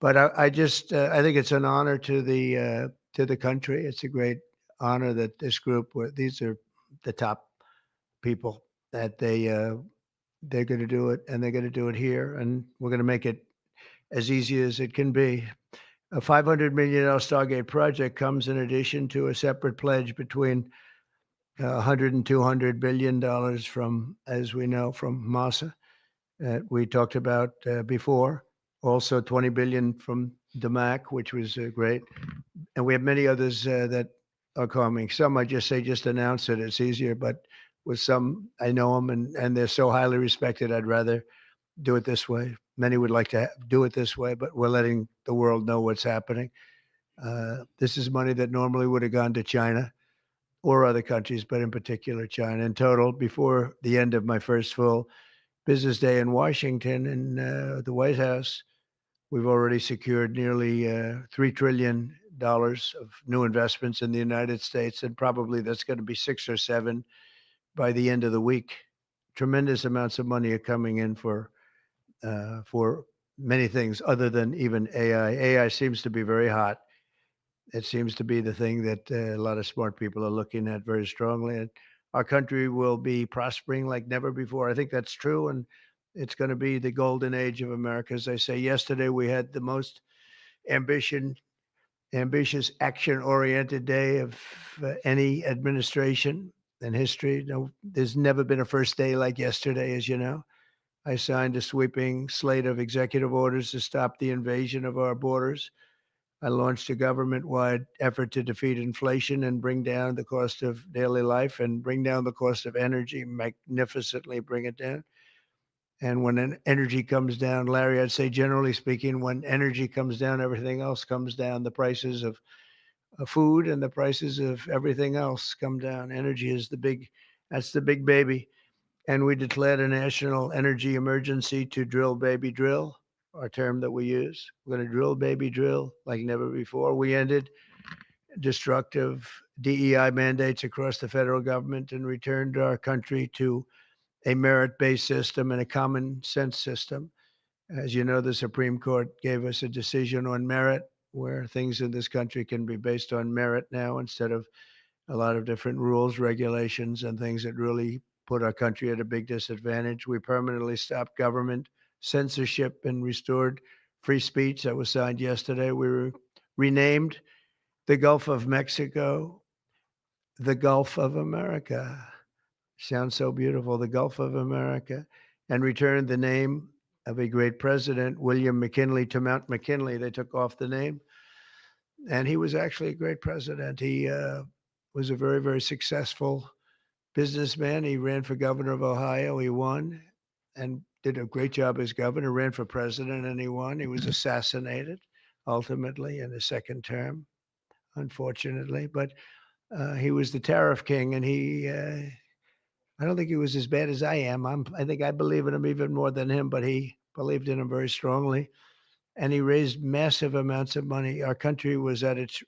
[SPEAKER 10] But I think it's an honor to the country. It's a great honor that this group, these are the top people, that they're going to do it, and they're going to do it here, and we're going to make it as easy as it can be. A $500 million Stargate project comes in addition to a separate pledge between $100 and $200 billion from, as we know, from Masa that we talked about before. Also 20 billion from DMAC, which was great. And we have many others that are coming. Some I just announce it. It's easier, but with some, I know them and they're so highly respected. I'd rather do it this way. Many would like to do it this way, but we're letting the world know what's happening. This is money that normally would have gone to China or other countries, but in particular China. In total, before the end of my first full business day in Washington and the White House, we've already secured nearly $3 trillion of new investments in the United States, and probably that's going to be 6 or 7 by the end of the week. Tremendous amounts of money are coming in for many things other than even AI. AI seems to be very hot. It seems to be the thing that a lot of smart people are looking at very strongly. And our country will be prospering like never before. I think that's true, and it's going to be the golden age of America. As I say, yesterday we had the most ambitious, action-oriented day of any administration in history. No, there's never been a first day like yesterday, as you know. I signed a sweeping slate of executive orders to stop the invasion of our borders. I launched a government-wide effort to defeat inflation and bring down the cost of daily life and bring down the cost of energy, magnificently bring it down. And when energy comes down, Larry, I'd say generally speaking, when energy comes down, everything else comes down. The prices of food and the prices of everything else come down. Energy is that's the big baby. And we declared a national energy emergency to drill, baby, drill, our term that we use. We're going to drill, baby, drill like never before. We ended destructive DEI mandates across the federal government and returned our country to a merit-based system and a common sense system. As you know, the Supreme Court gave us a decision on merit, where things in this country can be based on merit now instead of a lot of different rules, regulations, and things that really put our country at a big disadvantage. We permanently stopped government censorship and restored free speech. That was signed yesterday. We renamed the Gulf of Mexico the Gulf of America. Sounds so beautiful, the Gulf of America, and returned the name of a great president, William McKinley, to Mount McKinley. They took off the name, and he was actually a great president. He was a very, very successful businessman. He ran for governor of Ohio. He won and did a great job as governor, ran for president, and he won. He was assassinated ultimately in his second term, unfortunately. But he was the tariff king, and I don't think he was as bad as I am. I think I believe in him even more than him, but he believed in him very strongly. And he raised massive amounts of money. Our country was at its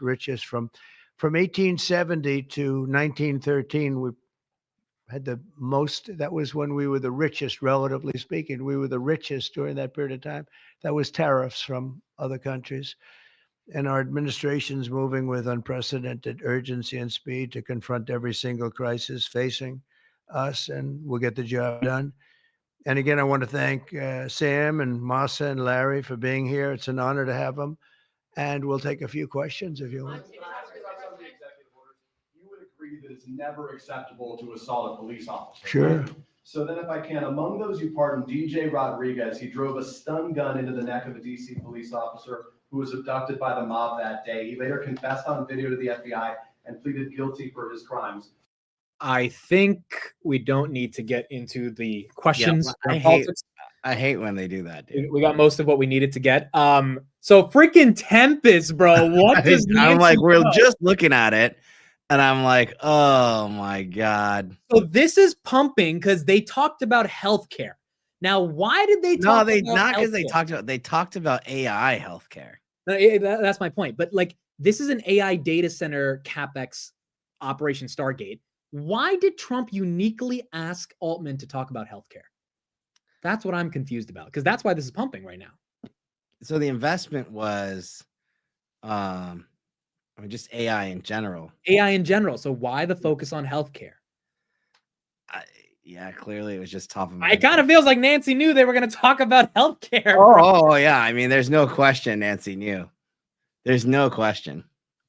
[SPEAKER 10] richest from 1870 to 1913. We had the most. That was when we were the richest, relatively speaking. We were the richest during that period of time. That was tariffs from other countries. And our administration's moving with unprecedented urgency and speed to confront every single crisis facing us, and we'll get the job done. And again, I want to thank Sam and Masa and Larry for being here. It's an honor to have them. And we'll take a few questions if you want.
[SPEAKER 14] You would agree that it's never acceptable to assault a police officer.
[SPEAKER 10] Sure.
[SPEAKER 14] Right? So then if I can, among those you pardoned, DJ Rodriguez, he drove a stun gun into the neck of a DC police officer who was abducted by the mob that day. He later confessed on video to the FBI and pleaded guilty for his crimes.
[SPEAKER 1] I think we don't need to get into the questions.
[SPEAKER 8] Yeah, I hate when they do that, dude.
[SPEAKER 1] We got most of what we needed to get. So freaking Tempest, bro. What does
[SPEAKER 8] I'm like, we're just looking at it, and I'm like, oh my God.
[SPEAKER 1] So this is pumping because they talked about healthcare. Now, why did they talk about
[SPEAKER 8] not because
[SPEAKER 1] healthcare?
[SPEAKER 8] they talked about AI healthcare.
[SPEAKER 1] That's my point. But like, this is an AI data center CapEx Operation Stargate. Why did Trump uniquely ask Altman to talk about healthcare? That's what I'm confused about, because that's why this is pumping right now.
[SPEAKER 8] So the investment was, just AI in general.
[SPEAKER 1] AI in general. So why the focus on healthcare?
[SPEAKER 8] Yeah, clearly it was just top of mind.
[SPEAKER 1] It kind of feels like Nancy knew they were going to talk about healthcare.
[SPEAKER 8] Oh, yeah. I mean, there's no question Nancy knew. There's no question.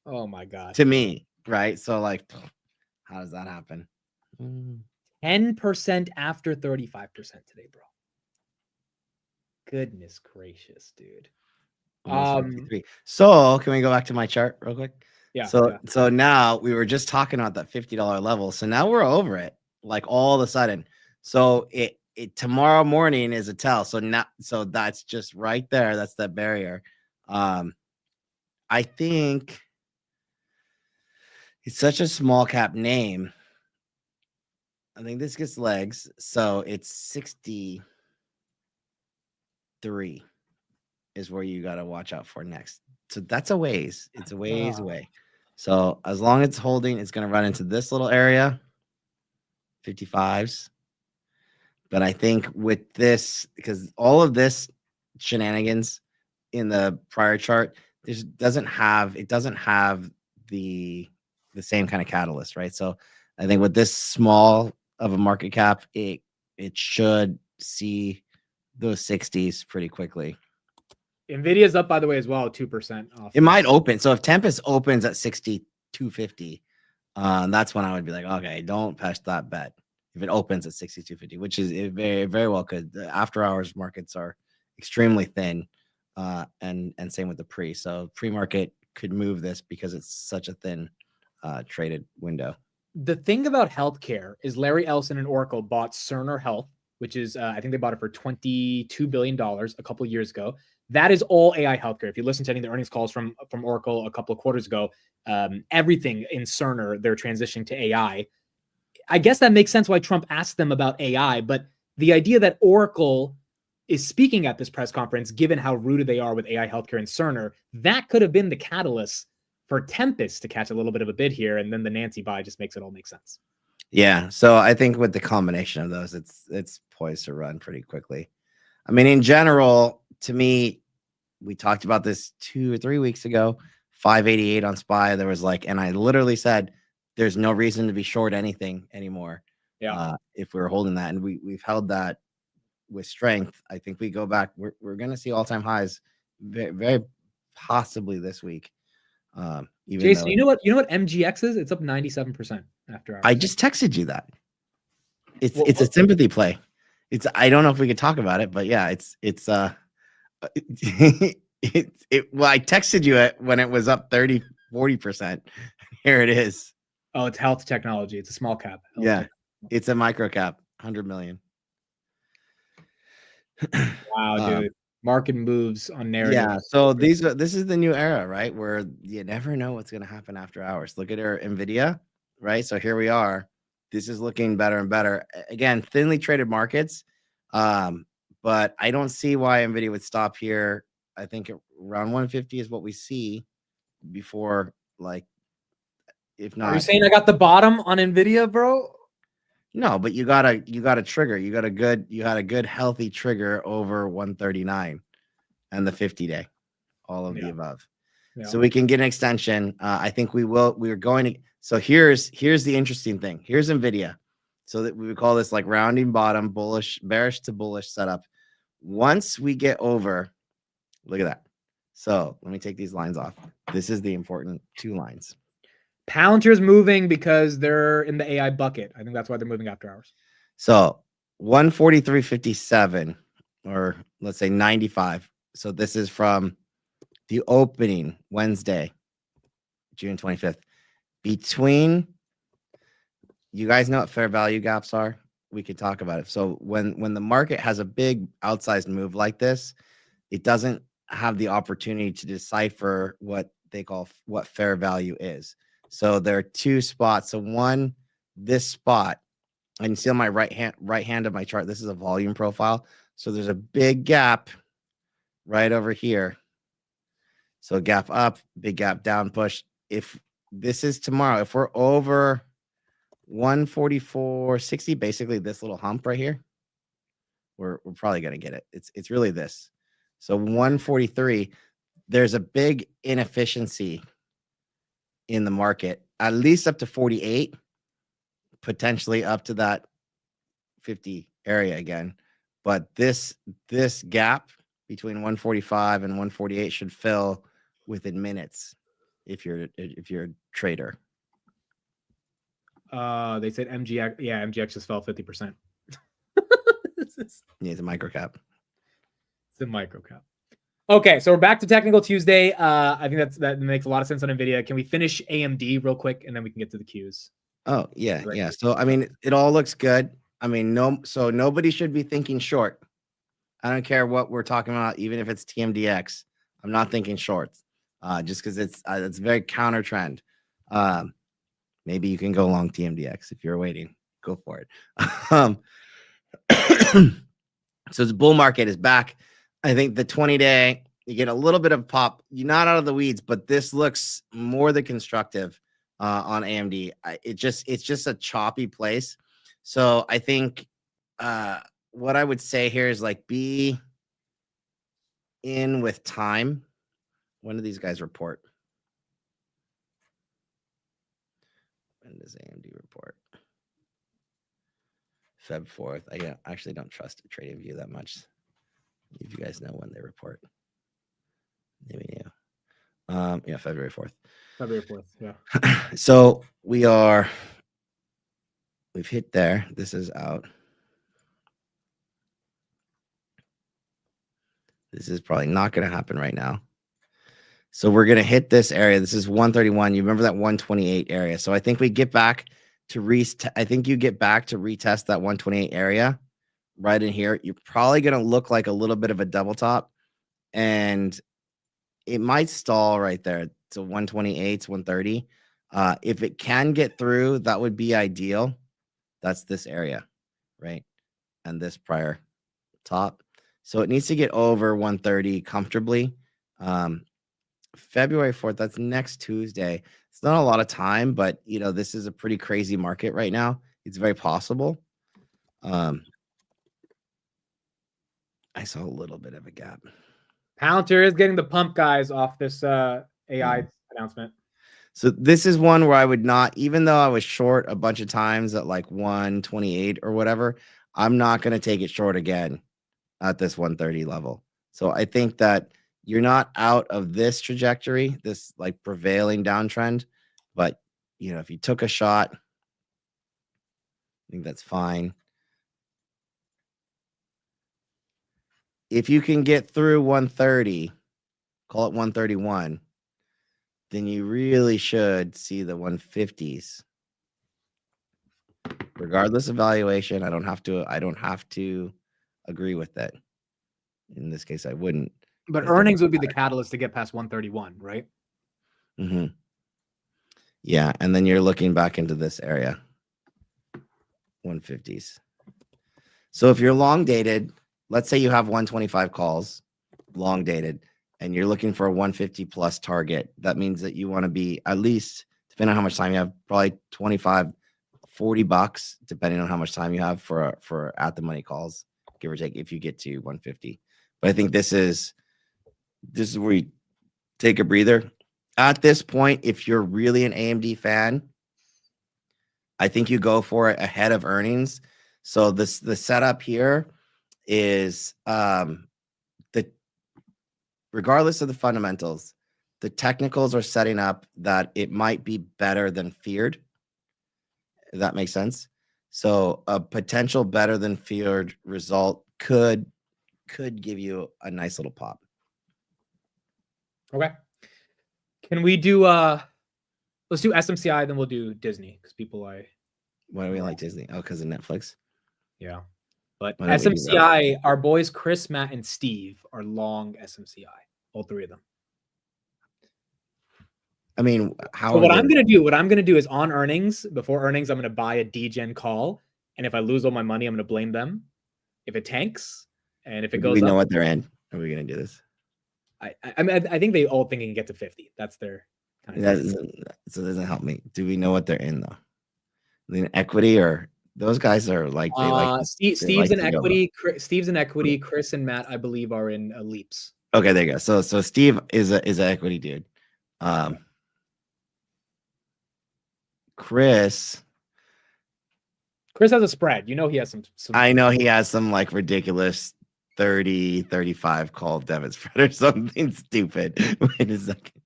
[SPEAKER 1] Oh my God.
[SPEAKER 8] To me, right? So like, how does that happen?
[SPEAKER 1] 10% after 35% today, bro. Goodness gracious, dude.
[SPEAKER 8] So can we go back to my chart real quick?
[SPEAKER 1] Yeah.
[SPEAKER 8] So now we were just talking about that $50 level. So now we're over it, like all of a sudden. So it tomorrow morning is a tell. So that's just right there. That's that barrier. I think it's such a small cap name. I think this gets legs. So it's 63 is where you got to watch out for next. So that's a ways. It's a ways away. So as long as it's holding, it's going to run into this little area, 55s. But I think with this, because all of this shenanigans in the prior chart, it doesn't have the same kind of catalyst, right? So I think with this small of a market cap, it should see those 60s pretty quickly.
[SPEAKER 1] NVIDIA's up, by the way, as well, 2% off.
[SPEAKER 8] It might open. So if Tempest opens at 62.50, that's when I would be like, okay, don't push that bet. If it opens at 62.50, which is it very, very well could. The after hours markets are extremely thin, and same with the pre. So pre-market could move this because it's such a thin traded window.
[SPEAKER 1] The thing about healthcare is Larry Ellison and Oracle bought Cerner Health, which is, I think they bought it for $22 billion a couple of years ago. That is all AI healthcare. If you listen to any of the earnings calls from Oracle a couple of quarters ago, everything in Cerner, they're transitioning to AI. I guess that makes sense why Trump asked them about AI, but the idea that Oracle is speaking at this press conference, given how rooted they are with AI healthcare and Cerner, that could have been the catalyst for Tempest to catch a little bit of a bid here, and then the Nancy buy just makes it all make sense.
[SPEAKER 8] Yeah, so I think with the combination of those, it's poised to run pretty quickly. I mean, in general, to me, we talked about this 2 or 3 weeks ago, 588 on SPY. There was like, and I literally said, there's no reason to be short anything anymore.
[SPEAKER 1] Yeah.
[SPEAKER 8] If we were holding that, and we've held that with strength. I think we go back, we're going to see all-time highs very, very possibly this week. Even
[SPEAKER 1] Jason,
[SPEAKER 8] though
[SPEAKER 1] you know what MGX is? It's up 97% after hours.
[SPEAKER 8] I just texted you that. It's a sympathy play. I don't know if we could talk about it, but yeah, well, I texted you it when it was up 30-40%. Here it is.
[SPEAKER 1] Oh, it's health technology. It's a small cap.
[SPEAKER 8] Yeah, it's a micro cap, 100 million.
[SPEAKER 1] Wow, dude. Market moves on narrative.
[SPEAKER 8] Yeah, so this is the new era, right? Where you never know what's going to happen after hours. Look at our NVIDIA, right? So here we are. This is looking better and better. Again, thinly traded markets, but I don't see why NVIDIA would stop here. I think around 150 is what we see before, like, if not.
[SPEAKER 1] Are you saying I got the bottom on NVIDIA, bro?
[SPEAKER 8] No, but you got a trigger. You had a good healthy trigger over 139 and the 50-day, all of the above. Yeah. So we can get an extension. I think we will. We're going to. So here's the interesting thing. Here's NVIDIA. So that we would call this like rounding bottom, bullish, bearish to bullish setup. Once we get over, look at that. So let me take these lines off. This is the important 2 lines.
[SPEAKER 1] Palantir's moving because they're in the AI bucket. I think that's why they're moving after hours.
[SPEAKER 8] So 143.57, or let's say 95. So this is from the opening Wednesday, June 25th. Between, you guys know what fair value gaps are? We could talk about it. So when the market has a big outsized move like this, it doesn't have the opportunity to decipher what they call what fair value is. So there are 2 spots. So one, this spot, and you see on my right hand of my chart, this is a volume profile. So there's a big gap right over here. So gap up, big gap down, push. If this is tomorrow, if we're over 144.60, basically this little hump right here, we're probably going to get it. It's really this. So 143, there's a big inefficiency in the market, at least up to 48, potentially up to that 50 area again. But this gap between 145 and 148 should fill within minutes if you're a trader.
[SPEAKER 1] They said MGX. Yeah, MGX just fell 50%.
[SPEAKER 8] Yeah, it's a micro cap.
[SPEAKER 1] It's a micro cap. Okay, so we're back to Technical Tuesday. I think that makes a lot of sense on NVIDIA. Can we finish AMD real quick, and then we can get to the Qs?
[SPEAKER 8] Oh, yeah, yeah. So, I mean, it all looks good. I mean, so nobody should be thinking short. I don't care what we're talking about, even if it's TMDX. I'm not thinking shorts, just because it's very counter trend. Maybe you can go long TMDX if you're waiting. Go for it. So the bull market is back. I think the 20-day, you get a little bit of pop. You're not out of the weeds, but this looks more than constructive on AMD. It's just a choppy place. So I think what I would say here is like be in with time. When do these guys report? When does AMD report? Feb 4th. I actually don't trust TradingView that much. If you guys know when they report. Maybe yeah, February 4th.
[SPEAKER 1] February 4th, yeah.
[SPEAKER 8] So we've hit there. This is out. This is probably not going to happen right now. So we're going to hit this area. This is 131. You remember that 128 area. So I think we get back to I think you get back to retest that 128 area right in here. You're probably going to look like a little bit of a double top, and it might stall right there. So 128, 130. If it can get through, that would be ideal. That's this area, right? And this prior top. So it needs to get over 130 comfortably. February 4th, that's next Tuesday. It's not a lot of time, but this is a pretty crazy market right now. It's very possible. I saw a little bit of a gap.
[SPEAKER 1] Palantir is getting the pump, guys, off this AI announcement.
[SPEAKER 8] So this is one where I would not, even though I was short a bunch of times at like 128 or whatever, I'm not going to take it short again at this 130 level. So I think that you're not out of this trajectory, this like prevailing downtrend, but if you took a shot, I think that's fine. If you can get through 130, call it 131, then you really should see the 150s. Regardless of valuation, I don't have to agree with that. In this case, I wouldn't.
[SPEAKER 1] But earnings would be the catalyst to get past 131, right?
[SPEAKER 8] Mm-hmm. Yeah, and then you're looking back into this area, 150s. So if you're long dated, let's say you have 125 calls, long dated, and you're looking for a 150 plus target, that means that you want to be at least, depending on how much time you have, probably 25, $40, depending on how much time you have for at the money calls, give or take, if you get to 150. But I think this is where you take a breather. At this point, if you're really an AMD fan, I think you go for it ahead of earnings. So the setup here is regardless of the fundamentals, the technicals are setting up that it might be better than feared. If that makes sense. So a potential better than feared result could give you a nice little pop.
[SPEAKER 1] Okay. Can we do let's do SMCI, then we'll do Disney, because
[SPEAKER 8] why do we like Disney? Oh, because of Netflix.
[SPEAKER 1] Yeah. But SMCI, our boys Chris, Matt, and Steve are long SMCI. All three of them.
[SPEAKER 8] I mean,
[SPEAKER 1] so what I'm gonna do is on earnings, before earnings, I'm gonna buy a DGen call. And if I lose all my money, I'm gonna blame them. If it tanks, and if it goes up.
[SPEAKER 8] We know what they're in. Are we gonna do this?
[SPEAKER 1] I mean, I think they all think it can get to 50. That's their kind of
[SPEAKER 8] so it doesn't help me. Do we know what they're in though? In equity, or those guys are like they like
[SPEAKER 1] Steve's in equity. Steve's in equity. Chris and Matt, I believe, are in leaps.
[SPEAKER 8] Okay, there you go. So Steve is an equity dude. Chris
[SPEAKER 1] has a spread. He has some
[SPEAKER 8] I know he has some like ridiculous 30, 35 call debit spread or something stupid. Wait a second.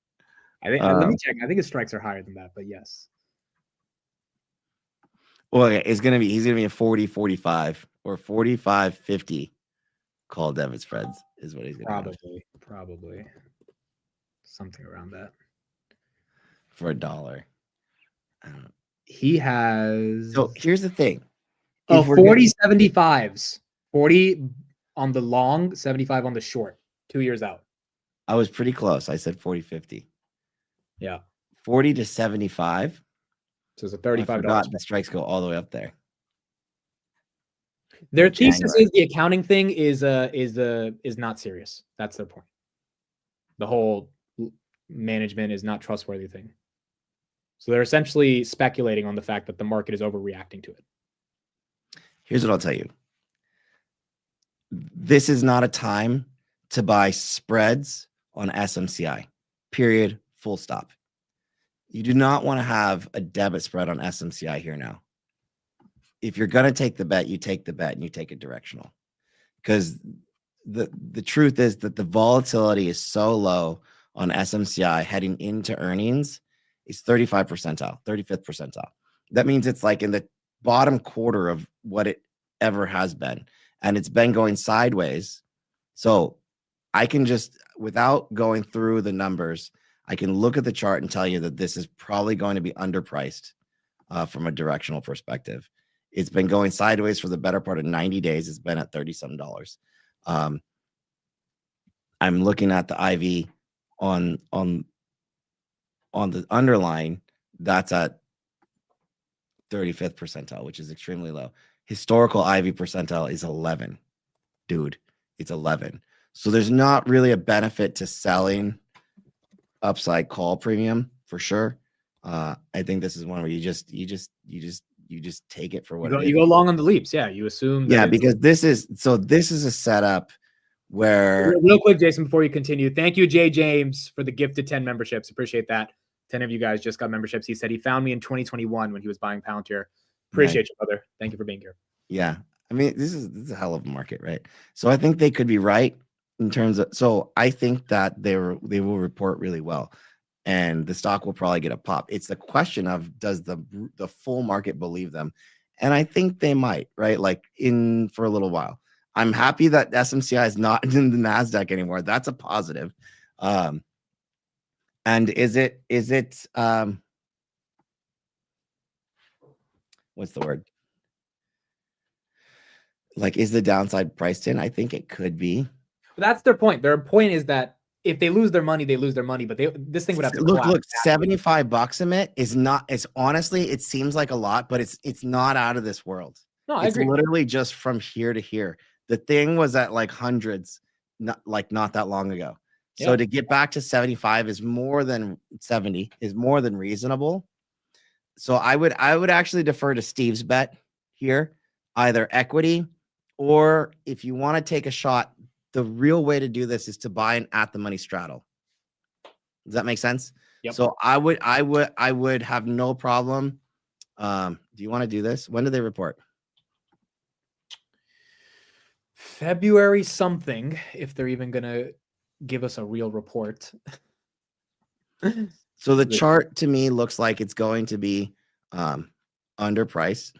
[SPEAKER 1] I think let me check. I think his strikes are higher than that, but yes.
[SPEAKER 8] Well, okay, he's gonna be a 40, 45 or 45, 50 call debit spreads is what he's gonna
[SPEAKER 1] probably something around that
[SPEAKER 8] for $1.
[SPEAKER 1] He has.
[SPEAKER 8] So here's the thing.
[SPEAKER 1] 40 75s, 40 on the long, 75 on the short, 2 years out.
[SPEAKER 8] I was pretty close. I said 40, 50.
[SPEAKER 1] Yeah.
[SPEAKER 8] 40 to 75.
[SPEAKER 1] So it's a $35.
[SPEAKER 8] The strikes go all the way up there.
[SPEAKER 1] Their thesis is the accounting thing is not serious. That's their point. The whole management is not trustworthy thing. So they're essentially speculating on the fact that the market is overreacting to it.
[SPEAKER 8] Here's what I'll tell you. This is not a time to buy spreads on SMCI. Period. Full stop. You do not want to have a debit spread on SMCI here now. if you're gonna take the bet, you take the bet and you take it directional, because the truth is that the volatility is so low on SMCI heading into earnings. Is 35 percentile, 35th percentile. That means it's like in the bottom quarter of what it ever has been, and it's been going sideways. So I can just, without going through the numbers, I can look at the chart and tell you that this is probably going to be underpriced from a directional perspective. It's been going sideways for the better part of 90 days. It's been at $37. I'm looking at the IV on the underlying. That's at 35th percentile, which is extremely low. Historical IV percentile is 11. Dude, it's 11. So there's not really a benefit to selling upside call premium for sure. I think this is one where you just take it for what it is.
[SPEAKER 1] You go long on the leaps. Yeah, you assume.
[SPEAKER 8] Yeah, because this is a setup where
[SPEAKER 1] real quick, Jason, before you continue, thank you, Jay James, for the gifted 10 memberships. Appreciate that. 10 of you guys just got memberships. He said he found me in 2021 when he was buying Palantir. Appreciate you, brother. Thank you for being here.
[SPEAKER 8] Yeah, I mean, this is a hell of a market, right? So I think they could be right in terms of. So I think that they will report really well, and the stock will probably get a pop. It's the question of, does the full market believe them? And I think they might, right? Like for a little while. I'm happy that SMCI is not in the NASDAQ anymore. That's a positive. And is it what's the word? Like, is the downside priced in? I think it could be.
[SPEAKER 1] But that's their point. Their point is that if they lose their money, they lose their money. But this thing would have to
[SPEAKER 8] look. $75 a minute is not. It's honestly, it seems like a lot, but it's not out of this world.
[SPEAKER 1] No, I agree.
[SPEAKER 8] It's literally just from here to here. The thing was at like hundreds, not that long ago. So to get back to 75 is more than 70 is more than reasonable. So I would actually defer to Steve's bet here, either equity, or if you want to take a shot, the real way to do this is to buy an at the money straddle. Does that make sense?
[SPEAKER 1] Yep.
[SPEAKER 8] So I would have no problem. Do you want to do this? When do they report?
[SPEAKER 1] February something, if they're even gonna give us a real report.
[SPEAKER 8] So the chart to me looks like it's going to be underpriced.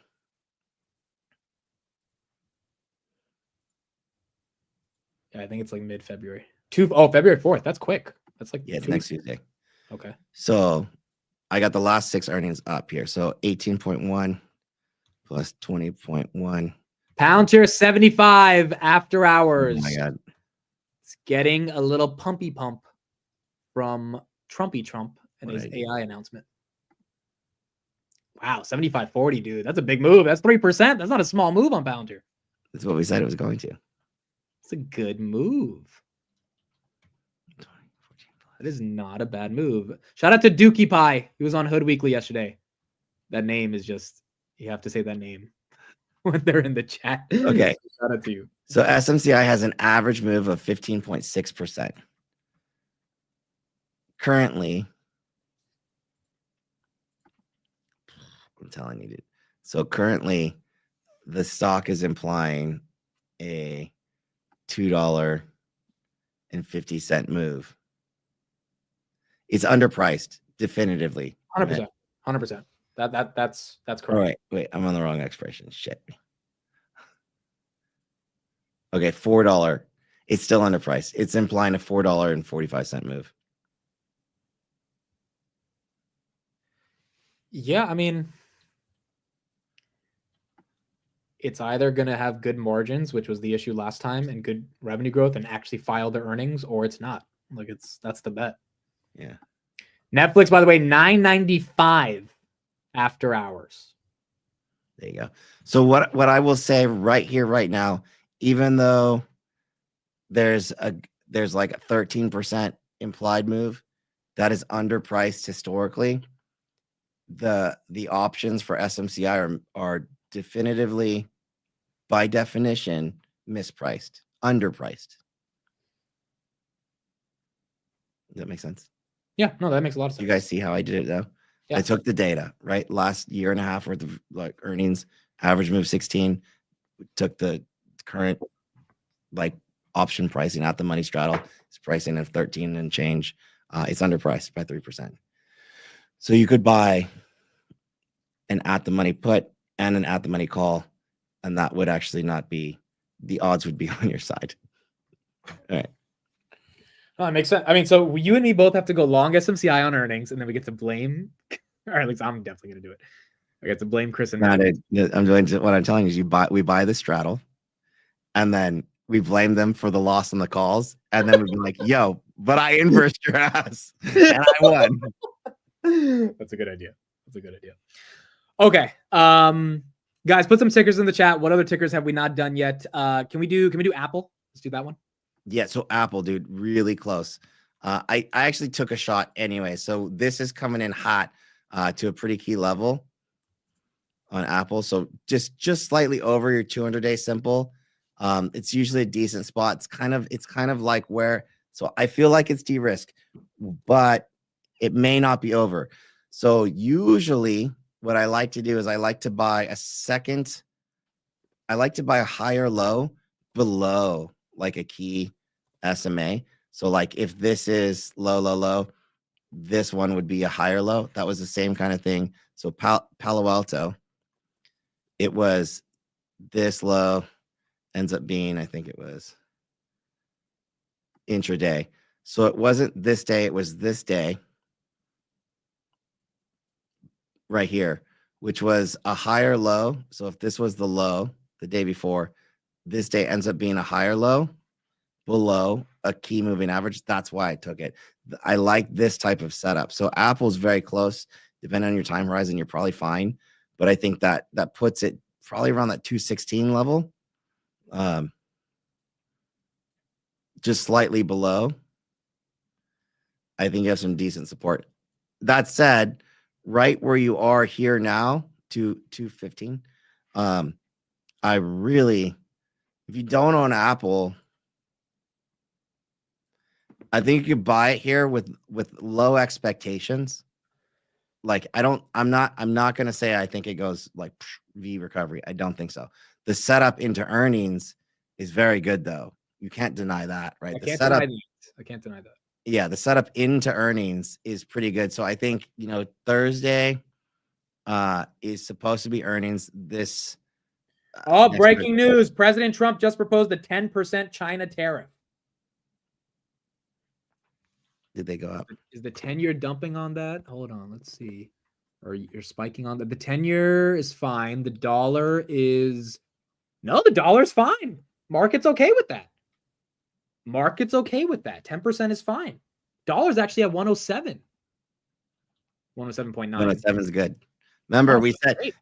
[SPEAKER 1] Yeah, I think it's like mid-February. February 4th. That's quick. That's like
[SPEAKER 8] it's next Tuesday.
[SPEAKER 1] Okay.
[SPEAKER 8] So I got the last 6 earnings up here. So 18.1 plus 20.1.
[SPEAKER 1] Palantir 75 after hours.
[SPEAKER 8] Oh my God.
[SPEAKER 1] It's getting a little pumpy pump from Trumpy Trump and his AI announcement. Wow, 75.40, dude. That's a big move. That's 3%. That's not a small move on Palantir.
[SPEAKER 8] That's what we said it was going to.
[SPEAKER 1] It's a good move. That is not a bad move. Shout out to Dookie Pie. He was on Hood Weekly yesterday. That name is just, you have to say that name when they're in the chat.
[SPEAKER 8] Okay.
[SPEAKER 1] Shout out to you.
[SPEAKER 8] So SMCI has an average move of 15.6%. Currently, I'm telling you, dude. So currently, the stock is implying a $2.50 move. It's underpriced, definitively.
[SPEAKER 1] 100%. 100%. That's correct.
[SPEAKER 8] All right. Wait, I'm on the wrong expiration. Shit. Okay, $4. It's still underpriced. It's implying a $4.45 move.
[SPEAKER 1] Yeah, I mean, it's either going to have good margins, which was the issue last time, and good revenue growth and actually file their earnings, or it's not. Like, that's the bet.
[SPEAKER 8] Yeah.
[SPEAKER 1] Netflix, by the way, $9.95 after hours.
[SPEAKER 8] There you go. So what I will say right here, right now, even though there's like a 13% implied move that is underpriced historically, the options for SMCI are definitively, by definition, mispriced, underpriced. Does that make sense?
[SPEAKER 1] Yeah, no, that makes a lot of sense.
[SPEAKER 8] You guys see how I did it though?
[SPEAKER 1] Yeah.
[SPEAKER 8] I took the data, right? Last year and a half worth of like earnings, Average move 16. Took the current like option pricing at the money straddle. It's pricing of 13 and change. It's underpriced by 3%. So you could buy an at the money put and an at the money call, and that would actually not be, the odds would be on your side. All right.
[SPEAKER 1] Oh, it makes sense. I mean, so you and me both have to go long SMCI on earnings, and then we get to blame, or at least I'm definitely going to do it. I get to blame Chris and
[SPEAKER 8] What I'm telling you is we buy the straddle, and then we blame them for the loss on the calls, and then we'd be like, yo, but I inversed your ass and I won.
[SPEAKER 1] That's a good idea. That's a good idea. Okay. Guys, put some tickers in the chat. What other tickers have we not done yet? Can we do Apple? Let's do that one.
[SPEAKER 8] Yeah, so Apple, dude, really close. I actually took a shot anyway. So this is coming in hot to a pretty key level on Apple. So just slightly over your 200-day simple. It's usually a decent spot. It's kind of like where, so I feel like it's de-risk, but it may not be over. So usually what I like to do is I like to buy a higher low below like a key SMA. So like if this is low, this one would be a higher low. That was the same kind of thing. So Palo Alto, it was this low, ends up being, I think it was intraday. So it wasn't this day, it was this day right here, which was a higher low. So if this was the low the day before, this day ends up being a higher low below a key moving average. That's why I took it. I like this type of setup. So Apple's very close. Depending on your time horizon, you're probably fine. But I think that puts it probably around that 216 level. Just slightly below. I think you have some decent support. That said, right where you are here now, 215. I really, if you don't own Apple, I think you could buy it here with low expectations. Like I'm not gonna say I think it goes like V recovery. I don't think so. The setup into earnings is very good though. You can't deny that, right?
[SPEAKER 1] I can't deny that.
[SPEAKER 8] Yeah, the setup into earnings is pretty good. So I think, Thursday is supposed to be earnings. This
[SPEAKER 1] breaking news. President Trump just proposed a 10% China tariff.
[SPEAKER 8] Did they go up?
[SPEAKER 1] Is the 10-year dumping on that? Hold on, let's see. Or you're spiking on that. The 10-year is fine. The dollar is the dollar's fine. Market's okay with that. 10% is fine. Dollar's actually at 107. 107.9.
[SPEAKER 8] 107 is good.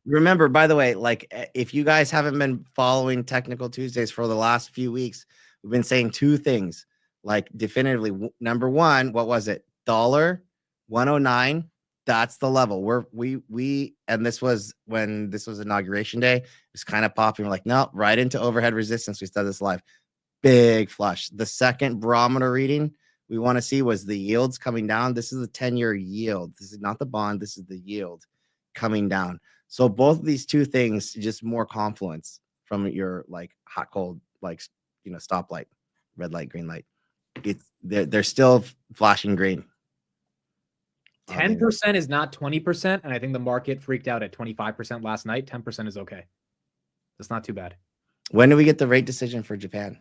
[SPEAKER 8] Remember, by the way, like if you guys haven't been following Technical Tuesdays for the last few weeks, we've been saying two things. Like definitively, number one, what was it? Dollar 109. That's the level and this was when this was inauguration day. It's kind of popping. We're like, no, right into overhead resistance. We said this live. Big flush. The second barometer reading we want to see was the yields coming down. This is the 10-year yield. This is not the bond. This is the yield coming down. So both of these two things, just more confluence from your like hot, cold, like, stoplight, red light, green light. They're still flashing green.
[SPEAKER 1] 10% is not 20%, and I think the market freaked out at 25% last night. 10% is okay. That's not too bad.
[SPEAKER 8] When do we get the rate decision for Japan?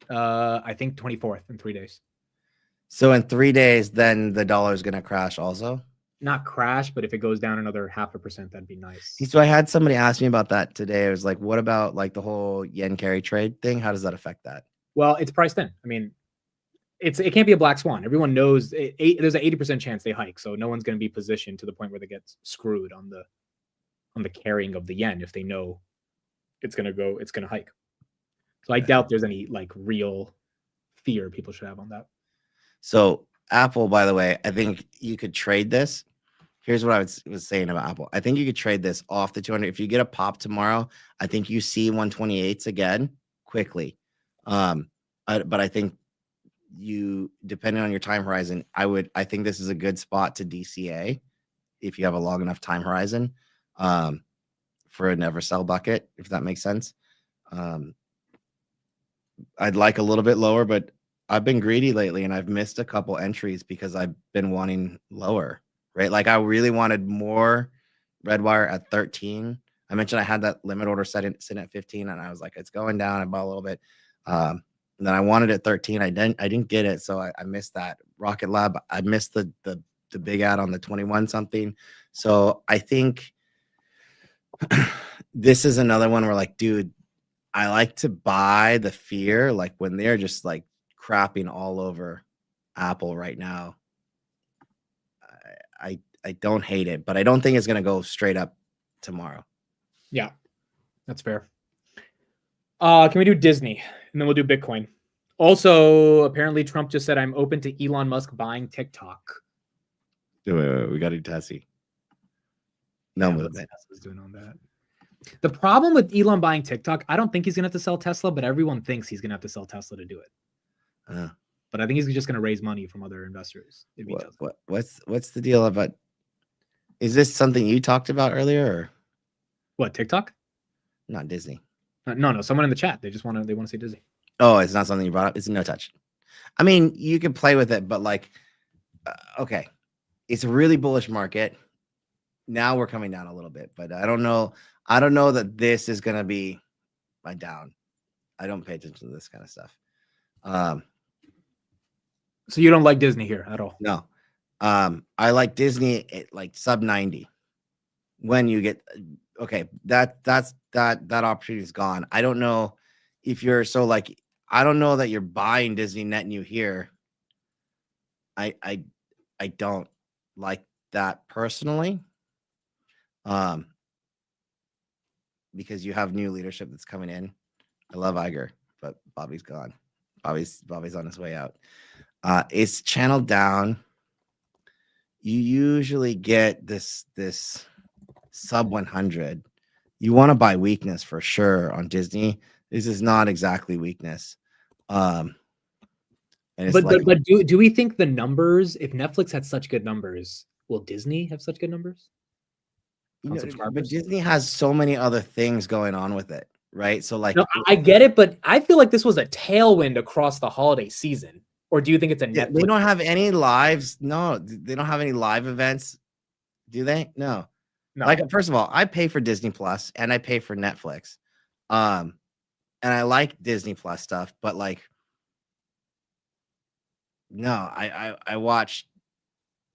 [SPEAKER 1] I think 24th in 3 days.
[SPEAKER 8] So in 3 days, then the dollar is going to crash also?
[SPEAKER 1] Not crash, but if it goes down another 0.5%, that'd be nice.
[SPEAKER 8] So I had somebody ask me about that today. I was like, what about like the whole yen carry trade thing? How does that affect that?
[SPEAKER 1] Well, it's priced in. I mean, it can't be a black swan. Everyone knows there's an 80% chance they hike, so no one's going to be positioned to the point where they get screwed on the carrying of the yen if they know it's going to hike. So I doubt there's any like real fear people should have on that.
[SPEAKER 8] So Apple, by the way, I think you could trade this. Here's what I was saying about Apple. I think you could trade this off the 200. If you get a pop tomorrow, I think you see 128s again quickly. But I think depending on your time horizon, I think this is a good spot to DCA if you have a long enough time horizon for a never sell bucket, if that makes sense. I'd like a little bit lower, but I've been greedy lately and I've missed a couple entries because I've been wanting lower, right? Like I really wanted more Redwire at 13. I mentioned I had that limit order sitting at 15 and I was like, it's going down. I bought a little bit. And then I wanted it at 13. I didn't get it. So I missed that. Rocket Lab, I missed the big ad on the 21 something. So I think this is another one where like, dude, I like to buy the fear, like when they're just like crapping all over Apple right now. I don't hate it, but I don't think it's going to go straight up tomorrow.
[SPEAKER 1] Yeah, that's fair. Can we do Disney? And then we'll do Bitcoin. Also, apparently Trump just said, I'm open to Elon Musk buying TikTok.
[SPEAKER 8] Wait, we got to do Tessie. No movement.
[SPEAKER 1] Tesla's doing on that. The problem with Elon buying TikTok, I don't think he's going to have to sell Tesla, but everyone thinks he's going to have to sell Tesla to do it. But I think he's just going to raise money from other investors. If he does.
[SPEAKER 8] What's the deal about? Is this something you talked about earlier? Or?
[SPEAKER 1] What, TikTok?
[SPEAKER 8] Not Disney.
[SPEAKER 1] No. Someone in the chat. They want to say Disney.
[SPEAKER 8] Oh, it's not something you brought up. It's no touch. I mean, you can play with it, but like, okay, it's a really bullish market. Now we're coming down a little bit, but I don't know that this is going to be my down. I don't pay attention to this kind of stuff.
[SPEAKER 1] So you don't like Disney here at all?
[SPEAKER 8] No. I like Disney at like sub 90. When you get okay, that opportunity is gone. I don't know if you're I don't know that you're buying Disney net new here. I don't like that personally. Because you have new leadership that's coming in. I love Iger, but Bobby's gone. Bobby's on his way out. It's channeled down. You usually get this sub 100. You want to buy weakness for sure on Disney. This is not exactly weakness. But
[SPEAKER 1] do we think the numbers, if Netflix had such good numbers, will Disney have such good numbers?
[SPEAKER 8] But Disney has so many other things going on with it, right? So like,
[SPEAKER 1] no, I get it, but I feel like this was a tailwind across the holiday season. Or do you think it's a Netflix?
[SPEAKER 8] They don't have any lives. No, they don't have any live events. Do they? No. Like, first of all, I pay for Disney Plus and I pay for Netflix. And I like Disney Plus stuff, but like, no, I watch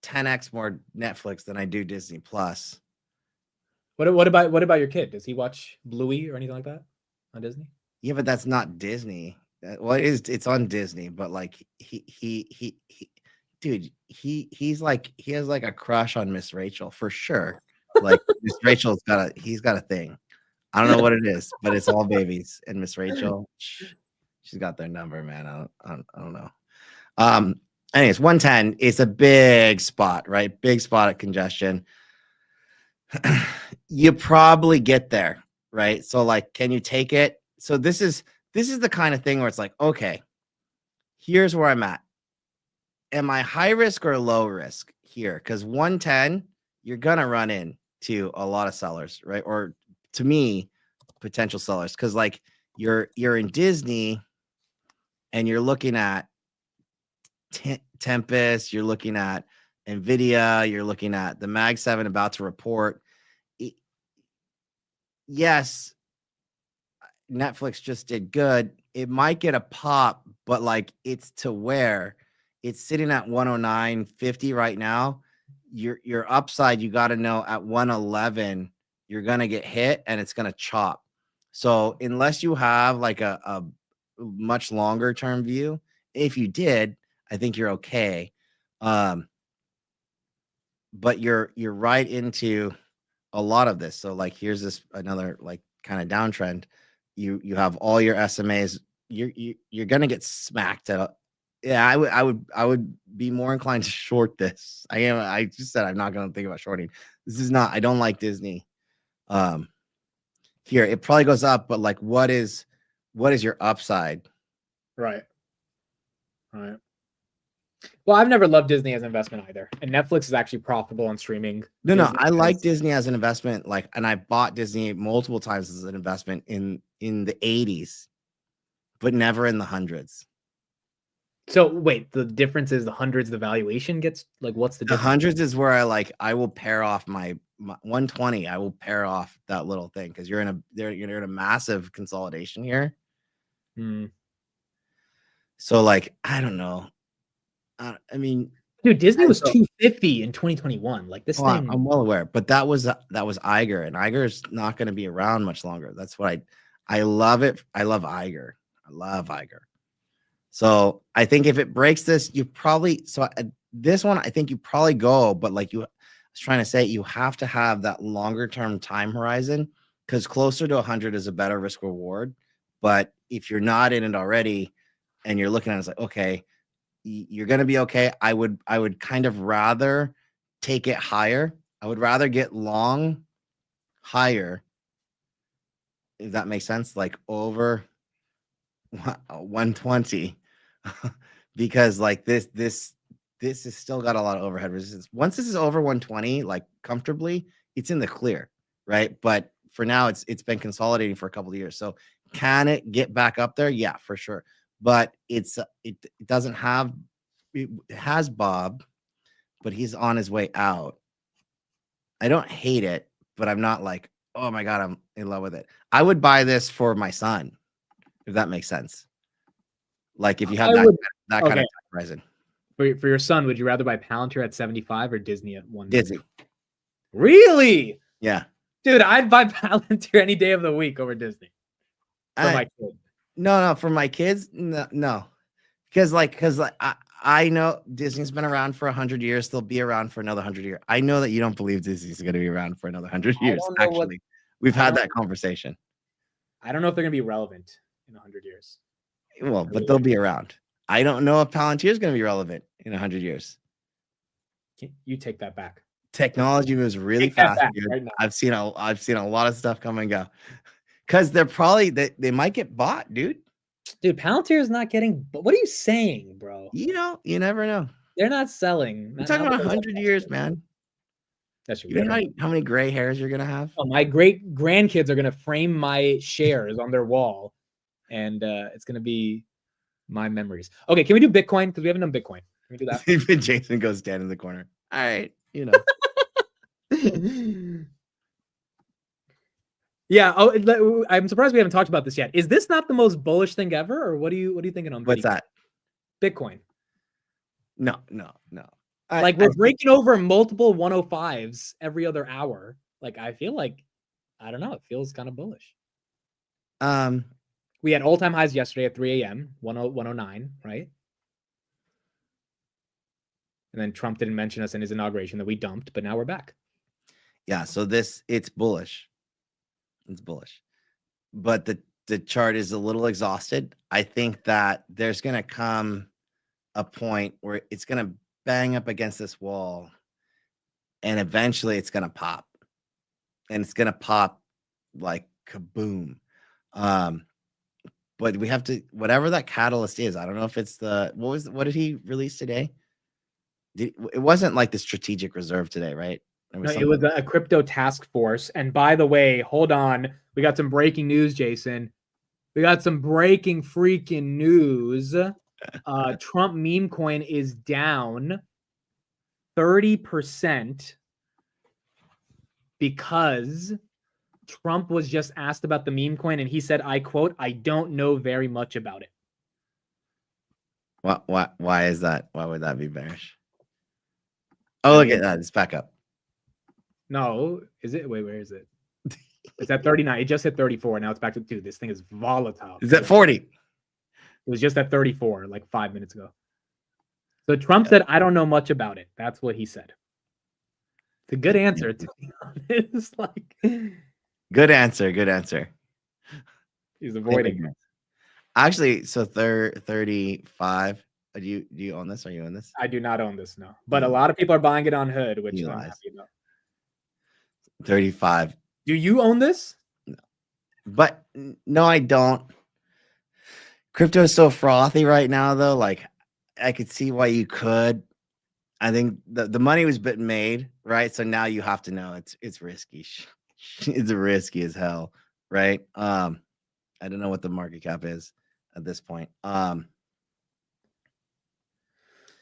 [SPEAKER 8] 10x more Netflix than I do Disney Plus.
[SPEAKER 1] What about your kid? Does he watch Bluey or anything like that on Disney?
[SPEAKER 8] Yeah, but that's not Disney. Well, it's on Disney, but like dude, he's like, he has like a crush on Miss Rachel for sure. Like Miss Rachel's he's got a thing. I don't know what it is, but it's all babies and Miss Rachel. She's got their number, man. I don't know. Anyways, 110 is a big spot, right? Big spot at congestion. You probably get there, right? So like, can you take it? So this is the kind of thing where it's like, okay, here's where I'm at. Am I high risk or low risk here? Because 110, you're gonna run into a lot of sellers, right? Or to me, potential sellers. Because like you're in Disney and you're looking at Tempest, you're looking at NVIDIA, you're looking at the Mag 7 about to report. Yes, Netflix just did good. It might get a pop, but like it's to where it's sitting at 109.50 right now. Your upside, you got to know at 111, you're going to get hit and it's going to chop. So unless you have like a much longer term view, if you did, I think you're okay. But you're right into a lot of this. So like, here's this another like kind of downtrend. You have all your SMAs. You're gonna get smacked at. Yeah, I would be more inclined to short this. I just said I'm not gonna think about shorting. This is not. I don't like Disney. Here it probably goes up, but like, what is your upside?
[SPEAKER 1] Right. Well, Well, I've never loved Disney as an investment either, and Netflix is actually profitable on streaming.
[SPEAKER 8] No, I like Disney as an investment. Like, and I bought Disney multiple times as an investment in the 80s, but never in the hundreds.
[SPEAKER 1] So wait, the difference is the hundreds. The valuation gets like, what's the
[SPEAKER 8] The
[SPEAKER 1] difference?
[SPEAKER 8] hundreds is where I will pair off my 120. I will pair off that little thing because you're in a massive consolidation here. So like, I don't know. I mean,
[SPEAKER 1] dude, Disney was 250 in 2021. Like this thing.
[SPEAKER 8] I'm well aware, but that was Iger, and Iger is not going to be around much longer. That's what I love it. I love Iger. I love Iger. So I think if it breaks this, you probably this one I think you probably go, but like I was trying to say, you have to have that longer term time horizon because closer to 100 is a better risk reward. But if you're not in it already and you're looking at it, it's like, okay, you're going to be okay. I would kind of rather take it higher. I would rather get long higher, if that makes sense, like over 120 because like this has still got a lot of overhead resistance. Once this is over 120, like comfortably, it's in the clear, right? But for now, it's been consolidating for a couple of years. So can it get back up there? Yeah, for sure. But it doesn't have, it has Bob, but he's on his way out. I don't hate it, but I'm not like, oh my God, I'm in love with it. I would buy this for my son, if that makes sense. Like if you have that kind of horizon.
[SPEAKER 1] For your son, would you rather buy Palantir at 75 or Disney at 1?
[SPEAKER 8] Disney.
[SPEAKER 1] Really?
[SPEAKER 8] Yeah.
[SPEAKER 1] Dude, I'd buy Palantir any day of the week over Disney. For my kid.
[SPEAKER 8] No, for my kids, no. Because I know Disney's been around for 100 years. They'll be around for another 100 years. I know that you don't believe Disney's going to be around for another 100 years. Actually, we've had that conversation.
[SPEAKER 1] I don't know if they're going to be relevant in 100 years.
[SPEAKER 8] Well, but they'll be around. I don't know if Palantir is going to be relevant in 100 years.
[SPEAKER 1] You take that back.
[SPEAKER 8] Technology moves really fast. Right now. I've seen a lot of stuff come and go. Because they're probably they might get bought, dude.
[SPEAKER 1] Dude, Palantir is not getting. What are you saying, bro?
[SPEAKER 8] You never know.
[SPEAKER 1] They're not selling.
[SPEAKER 8] We're talking about 100 years, man.
[SPEAKER 1] That's
[SPEAKER 8] you know how many gray hairs you're gonna have?
[SPEAKER 1] Oh, my great grandkids are gonna frame my shares on their wall, and it's gonna be my memories. Okay, can we do Bitcoin? Because we haven't done Bitcoin. Can we do that?
[SPEAKER 8] Even Jason goes stand in the corner. All right,
[SPEAKER 1] Yeah. Oh, I'm surprised we haven't talked about this yet. Is this not the most bullish thing ever, or what are you thinking on?
[SPEAKER 8] What's that?
[SPEAKER 1] Bitcoin.
[SPEAKER 8] No.
[SPEAKER 1] Like we're breaking over multiple 105s every other hour. Like I feel like, I don't know. It feels kind of bullish. We had all-time highs yesterday at 3 a.m. 109, right? And then Trump didn't mention us in his inauguration that we dumped, but now we're back.
[SPEAKER 8] Yeah. So it's bullish. It's bullish, but the chart is a little exhausted. I think that there's going to come a point where it's going to bang up against this wall and eventually it's going to pop, and it's going to pop like kaboom. But we have to, whatever that catalyst is, I don't know if it's what did he release today? It wasn't like the strategic reserve today, right?
[SPEAKER 1] No, it was a crypto task force. And by the way, hold on. We got some breaking news, Jason. We got some breaking freaking news. Trump meme coin is down 30% because Trump was just asked about the meme coin and he said, I quote, "I don't know very much about it."
[SPEAKER 8] Why is that? Why would that be bearish? Oh, look at that. It's back up.
[SPEAKER 1] No, is it? Wait, where is it? It's at 39. It just hit 34. Now it's back to 2. This thing is volatile.
[SPEAKER 8] Is at 40?
[SPEAKER 1] It was just at 34 like 5 minutes ago. So Trump said, I don't know much about it. That's what he said. It's a good answer, to be honest. Like,
[SPEAKER 8] good answer. Good answer.
[SPEAKER 1] He's avoiding it.
[SPEAKER 8] Actually, so 35. Do you own this? Are you own this?
[SPEAKER 1] I do not own this, no. But a lot of people are buying it on Hood, which I'm happy about.
[SPEAKER 8] 35.
[SPEAKER 1] Do you own this?
[SPEAKER 8] No. But no, I don't. Crypto is so frothy right now, though. Like, I could see why you could. I think the money was been made, right? So now you have to know it's risky. It's risky as hell, right? I don't know what the market cap is at this point.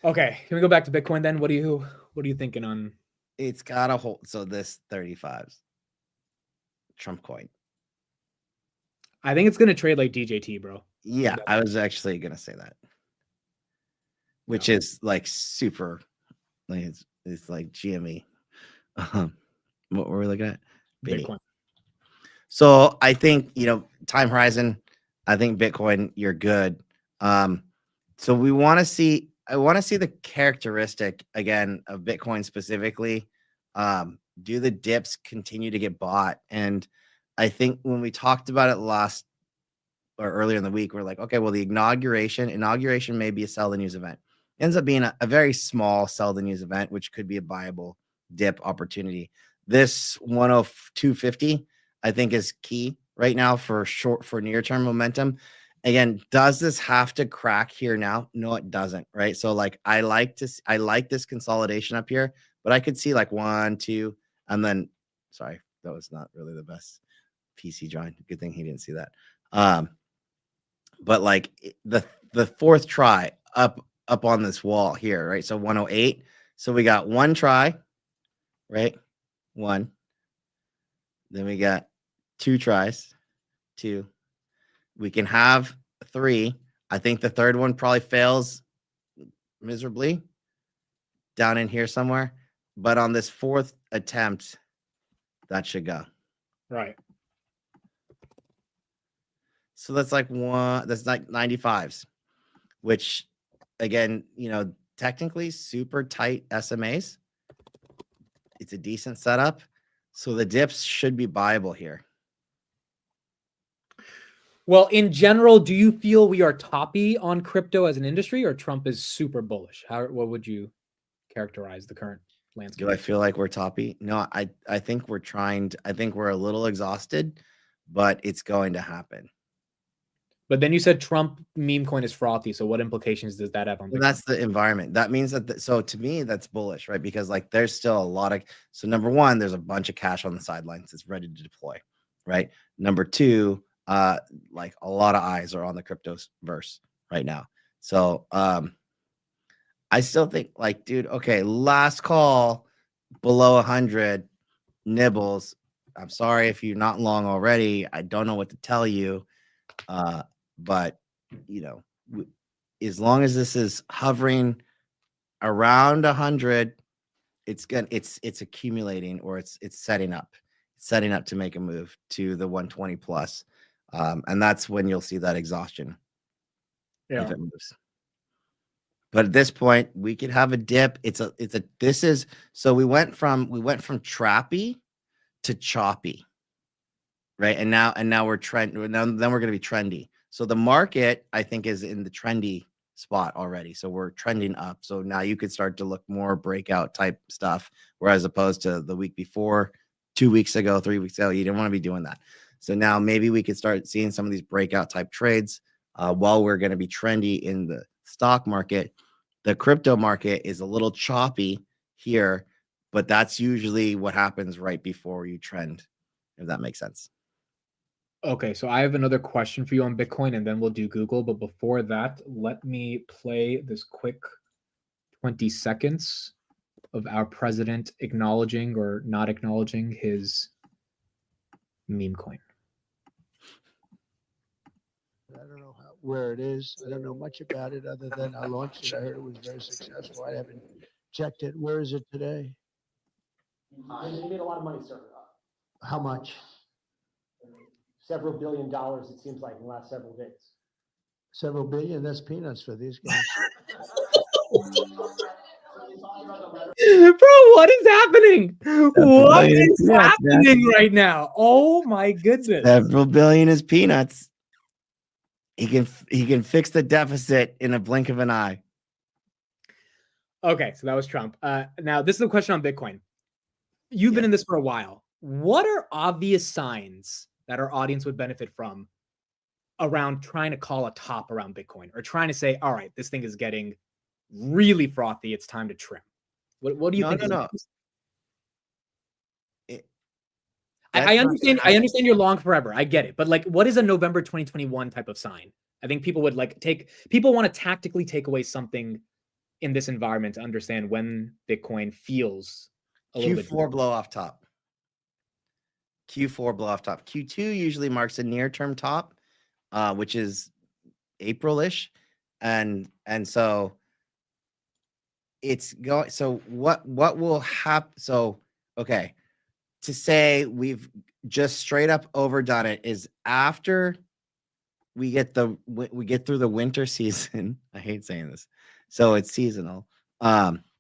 [SPEAKER 1] Okay, can we go back to Bitcoin then? What are you thinking on?
[SPEAKER 8] It's got a hold. So this 35s, Trump coin.
[SPEAKER 1] I think it's gonna trade like DJT, bro.
[SPEAKER 8] Yeah, I was actually gonna say that, which is like super. Like it's like GME. What were we looking at?
[SPEAKER 1] Bitcoin.
[SPEAKER 8] So I think, time horizon, I think Bitcoin, you're good. So I want to see the characteristic again of Bitcoin specifically. Do the dips continue to get bought? And I think when we talked about it earlier in the week, we're like, okay, well, the inauguration may be a sell the news event. It ends up being a very small sell the news event, which could be a buyable dip opportunity. This 102.50, I think, is key right now for near-term momentum. Again, does this have to crack here now? No, it doesn't, right? So like I like this consolidation up here, but I could see like 1, 2, and then sorry, that was not really the best PC drawing. Good thing he didn't see that. But like the fourth try up on this wall here, right? So 108. So we got one try, right? One. Then we got 2 tries, 2. We can have 3. I think the third one probably fails miserably down in here somewhere. But on this 4th attempt, that should go.
[SPEAKER 1] Right.
[SPEAKER 8] So that's like 95s, which again, technically super tight SMAs. It's a decent setup. So the dips should be buyable here.
[SPEAKER 1] Well, in general, do you feel we are toppy on crypto as an industry, or Trump is super bullish? What would you characterize the current landscape?
[SPEAKER 8] Do I feel like we're toppy? No, I think we're I think we're a little exhausted, but it's going to happen.
[SPEAKER 1] But then you said Trump meme coin is frothy. So what implications does that have on Bitcoin?
[SPEAKER 8] That's the environment. That means that, so to me, that's bullish, right? Because like there's still a lot of, so number one, there's a bunch of cash on the sidelines that's ready to deploy, right? Number two, like a lot of eyes are on the crypto verse right now. So I still think like, dude, okay, last call below 100 nibbles. I'm sorry if you're not long already. I don't know what to tell you. But as long as this is hovering around 100, it's accumulating, or it's setting up to make a move to the 120 plus. And that's when you'll see that exhaustion.
[SPEAKER 1] Yeah.
[SPEAKER 8] If it moves. But at this point, we could have a dip. So we went from trappy to choppy. Right. And now we're then we're going to be trendy. So the market, I think, is in the trendy spot already. So we're trending up. So now you could start to look more breakout type stuff, whereas opposed to the week before, 2 weeks ago, 3 weeks ago, you didn't want to be doing that. So now maybe we could start seeing some of these breakout type trades while we're going to be trendy in the stock market. The crypto market is a little choppy here, but that's usually what happens right before you trend, if that makes sense.
[SPEAKER 1] Okay, so I have another question for you on Bitcoin, and then we'll do Google. But before that, let me play this quick 20 seconds of our president acknowledging or not acknowledging his meme coin.
[SPEAKER 10] I don't know where it is. I don't know much about it other than I launched it. I heard it was very successful. I haven't checked it. Where is it today?
[SPEAKER 15] You made a lot of money, sir.
[SPEAKER 10] How much?
[SPEAKER 15] Several $1 billion, it seems like, in the last several days.
[SPEAKER 10] Several billion? That's peanuts for these guys.
[SPEAKER 1] Bro, what is happening? What is happening right now? Oh my goodness.
[SPEAKER 8] Several billion is peanuts. He can fix the deficit in a blink of an eye.
[SPEAKER 1] Okay, so that was Trump. Now, this is a question on Bitcoin. You've been in this for a while. What are obvious signs that our audience would benefit from around trying to call a top around Bitcoin, or trying to say, all right, this thing is getting really frothy, it's time to trim. What do you think?
[SPEAKER 8] No.
[SPEAKER 1] I understand. I understand you're long forever. I get it. But like, what is a November 2021 type of sign? I think people would like people want to tactically take away something in this environment to understand when Bitcoin feels a little bit.
[SPEAKER 8] Q4 blow off top. Q4 blow off top. Q2 usually marks a near term top, which is April-ish, and so it's going. So what will happen? So okay, to say we've just straight up overdone it is after we get through the winter season. I hate saying this, so it's seasonal.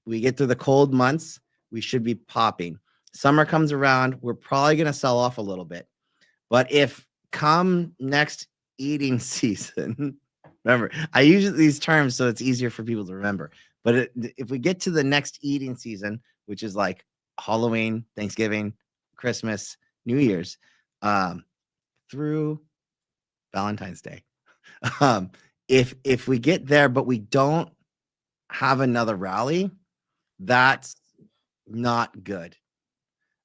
[SPEAKER 8] We get through the cold months, we should be popping. Summer comes around, we're probably going to sell off a little bit. But if come next eating season, remember, I use these terms so it's easier for people to remember. But if we get to the next eating season, which is like Halloween, Thanksgiving, Christmas, New Year's, through Valentine's Day, if we get there, but we don't have another rally, that's not good.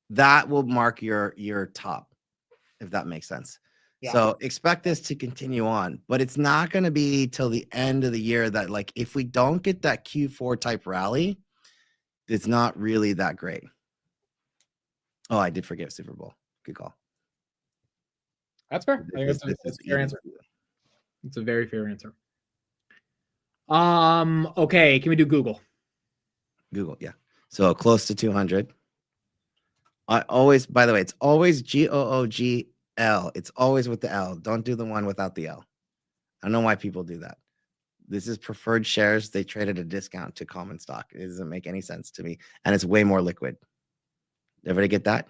[SPEAKER 8] That will mark your top, if that makes sense. Yeah. So expect this to continue on, but it's not going to be till the end of the year that, like, if we don't get that Q4 type rally, it's not really that great. Oh, I did forget Super Bowl. Good call.
[SPEAKER 1] That's fair. I think that's a fair answer. It's a very fair answer. Okay, can we do Google?
[SPEAKER 8] Google, yeah. So close to 200. I always, by the way, it's always GOOGL. It's always with the L. Don't do the one without the L. I don't know why people do that. This is preferred shares. They trade at a discount to common stock. It doesn't make any sense to me. And it's way more liquid. Everybody get that?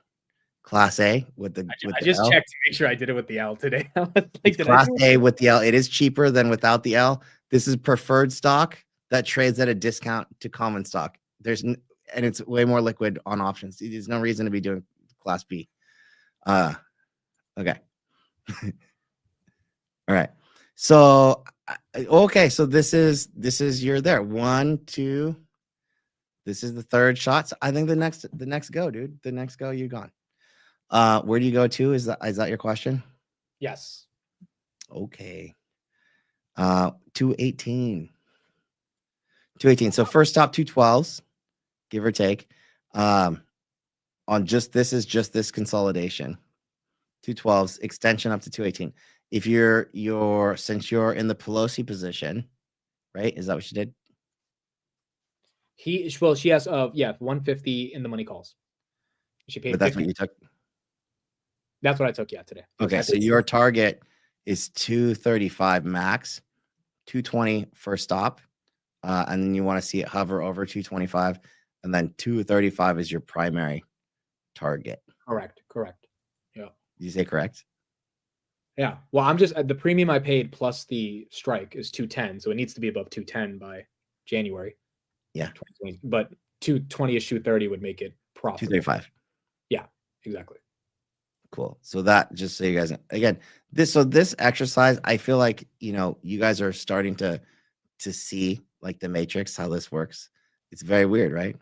[SPEAKER 8] Class A with the
[SPEAKER 1] I just
[SPEAKER 8] L.
[SPEAKER 1] checked to make sure I did it with the L today.
[SPEAKER 8] Like, Class A with the L. It is cheaper than without the L. This is preferred stock that trades at a discount to common stock. And it's way more liquid on options. There's no reason to be doing Class B. Okay. All right. So okay. So this is you're there. 1, 2. This is the third shot. So I think the next go, dude. The next go, you're gone. Where do you go to? Is that your question?
[SPEAKER 1] Yes.
[SPEAKER 8] Okay. 218. 218. So first stop 212s, give or take. On just this consolidation. 212s, extension up to 218. If since you're in the Pelosi position, right? Is that what you did?
[SPEAKER 1] She has 150 in the money calls. She paid.
[SPEAKER 8] But that's
[SPEAKER 1] 50.
[SPEAKER 8] what you took.
[SPEAKER 1] That's what I took, yeah, today.
[SPEAKER 8] Okay, so your target is 235 max, 220 first stop, and then you want to see it hover over 225, and then 235 is your primary target.
[SPEAKER 1] Correct. Yeah.
[SPEAKER 8] Did you say correct?
[SPEAKER 1] Yeah. Well, I'm just the premium I paid plus the strike is 210, so it needs to be above 210 by January.
[SPEAKER 8] Yeah.
[SPEAKER 1] 2020. But 220-ish, 230 would make it profitable.
[SPEAKER 8] 235.
[SPEAKER 1] Yeah, exactly.
[SPEAKER 8] Cool. So that, just so you guys, again, this exercise, I feel like, you guys are starting to see like the matrix, how this works. It's very weird, right?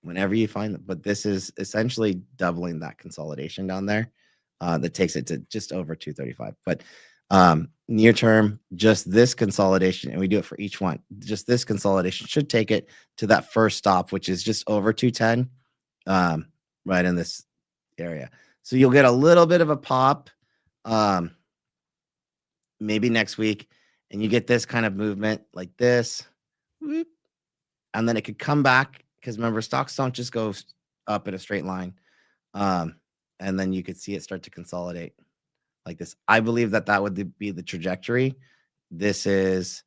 [SPEAKER 8] Whenever you find it, but this is essentially doubling that consolidation down there. That takes it to just over 235. But near term, just this consolidation, and we do it for each one, just this consolidation should take it to that first stop, which is just over 210, right in this area. So you'll get a little bit of a pop maybe next week, and you get this kind of movement like this, whoop, and then it could come back, because remember, stocks don't just go up in a straight line, and then you could see it start to consolidate like this. I believe that would be the trajectory. This is,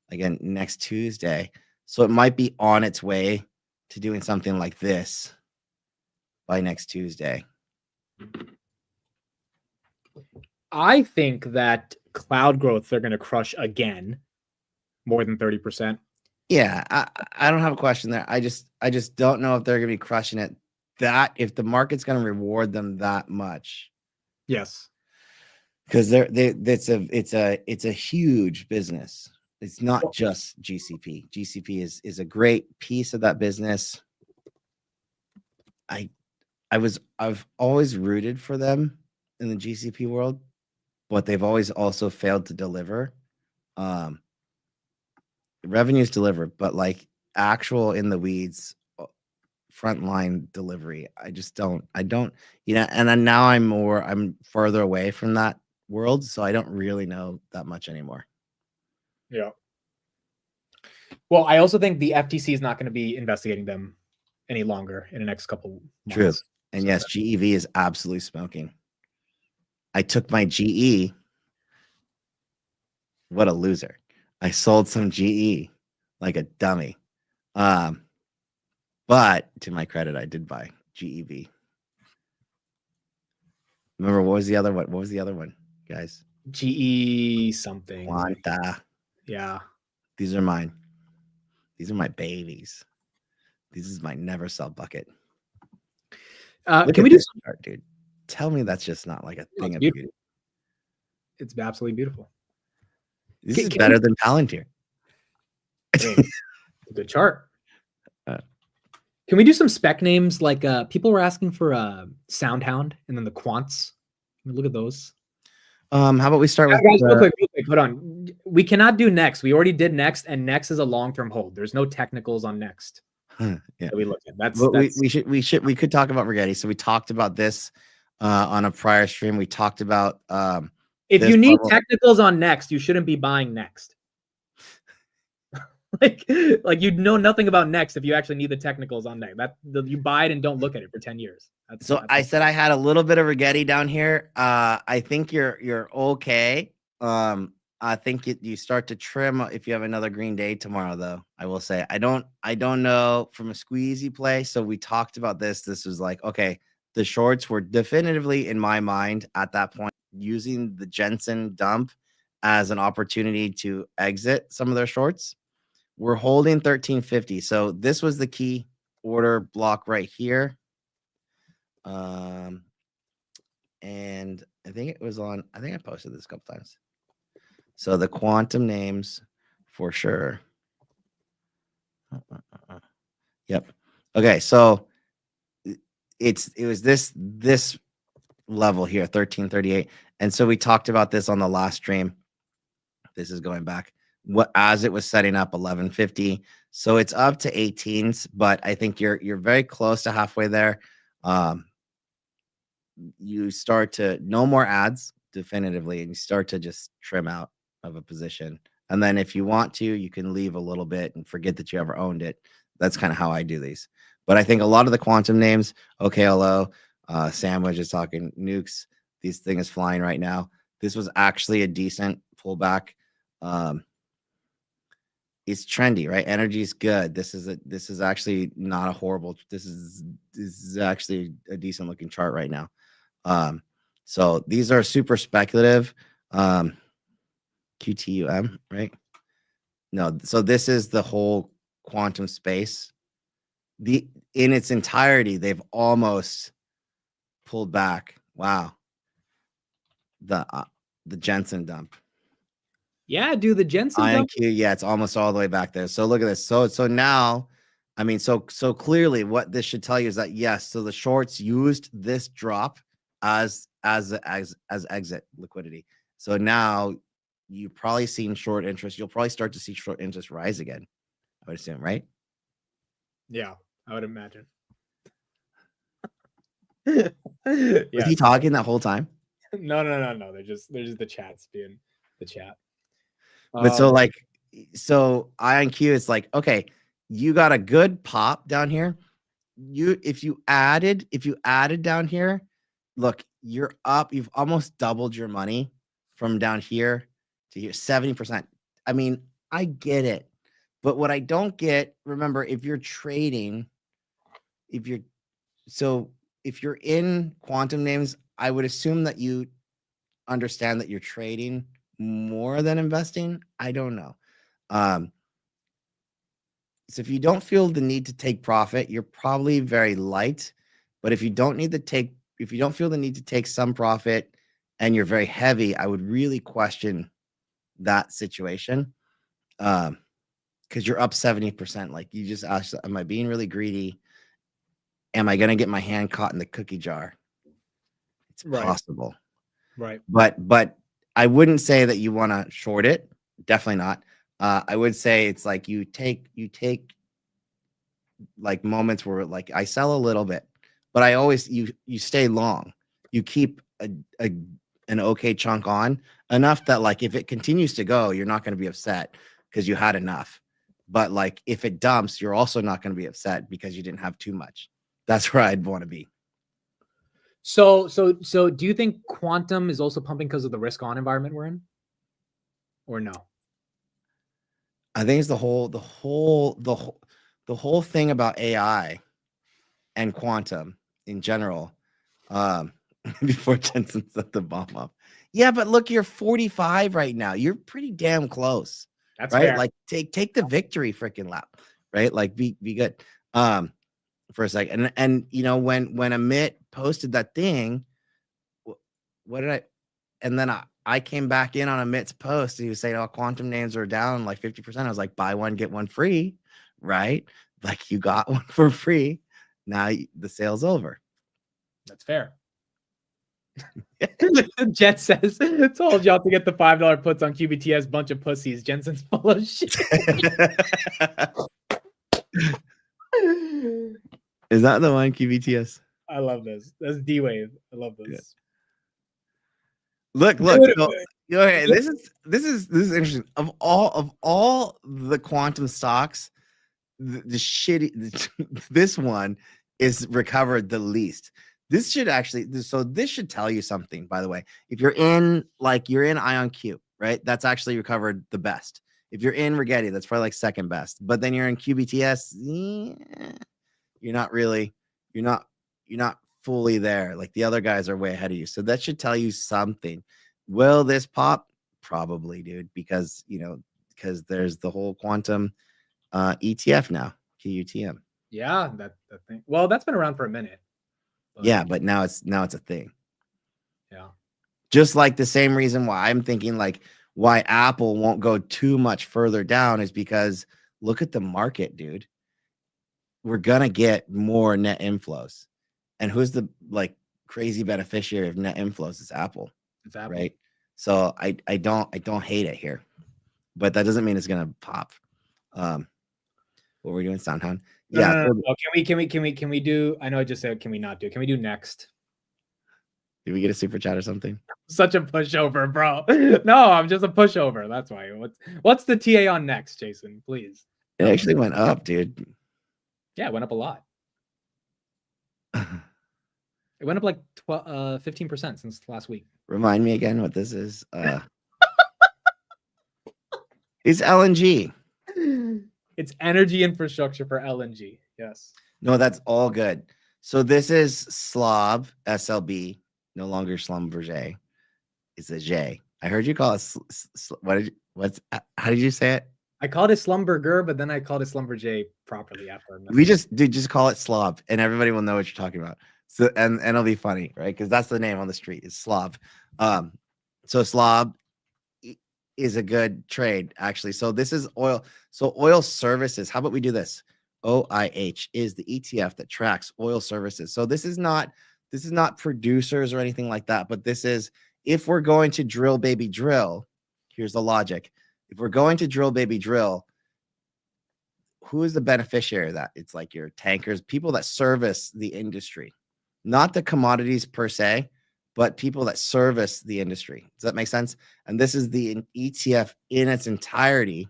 [SPEAKER 8] again, next Tuesday, so it might be on its way to doing something like this by next Tuesday.
[SPEAKER 1] I think that cloud growth, they're going to crush again, more than 30%.
[SPEAKER 8] Yeah, I don't have a question there. I just don't know if they're going to be crushing it. That if the market's going to reward them that much.
[SPEAKER 1] Yes,
[SPEAKER 8] because it's a huge business. It's not just GCP. GCP is a great piece of that business. I've always rooted for them in the GCP world, but they've always also failed to deliver. Revenues deliver, but like actual in the weeds, frontline delivery, I don't, and then now I'm further away from that world, so I don't really know that much anymore.
[SPEAKER 1] Yeah. Well, I also think the FTC is not going to be investigating them any longer in the next couple months.
[SPEAKER 8] True. And yes, GEV is absolutely smoking. I took my GE. What a loser. I sold some GE like a dummy. But to my credit, I did buy GEV. Remember, what was the other one? What was the other one, guys?
[SPEAKER 1] GE something.
[SPEAKER 8] Quanta.
[SPEAKER 1] Yeah.
[SPEAKER 8] These are mine. These are my babies. This is my never sell bucket.
[SPEAKER 1] Can we do some
[SPEAKER 8] chart, dude? Tell me that's just not like a thing of
[SPEAKER 1] beautiful.
[SPEAKER 8] beauty.
[SPEAKER 1] It's absolutely beautiful.
[SPEAKER 8] This is better than Palantir.
[SPEAKER 1] Good chart. Can we do some spec names? Like people were asking for SoundHound and then the quants. Look at those.
[SPEAKER 8] How about we start with
[SPEAKER 1] guys, real quick, hold on. We cannot do Next. We already did Next, and Next is a long-term hold. There's no technicals on Next.
[SPEAKER 8] Yeah,
[SPEAKER 1] that we look at. That's
[SPEAKER 8] we could talk about Rigetti. So we talked about this on a prior stream. We talked about
[SPEAKER 1] if you need technicals on Next, you shouldn't be buying Next. like you know nothing about Next if you actually need the technicals on Next. You buy it and don't look at it for 10 years.
[SPEAKER 8] I said I had a little bit of Rigetti down here. I think you're okay. I think you start to trim if you have another green day tomorrow, though. I will say I don't know from a squeezy play. So we talked about this. This was like, okay, the shorts were definitively in my mind at that point using the Jensen dump as an opportunity to exit some of their shorts. We're holding 1350. So this was the key order block right here. And I think it was on, I think I posted this a couple times. So the quantum names for sure. Yep. Okay. So it was this level here, 1338. And so we talked about this on the last stream. This is going back as it was setting up 1150. So it's up to 18s, but I think you're very close to halfway there. You start to no more ads definitively, and you start to just trim out of a position. And then if you want to, you can leave a little bit and forget that you ever owned it. That's kind of how I do these. But I think a lot of the quantum names, OKLO, Sandwich is talking nukes. This thing is flying right now. This was actually a decent pullback. It's trendy, right? Energy is good. This is actually not a horrible. This is actually a decent looking chart right now. So these are super speculative. QTUM, right? No, so this is the whole quantum space. In its entirety, they've almost pulled back. Wow. The Jensen dump.
[SPEAKER 1] Yeah, dude, the Jensen dump.
[SPEAKER 8] Yeah, it's almost all the way back there. So look at this. So now, I mean, so clearly what this should tell you is that yes, so the shorts used this drop as exit liquidity. So now you've probably seen short interest. You'll probably start to see short interest rise again, I would assume, right?
[SPEAKER 1] Yeah, I would imagine.
[SPEAKER 8] Was he talking that whole time?
[SPEAKER 1] No. They're just the chats being the chat.
[SPEAKER 8] But so IonQ is like, okay, you got a good pop down here. If you added down here, look, you're up. You've almost doubled your money from down here to here, 70%. I mean, I get it. But what I don't get, remember, if you're trading, if you're in quantum names, I would assume that you understand that you're trading more than investing. I don't know. So if you don't feel the need to take profit, you're probably very light. But if you don't feel the need to take some profit and you're very heavy, I would really question that situation. because you're up 70%. Like you just asked, am I being really greedy? Am I going to get my hand caught in the cookie jar? It's possible.
[SPEAKER 1] Right.
[SPEAKER 8] But I wouldn't say that you want to short it. Definitely not. I would say it's like you take like moments where like I sell a little bit, but I always you stay long. You keep an okay chunk on enough that like if it continues to go, you're not going to be upset because you had enough. But like if it dumps, you're also not going to be upset because you didn't have too much. That's where I'd want to be.
[SPEAKER 1] So do you think quantum is also pumping because of the risk on environment we're in? Or no?
[SPEAKER 8] I think it's the whole thing about AI and quantum in general. Before Jensen set the bomb up. Yeah, but look, you're 45 right now. You're pretty damn close.
[SPEAKER 1] That's
[SPEAKER 8] right.
[SPEAKER 1] Fair.
[SPEAKER 8] Like take the victory freaking lap, right? Like be good. For a second. And you know, when Amit posted that thing, what did and then I came back in on Amit's post and he was saying, oh, quantum names are down like 50%. I was like, buy one, get one free, right? Like you got one for free. Now the sale's over.
[SPEAKER 1] That's fair. Jet says, told y'all to get the $5 puts on QBTS, bunch of pussies. Jensen's full of shit.
[SPEAKER 8] Is that the one, QBTS?
[SPEAKER 1] I love this. That's D-Wave. I love this.
[SPEAKER 8] Yeah. Look. So, okay, this is interesting. Of all the quantum stocks, the shitty this one is recovered the least. This should tell you something, by the way. If you're in IonQ, right? That's actually recovered the best. If you're in Rigetti, that's probably like second best. But then you're in QBTS, you're not fully there. Like the other guys are way ahead of you. So that should tell you something. Will this pop? Probably, dude, because there's the whole quantum ETF now, QUTM.
[SPEAKER 1] Yeah, that thing. Well, that's been around for a minute.
[SPEAKER 8] Yeah, but now it's a thing.
[SPEAKER 1] Yeah.
[SPEAKER 8] Just like the same reason why I'm thinking like why Apple won't go too much further down is because look at the market, dude. We're gonna get more net inflows. And who's the like crazy beneficiary of net inflows? It's Apple.
[SPEAKER 1] It's Apple.
[SPEAKER 8] Right. So I don't hate it here. But that doesn't mean it's gonna pop. What we're doing, SoundHound. Yeah.
[SPEAKER 1] No. Can we do? I know I just said can we not do? Can we do next?
[SPEAKER 8] Did we get a super chat or something?
[SPEAKER 1] Such a pushover, bro. No, I'm just a pushover. That's why. What's the TA on next, Jason? Please.
[SPEAKER 8] It actually went up, dude.
[SPEAKER 1] Yeah, it went up a lot. It went up like 15% since last week.
[SPEAKER 8] Remind me again what this is. It's LNG.
[SPEAKER 1] It's energy infrastructure for LNG. Yes.
[SPEAKER 8] No, that's all good. So this is SLOB, SLB, no longer Schlumberger. It's a J. I heard you call it. How did you say it?
[SPEAKER 1] I called it Schlumberger, but then I called it Schlumberger properly after.
[SPEAKER 8] We just call it SLOB, and everybody will know what you're talking about. So and it'll be funny, right? Because that's the name on the street. It's SLOB. So SLOB is a good trade, actually. So this is oil. So oil services. How about we do this? OIH is the ETF that tracks oil services. So this is not producers or anything like that, but this is if we're going to drill, baby, drill. Here's the logic. If we're going to drill, baby, drill, who is the beneficiary of that? It's like your tankers, people that service the industry, not the commodities per se, but people that service the industry. Does that make sense? And this is the ETF in its entirety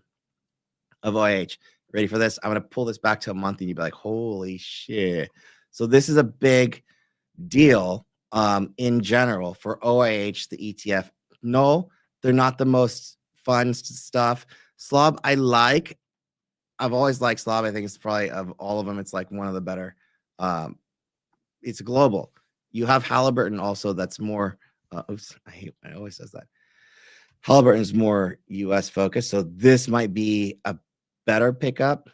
[SPEAKER 8] of OIH. Ready for this? I'm going to pull this back to a month and you'd be like, holy shit. So this is a big deal in general for OIH, the ETF. No, they're not the most fun stuff. SLOB, I've always liked SLOB. I think it's probably of all of them, it's like one of the better. It's global. You have Halliburton also that's more, I always says that. Halliburton's more US focused. So this might be a better pickup.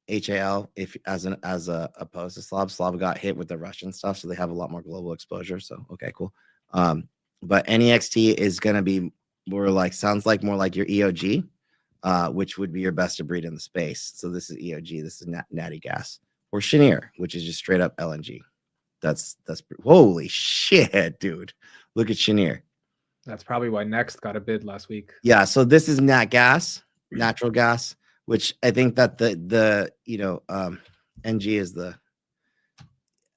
[SPEAKER 8] HAL, if as opposed to SLOB. SLOB got hit with the Russian stuff, so they have a lot more global exposure. So okay, cool. But NEXT is gonna be more like sounds like more like your EOG. which would be your best of breed in the space. So this is EOG, this is Natty Gas, or Cheniere, which is just straight up LNG. That's holy shit, dude. Look at Cheniere.
[SPEAKER 1] That's probably why Next got a bid last week.
[SPEAKER 8] Yeah, so this is nat gas, natural gas, which I think that the NG is I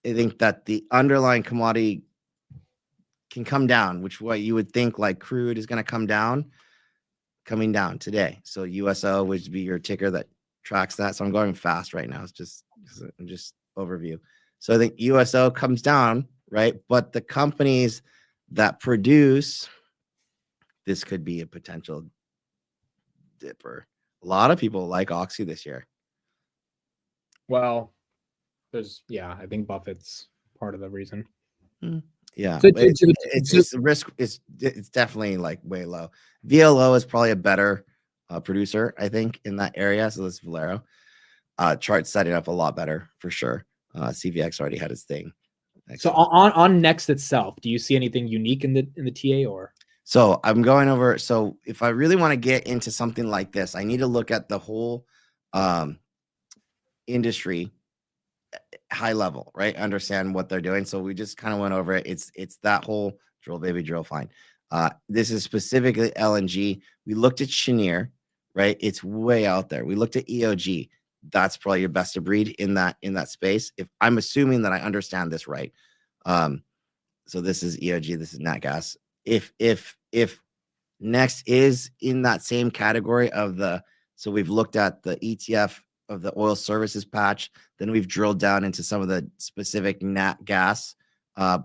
[SPEAKER 8] think that the underlying commodity can come down, which what you would think like crude is going to come down, coming down today. So USO would be your ticker that tracks that. So I'm going fast right now. It's just overview. So I think USO comes down, right? But the companies that produce this could be a potential dipper. A lot of people like Oxy this year.
[SPEAKER 1] Well, I think Buffett's part of the reason.
[SPEAKER 8] Yeah,
[SPEAKER 1] So
[SPEAKER 8] it's just the risk is it's definitely like way low. VLO is probably a better producer, I think, in that area. So this is Valero. Chart setting up a lot better for sure. CVX already had its thing.
[SPEAKER 1] So on Next itself, do you see anything unique in the TA or?
[SPEAKER 8] So I'm going over. So if I really want to get into something like this, I need to look at the whole industry high level, right? Understand what they're doing. So we just kind of went over it. It's that whole drill, baby, drill, fine. This is specifically LNG. We looked at Cheniere, right? It's way out there. We looked at EOG. That's probably your best of breed in that space. If I'm assuming that I understand this right. So this is EOG, this is nat gas. If Next is in that same category of so we've looked at the ETF of the oil services patch, then we've drilled down into some of the specific nat gas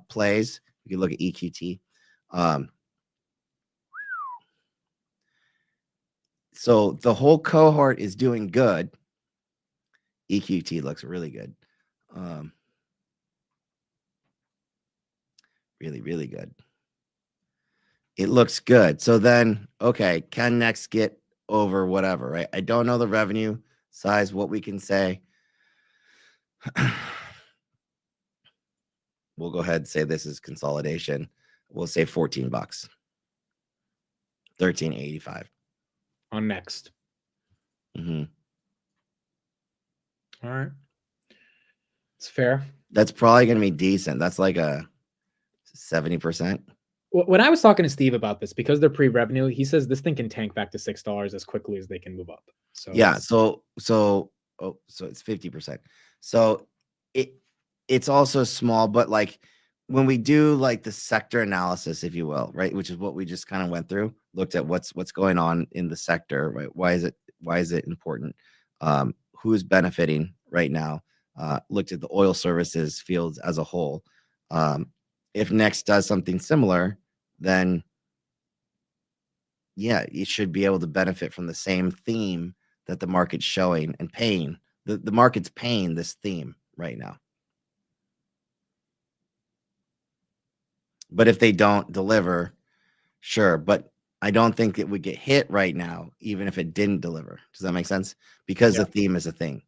[SPEAKER 8] plays. You can look at EQT. So the whole cohort is doing good. EQT looks really good. Really, really good. It looks good. So then, okay, can Next get over whatever, right? I don't know the revenue size, what we can say. We'll go ahead and say this is consolidation. We'll say $14. 13.85
[SPEAKER 1] on Next.
[SPEAKER 8] Mm-hmm.
[SPEAKER 1] All right. It's fair.
[SPEAKER 8] That's probably going to be decent. That's like a 70%.
[SPEAKER 1] When I was talking to Steve about this, because they're pre-revenue, he says this thing can tank back to $6 as quickly as they can move up. So
[SPEAKER 8] yeah, so it's 50%. So it's also small, but like when we do like the sector analysis, if you will, right, which is what we just kind of went through, looked at what's going on in the sector, right? Why is it important? Who's benefiting right now? Looked at the oil services fields as a whole. If Next does something similar, then yeah, you should be able to benefit from the same theme that the market's showing and paying. The market's paying this theme right now. But if they don't deliver, sure. But I don't think it would get hit right now, even if it didn't deliver. Does that make sense? Because the theme is a thing.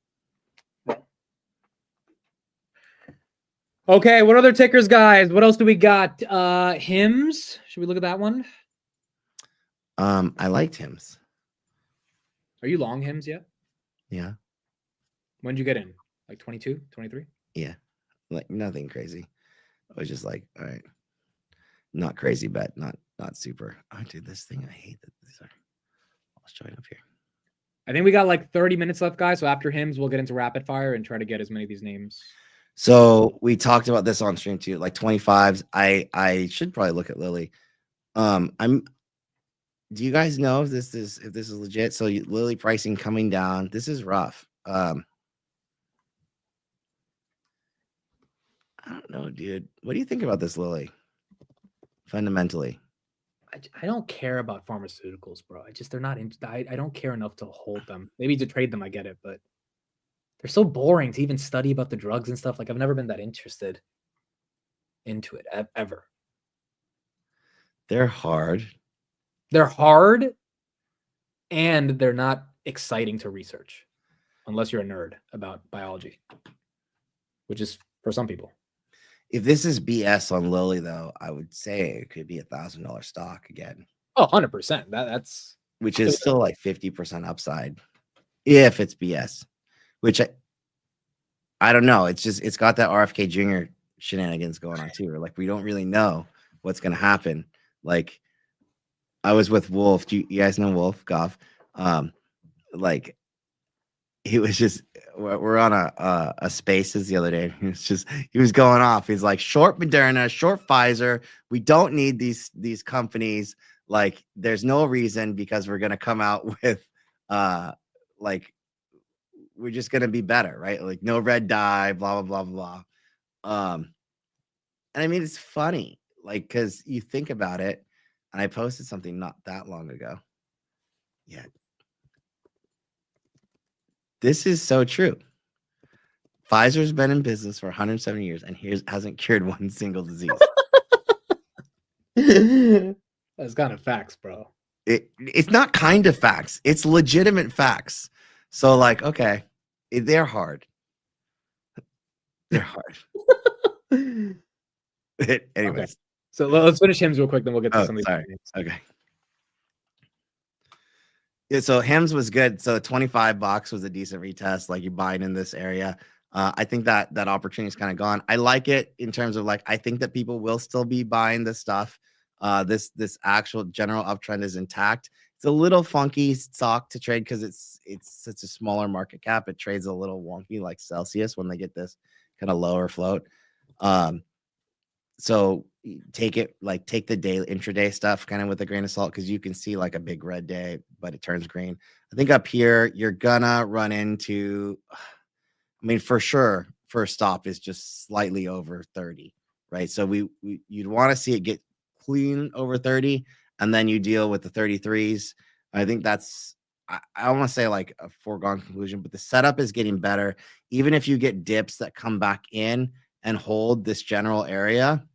[SPEAKER 1] Okay, what other tickers, guys? What else do we got? HIMS. Should we look at that one?
[SPEAKER 8] I liked HIMS.
[SPEAKER 1] Are you long HIMS yet?
[SPEAKER 8] Yeah.
[SPEAKER 1] When did you get in? Like 22, 23?
[SPEAKER 8] Yeah. Like nothing crazy. I was just like, all right. Not crazy bet, not super. Oh, dude, this thing, I hate that these are all showing up here.
[SPEAKER 1] I think we got like 30 minutes left, guys. So after HIMS, we'll get into rapid fire and try to get as many of these names.
[SPEAKER 8] So we talked about this on stream too, like 25s. I should probably look at Lily. Do you guys know if this is legit? So Lily pricing coming down. This is rough. I don't know, dude. What do you think about this, Lily? Fundamentally,
[SPEAKER 1] I don't care about pharmaceuticals, bro. They're not. I don't care enough to hold them. Maybe to trade them, I get it, but they're so boring to even study about the drugs and stuff. Like I've never been that interested into it ever.
[SPEAKER 8] They're hard.
[SPEAKER 1] They're hard, and they're not exciting to research, unless you're a nerd about biology, which is for some people.
[SPEAKER 8] If this is BS on Lily, though, I would say it could be $1,000 stock again.
[SPEAKER 1] Oh, 100%. That's
[SPEAKER 8] which is still like 50% upside if it's BS, which I don't know. It's got that RFK Jr. shenanigans going on too. Like we don't really know what's going to happen. Like I was with Wolf. You guys know Wolf Goff. Like he was just, we're on a Spaces the other day. He was going off. He's like, short Moderna, short Pfizer. We don't need these companies. Like there's no reason because we're going to come out with like we're just going to be better, right? Like no red dye, blah, blah, blah, blah. And I mean, it's funny, like, because you think about it, and I posted something not that long ago. Yeah. This is so true. Pfizer's been in business for 170 years and hasn't cured one single disease.
[SPEAKER 1] That's kind of facts, bro.
[SPEAKER 8] It's not kind of facts. It's legitimate facts. So like, okay, they're hard. They're hard. Anyways.
[SPEAKER 1] Okay. So let's finish HIMS real quick, then we'll get to something.
[SPEAKER 8] Sorry. Okay. Yeah, so HIMS was good. So $25 was a decent retest. Like you're buying in this area. I think that opportunity is kind of gone. I like it in terms of like, I think that people will still be buying this stuff. This actual general uptrend is intact. It's a little funky stock to trade because it's such a smaller market cap. It trades a little wonky like Celsius when they get this kind of lower float. So take the daily intraday stuff kind of with a grain of salt because you can see like a big red day, but it turns green. I think up here you're gonna run into, I mean, for sure, first stop is just slightly over 30, right? So you'd want to see it get clean over 30, and then you deal with the 33s. I think that's, I don't want to say like a foregone conclusion, but the setup is getting better. Even if you get dips that come back in and hold this general area,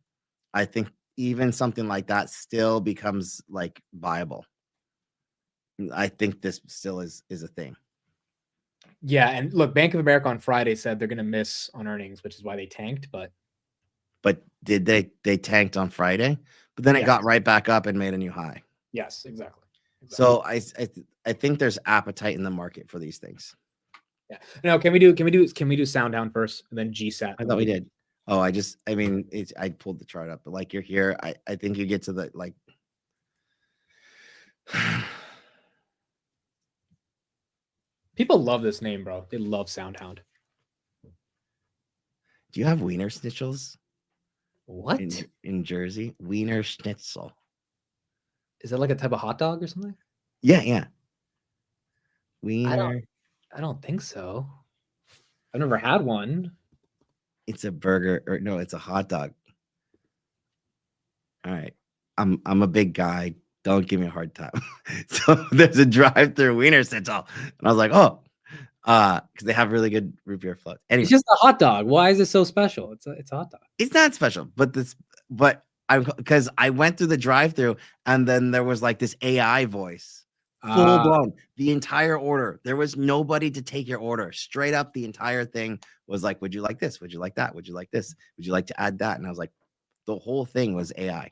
[SPEAKER 8] I think even something like that still becomes like viable. I think this still is a thing.
[SPEAKER 1] Yeah, and look, Bank of America on Friday said they're going to miss on earnings, which is why they tanked. But
[SPEAKER 8] did they tanked on Friday? But then it got right back up and made a new high.
[SPEAKER 1] Yes, exactly.
[SPEAKER 8] So I think there's appetite in the market for these things.
[SPEAKER 1] Yeah. No, can we do sound down first and then GSAT?
[SPEAKER 8] I thought we did. Oh, I mean, I pulled the chart up, but like you're here. I think you get to the like.
[SPEAKER 1] People love this name, bro. They love Soundhound.
[SPEAKER 8] Do you have Wiener Schnitzels?
[SPEAKER 1] What?
[SPEAKER 8] In Jersey? Wiener Schnitzel.
[SPEAKER 1] Is that like a type of hot dog or something?
[SPEAKER 8] Yeah. Wiener.
[SPEAKER 1] I don't think so. I've never had one.
[SPEAKER 8] It's a burger, or no, it's a hot dog. All right. I'm a big guy. Don't give me a hard time. So there's a drive-through Wiener Schnitzel. And I was like, oh, because they have really good root beer floats. Anyway,
[SPEAKER 1] it's just a hot dog. Why is it so special? It's a hot dog.
[SPEAKER 8] It's not special, but because I went through the drive-through and then there was like this AI voice, full blown, the entire order. There was nobody to take your order. Straight up, the entire thing was like, would you like this? Would you like that? Would you like this? Would you like to add that? And I was like, the whole thing was AI.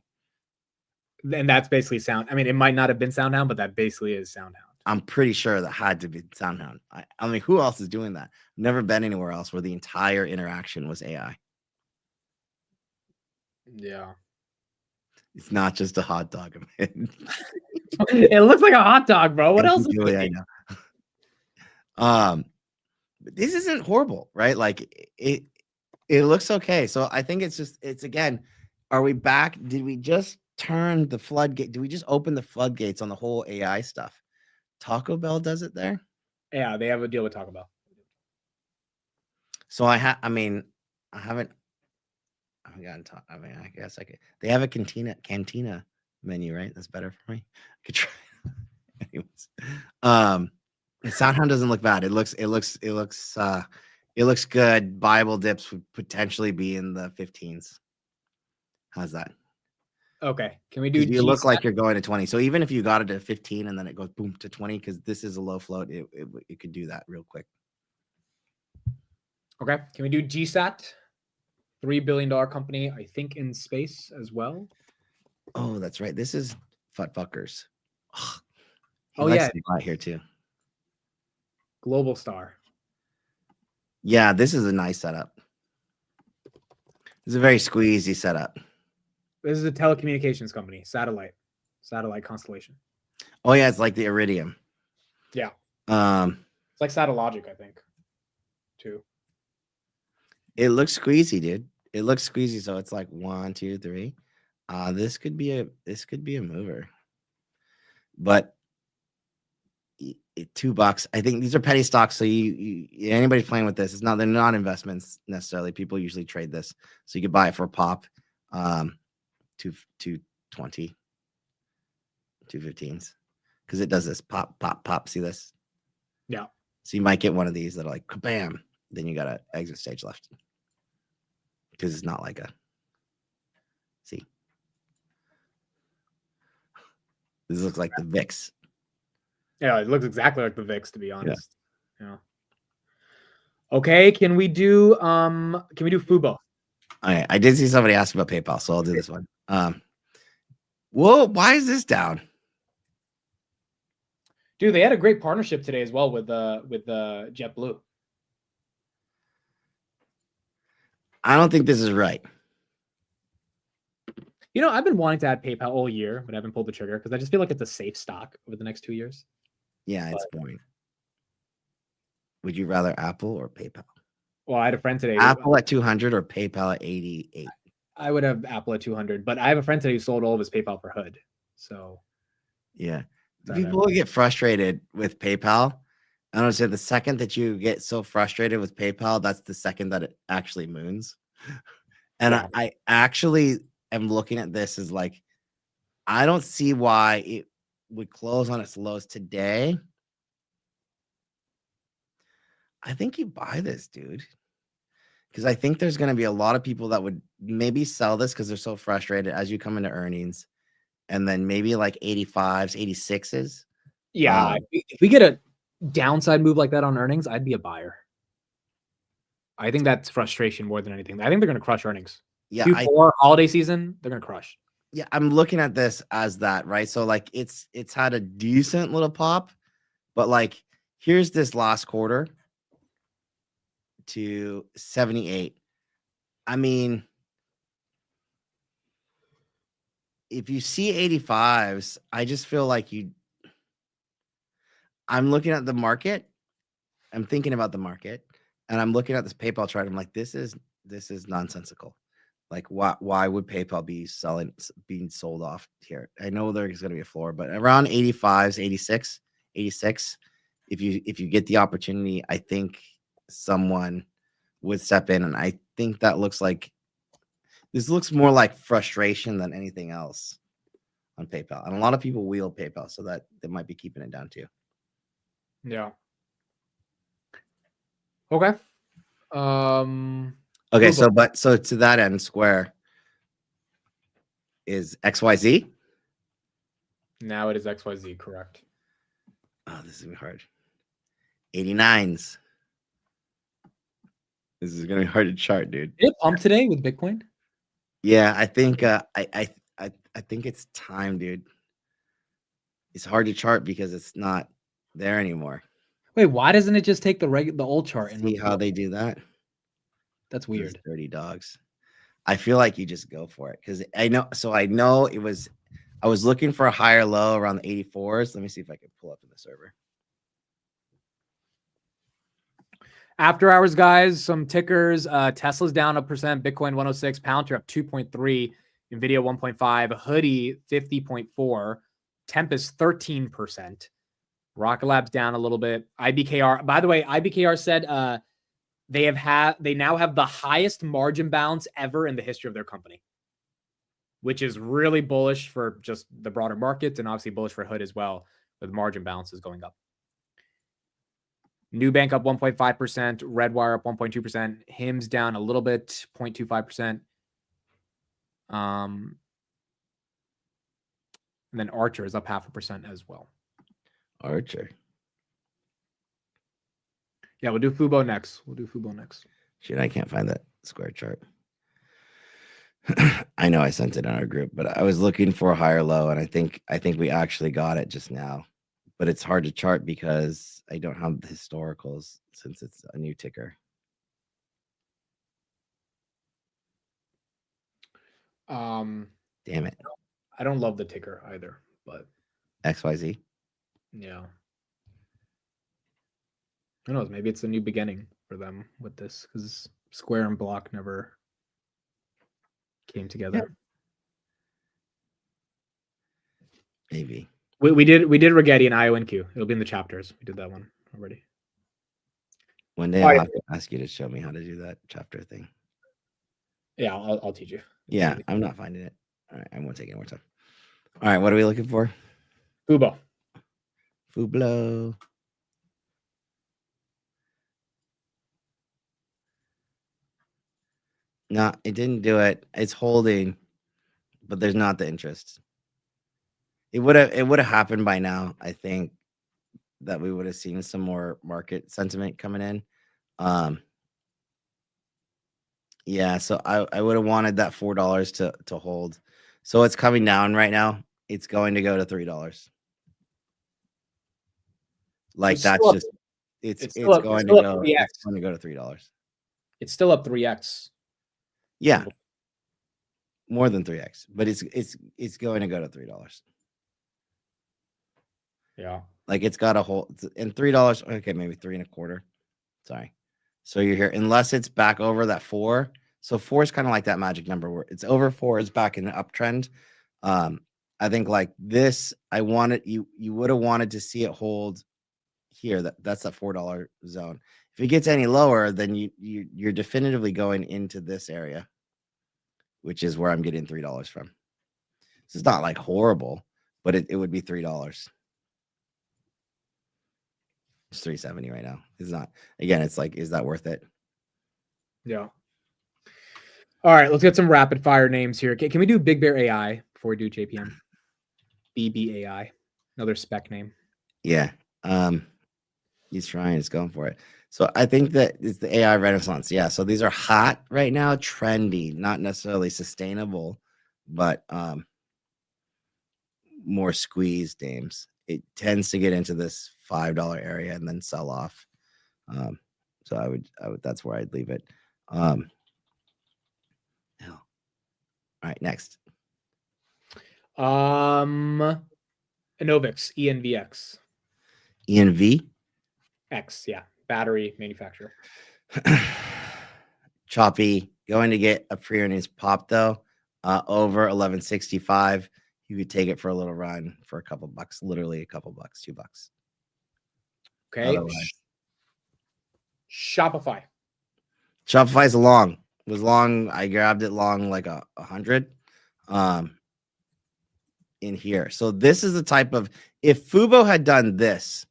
[SPEAKER 1] And that's basically sound. I mean, it might not have been Soundhound, but that basically is Soundhound.
[SPEAKER 8] I'm pretty sure that had to be Soundhound. I mean, who else is doing that? Never been anywhere else where the entire interaction was AI.
[SPEAKER 1] Yeah.
[SPEAKER 8] It's not just a hot dog.
[SPEAKER 1] It looks like a hot dog, bro. What else?
[SPEAKER 8] I know. But this isn't horrible, right? Like it looks okay. So I think it's again, are we back? Did we just turn the floodgate? Did we just open the floodgates on the whole AI stuff? Taco Bell does it there.
[SPEAKER 1] Yeah, they have a deal with Taco Bell.
[SPEAKER 8] So I haven't gotten I guess I could. They have a cantina menu, right? That's better for me. I could try. Anyways, Soundhound doesn't look bad. It looks good. Bible dips would potentially be in the 15s. How's that?
[SPEAKER 1] Okay. Can we do?
[SPEAKER 8] You look like you're going to 20. So even if you got it to 15 and then it goes boom to 20, because this is a low float, it could do that real quick.
[SPEAKER 1] Okay. Can we do GSAT? $3 billion company, I think, in space as well.
[SPEAKER 8] Oh, that's right. This is Fuckers. He
[SPEAKER 1] Oh,
[SPEAKER 8] likes
[SPEAKER 1] yeah.
[SPEAKER 8] to buy here too.
[SPEAKER 1] Global Star.
[SPEAKER 8] Yeah, this is a nice setup. This is a very squeezy setup.
[SPEAKER 1] This is a telecommunications company, satellite constellation.
[SPEAKER 8] Oh yeah, it's like the Iridium.
[SPEAKER 1] Yeah.
[SPEAKER 8] It's
[SPEAKER 1] like Satellogic, I think, too.
[SPEAKER 8] It looks squeezy, dude. It looks squeezy, so it's like 1, 2, 3. This could be a mover. But $2. I think these are penny stocks, so anybody playing with this, they're not investments necessarily. People usually trade this, so you could buy it for a pop. 220, 215s, because it does this pop, pop, pop. See this?
[SPEAKER 1] Yeah.
[SPEAKER 8] So you might get one of these that are like bam. Then you got an exit stage left, because it's not like a. See, this looks like the VIX.
[SPEAKER 1] Yeah, it looks exactly like the VIX, to be honest. Yeah. Okay, can we do FUBO?
[SPEAKER 8] All right, I did see somebody ask about PayPal, so I'll do this one. Whoa, why is this down?
[SPEAKER 1] Dude, they had a great partnership today as well with JetBlue.
[SPEAKER 8] I don't think this is right.
[SPEAKER 1] You know, I've been wanting to add PayPal all year, but I haven't pulled the trigger because I just feel like it's a safe stock over the next 2 years.
[SPEAKER 8] Yeah, it's boring. Would you rather Apple or PayPal?
[SPEAKER 1] Well, I had a friend today.
[SPEAKER 8] Apple at 200 or PayPal at 88?
[SPEAKER 1] I would have Apple at 200, but I have a friend today who sold all of his PayPal for Hood. So,
[SPEAKER 8] yeah. People get frustrated with PayPal. I don't say the second that you get so frustrated with PayPal, that's the second that it actually moons. And yeah. I actually am looking at this as like, I don't see why it would close on its lows today. I think you buy this, dude. Because I think there's going to be a lot of people that would maybe sell this because they're so frustrated as you come into earnings. And then maybe like 85s, 86s.
[SPEAKER 1] Yeah. If we get a downside move like that on earnings, I'd be a buyer. I think that's frustration more than anything. I think they're going to crush earnings.
[SPEAKER 8] Yeah.
[SPEAKER 1] Q4 holiday season, they're going to crush.
[SPEAKER 8] Yeah. I'm looking at this as that, right? So like it's had a decent little pop, but like here's this last quarter to 78. I mean, if you see 85s, I just feel like I'm looking at the market. I'm thinking about the market and I'm looking at this PayPal chart. I'm like, this is nonsensical. Like why would PayPal be being sold off here? I know there's going to be a floor, but around 85s, 86, if you get the opportunity, I think someone would step in. And I think that this looks more like frustration than anything else on PayPal. And a lot of people wield PayPal, so that they might be keeping it down too.
[SPEAKER 1] Yeah. Okay.
[SPEAKER 8] Okay, so to that end, Square is XYZ?
[SPEAKER 1] Now it is XYZ, correct.
[SPEAKER 8] Oh, this is gonna be hard. 89s. This is gonna be hard to chart, dude.
[SPEAKER 1] Did it pump today with Bitcoin?
[SPEAKER 8] Yeah, I think I think it's time, dude. It's hard to chart because it's not there anymore.
[SPEAKER 1] Wait, why doesn't it just take the old chart and
[SPEAKER 8] see how they do that?
[SPEAKER 1] That's weird.
[SPEAKER 8] Those dirty dogs. I feel like you just go for it because I know it was. I was looking for a higher low around the 84s. Let me see if I can pull up in the server.
[SPEAKER 1] After hours, guys, some tickers. Tesla's down 1%, Bitcoin 106, Palantir up 2.3, NVIDIA 1.5, Hoodie 50.4, Tempest 13%, Rocket Lab's down a little bit. IBKR, by the way, IBKR said they now have the highest margin balance ever in the history of their company, which is really bullish for just the broader market and obviously bullish for Hood as well, with margin balances going up. Nubank up 1.5%, Redwire up 1.2%, HIMS down a little bit, 0.25%. And then Archer is up 0.5% as well.
[SPEAKER 8] Archer.
[SPEAKER 1] Yeah, we'll do FUBO next.
[SPEAKER 8] Shit, I can't find that Square chart. I know I sent it on our group, but I was looking for a higher low, and I think we actually got it just now. but it's hard to chart because I don't have the historicals since it's a new ticker.
[SPEAKER 1] Damn
[SPEAKER 8] it.
[SPEAKER 1] I don't love the ticker either, but
[SPEAKER 8] XYZ.
[SPEAKER 1] yeah. Who knows? Maybe it's a new beginning for them with this because Square and Block never came together.
[SPEAKER 8] Maybe.
[SPEAKER 1] We did Rigetti and IONQ. It'll be in the chapters. We did that one already.
[SPEAKER 8] One day I'll have to ask you to show me how to do that chapter thing.
[SPEAKER 1] Yeah, I'll teach you.
[SPEAKER 8] Yeah, I'm not finding it. All right, I won't take any more time. All right, what are we looking for?
[SPEAKER 1] FUBO.
[SPEAKER 8] FUBO. No, it didn't do it. It's holding, but there's not the interest. It would have happened by now. I think that we would have seen some more market sentiment coming in. Yeah, so I would have wanted that $4 to hold. So it's coming down right now. It's going to go to $3. Like that's just it's going to go to $3.
[SPEAKER 1] It's still up 3x.
[SPEAKER 8] Yeah. More than 3x, but it's going to go to $3.
[SPEAKER 1] Yeah.
[SPEAKER 8] Like it's got a hold and $3. Okay, maybe 3.25. Sorry. So you're here unless it's back over that 4. So 4 is kind of like that magic number where it's over 4 is back in the uptrend. I think like this, I wanted you would have wanted to see it hold here. That's that $4 zone. If it gets any lower, then you're definitively going into this area, which is where I'm getting $3 from. This is not like horrible, but it would be $3. It's $3.70 right now. It's not. Again, it's like, is that worth it?
[SPEAKER 1] Yeah. All right, let's get some rapid fire names here. Can we do Big Bear AI before we do JPM? BBAI, another spec name.
[SPEAKER 8] Yeah. He's trying. He's going for it. So I think that it's the AI renaissance. Yeah. So these are hot right now, trendy, not necessarily sustainable, but more squeezed names. It tends to get into this $5 area and then sell off. So I would that's where I'd leave it. All right, next.
[SPEAKER 1] ENVX, ENVX.
[SPEAKER 8] ENV?
[SPEAKER 1] X, yeah. Battery manufacturer.
[SPEAKER 8] Choppy. Going to get a pre-earnings pop though. Over 1165. You could take it for a little run for a couple bucks, literally a couple bucks, $2.
[SPEAKER 1] Okay.
[SPEAKER 8] Otherwise.
[SPEAKER 1] Shopify.
[SPEAKER 8] Shopify's long. It was long. I grabbed it long like 100 in here. So this is the type of, if FUBO had done this,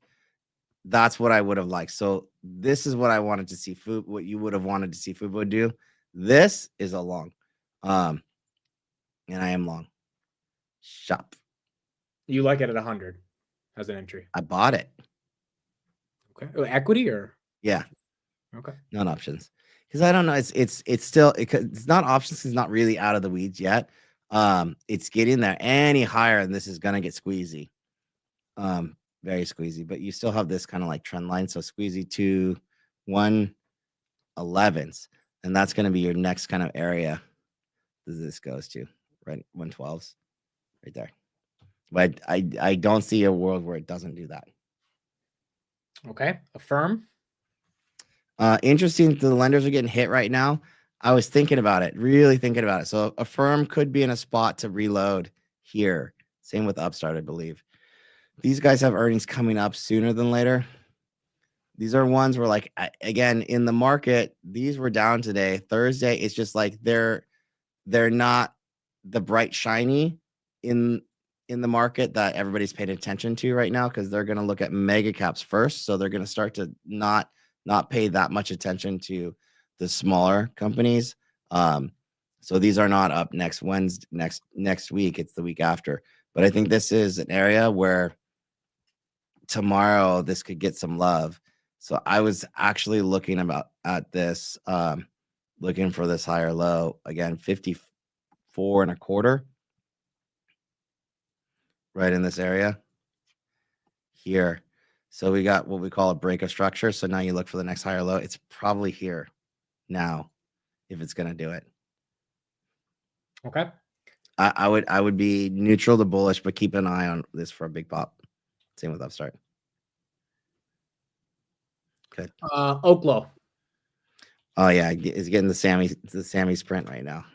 [SPEAKER 8] that's what I would have liked. So this is what I wanted to see FUBO, what you would have wanted to see FUBO do. This is a long. And I am long. Shop.
[SPEAKER 1] You like it at 100 as an entry.
[SPEAKER 8] I bought it.
[SPEAKER 1] Okay. Oh, equity or?
[SPEAKER 8] Yeah.
[SPEAKER 1] Okay.
[SPEAKER 8] Not options. Because I don't know. It's still it's not options. It's not really out of the weeds yet. It's getting there any higher, and this is gonna get squeezy. Very squeezy, but you still have this kind of like trend line. So squeezy to 111s, and that's gonna be your next kind of area that this goes to, right? 112s, right there. But I don't see a world where it doesn't do that.
[SPEAKER 1] Okay. Affirm.
[SPEAKER 8] Interesting. The lenders are getting hit right now. I was thinking about it, really thinking about it. So Affirm could be in a spot to reload here. Same with Upstart, I believe. These guys have earnings coming up sooner than later. These are ones where, like, again, in the market, these were down today. Thursday, it's just like they're not the bright shiny in the market that everybody's paying attention to right now, because they're going to look at mega caps first. So they're going to start to not pay that much attention to the smaller companies. So these are not up next Wednesday, next week. It's the week after. But I think this is an area where tomorrow this could get some love. So I was actually looking at this, looking for this higher low again, 54.25, right in this area here. So we got what we call a break of structure. So now you look for the next higher low. It's probably here now if it's going to do it.
[SPEAKER 1] Okay.
[SPEAKER 8] I would be neutral to bullish, but keep an eye on this for a big pop. Same with Upstart. Good.
[SPEAKER 1] OKLO.
[SPEAKER 8] Oh yeah, it's getting the Sammy sprint right now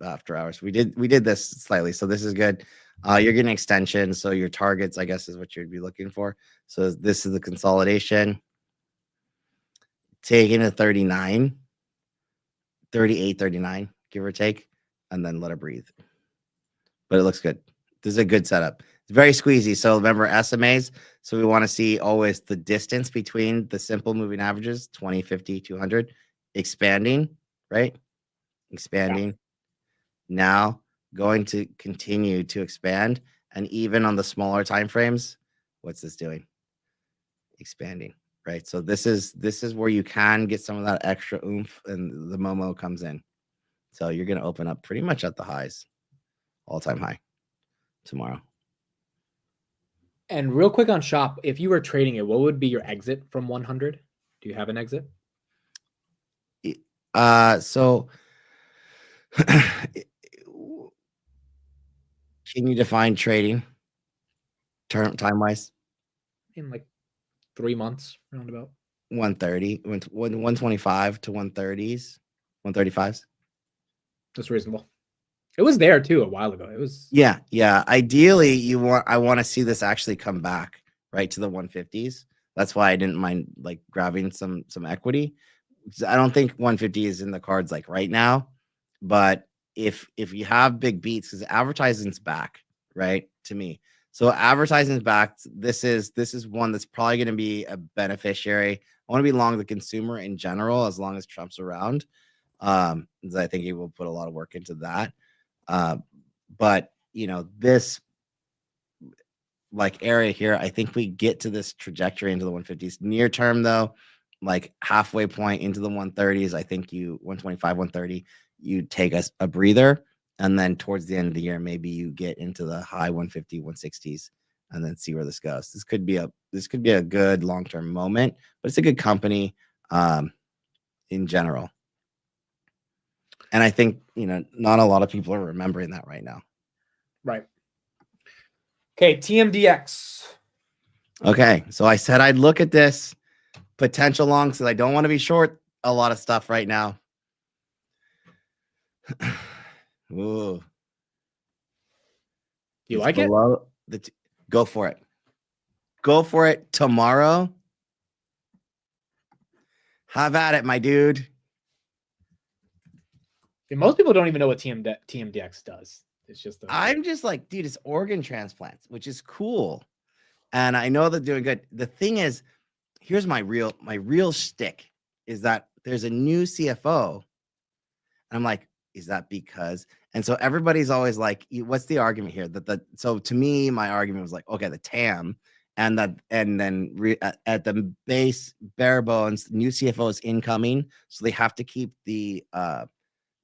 [SPEAKER 8] after hours. We did this slightly, so this is good. You're getting extension, so your targets, I guess, is what you'd be looking for. So this is the consolidation. Taking a 39, 38, 39, give or take, and then let it breathe. But it looks good. This is a good setup. It's very squeezy. So remember SMAs. So we want to see always the distance between the simple moving averages, 20, 50, 200, expanding, right? Expanding. Yeah. Now going to continue to expand. And even on the smaller time frames, what's this doing? Expanding, right? So this is where you can get some of that extra oomph and the Momo comes in. So you're going to open up pretty much at the highs, all-time high tomorrow.
[SPEAKER 1] And real quick on SHOP, if you were trading it, what would be your exit from 100? Do you have an exit?
[SPEAKER 8] So can you define trading time-wise?
[SPEAKER 1] In like 3 months, roundabout.
[SPEAKER 8] 130, 125 to 130s, 135s.
[SPEAKER 1] That's reasonable. It was there too a while ago. It was. Yeah.
[SPEAKER 8] Ideally, I want to see this actually come back right to the 150s. That's why I didn't mind like grabbing some equity. I don't think 150 is in the cards like right now, but if you have big beats, because advertising's back, right? To me, so advertising's back. This is one that's probably going to be a beneficiary. I want to be long the consumer in general as long as Trump's around. I think he will put a lot of work into that. But this like area here, I think we get to this trajectory into the 150s. Near term though, like halfway point into the 130s, I think 125, 130, you take a breather, and then towards the end of the year, maybe you get into the high 150, 160s, and then see where this goes. This could be a good long-term moment, but it's a good company in general. And I think, not a lot of people are remembering that right now.
[SPEAKER 1] Right. Okay, TMDX.
[SPEAKER 8] Okay, so I said I'd look at this potential long because I don't want to be short a lot of stuff right now. Ooh.
[SPEAKER 1] You like it?
[SPEAKER 8] Go for it. Go for it tomorrow. Have at it, my dude.
[SPEAKER 1] Most people don't even know what TMDX does. It's just
[SPEAKER 8] I'm just like, dude, it's organ transplants, which is cool. And I know they're doing good. The thing is, here's my real shtick is that there's a new CFO. And I'm like, is that because? And so everybody's always like, what's the argument here? So to me, my argument was like, okay, the TAM and then at the base bare bones, new CFO is incoming. So they have to keep the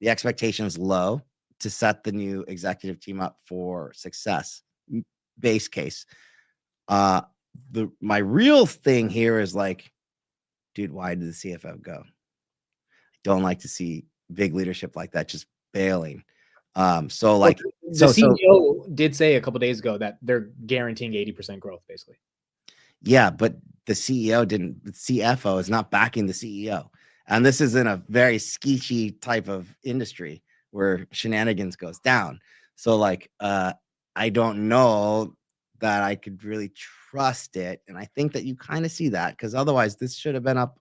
[SPEAKER 8] expectations low to set the new executive team up for success. Base case. My real thing here is like, dude, why did the CFO go? I don't like to see big leadership like that just bailing. So like
[SPEAKER 1] the CEO did say a couple days ago that they're guaranteeing 80% growth, basically.
[SPEAKER 8] Yeah, but the CEO didn't. The CFO is not backing the CEO, and this is in a very skeechy type of industry where shenanigans goes down. So like, I don't know that I could really trust it. And I think that you kind of see that because otherwise this should have been up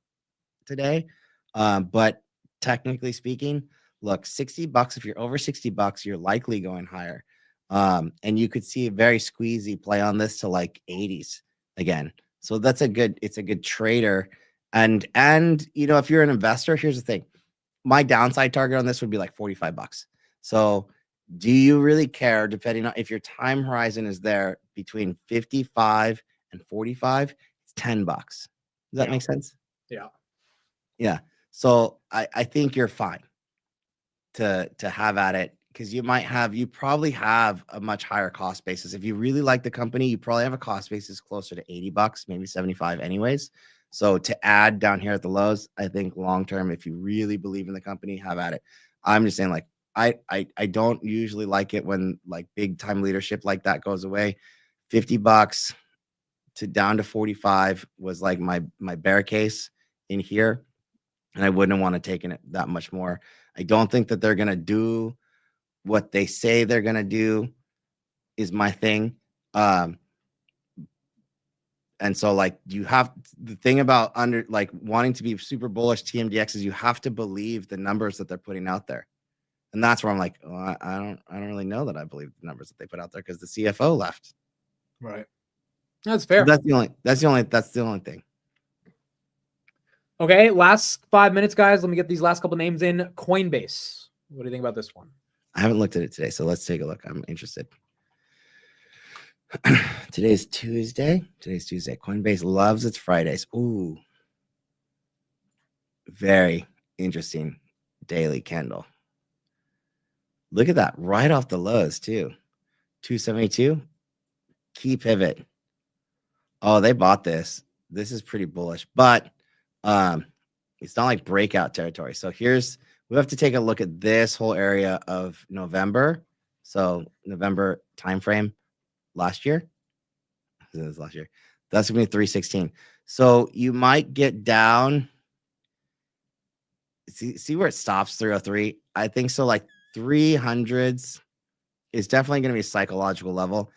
[SPEAKER 8] today. But technically speaking, look, $60, if you're over $60, you're likely going higher. And you could see a very squeezy play on this to like 80s again. So it's a good trader. And if you're an investor, here's the thing. My downside target on this would be like $45. So do you really care, depending on if your time horizon is there between 55 and 45, it's $10. Does that make sense?
[SPEAKER 1] Yeah.
[SPEAKER 8] Yeah. So I think you're fine to have at it because you probably have a much higher cost basis. If you really like the company, you probably have a cost basis closer to $80, maybe 75 anyways. So to add down here at the lows, I think long term, if you really believe in the company, have at it. I'm just saying, like, I don't usually like it when like big time leadership like that goes away. $50 to down to 45 was like my bear case in here, and I wouldn't want to take it that much more. I don't think that they're gonna do what they say they're gonna do, is my thing. And so like you have the thing about wanting to be super bullish TMDX is you have to believe the numbers that they're putting out there. And that's where I'm like, oh, I don't really know that I believe the numbers that they put out there because the CFO left.
[SPEAKER 1] Right. That's fair.
[SPEAKER 8] So that's the only thing.
[SPEAKER 1] Okay, last 5 minutes, guys. Let me get these last couple names in. Coinbase. What do you think about this one?
[SPEAKER 8] I haven't looked at it today, so let's take a look. I'm interested. Today's Tuesday. Coinbase loves its Fridays. Ooh. Very interesting daily candle. Look at that. Right off the lows, too. 272. Key pivot. Oh, they bought this. This is pretty bullish, but it's not like breakout territory. So we have to take a look at this whole area of November. So November timeframe last year. This is last year. That's gonna be 316. So you might get down. See where it stops, 303. I think so. Like 300s is definitely going to be a psychological level.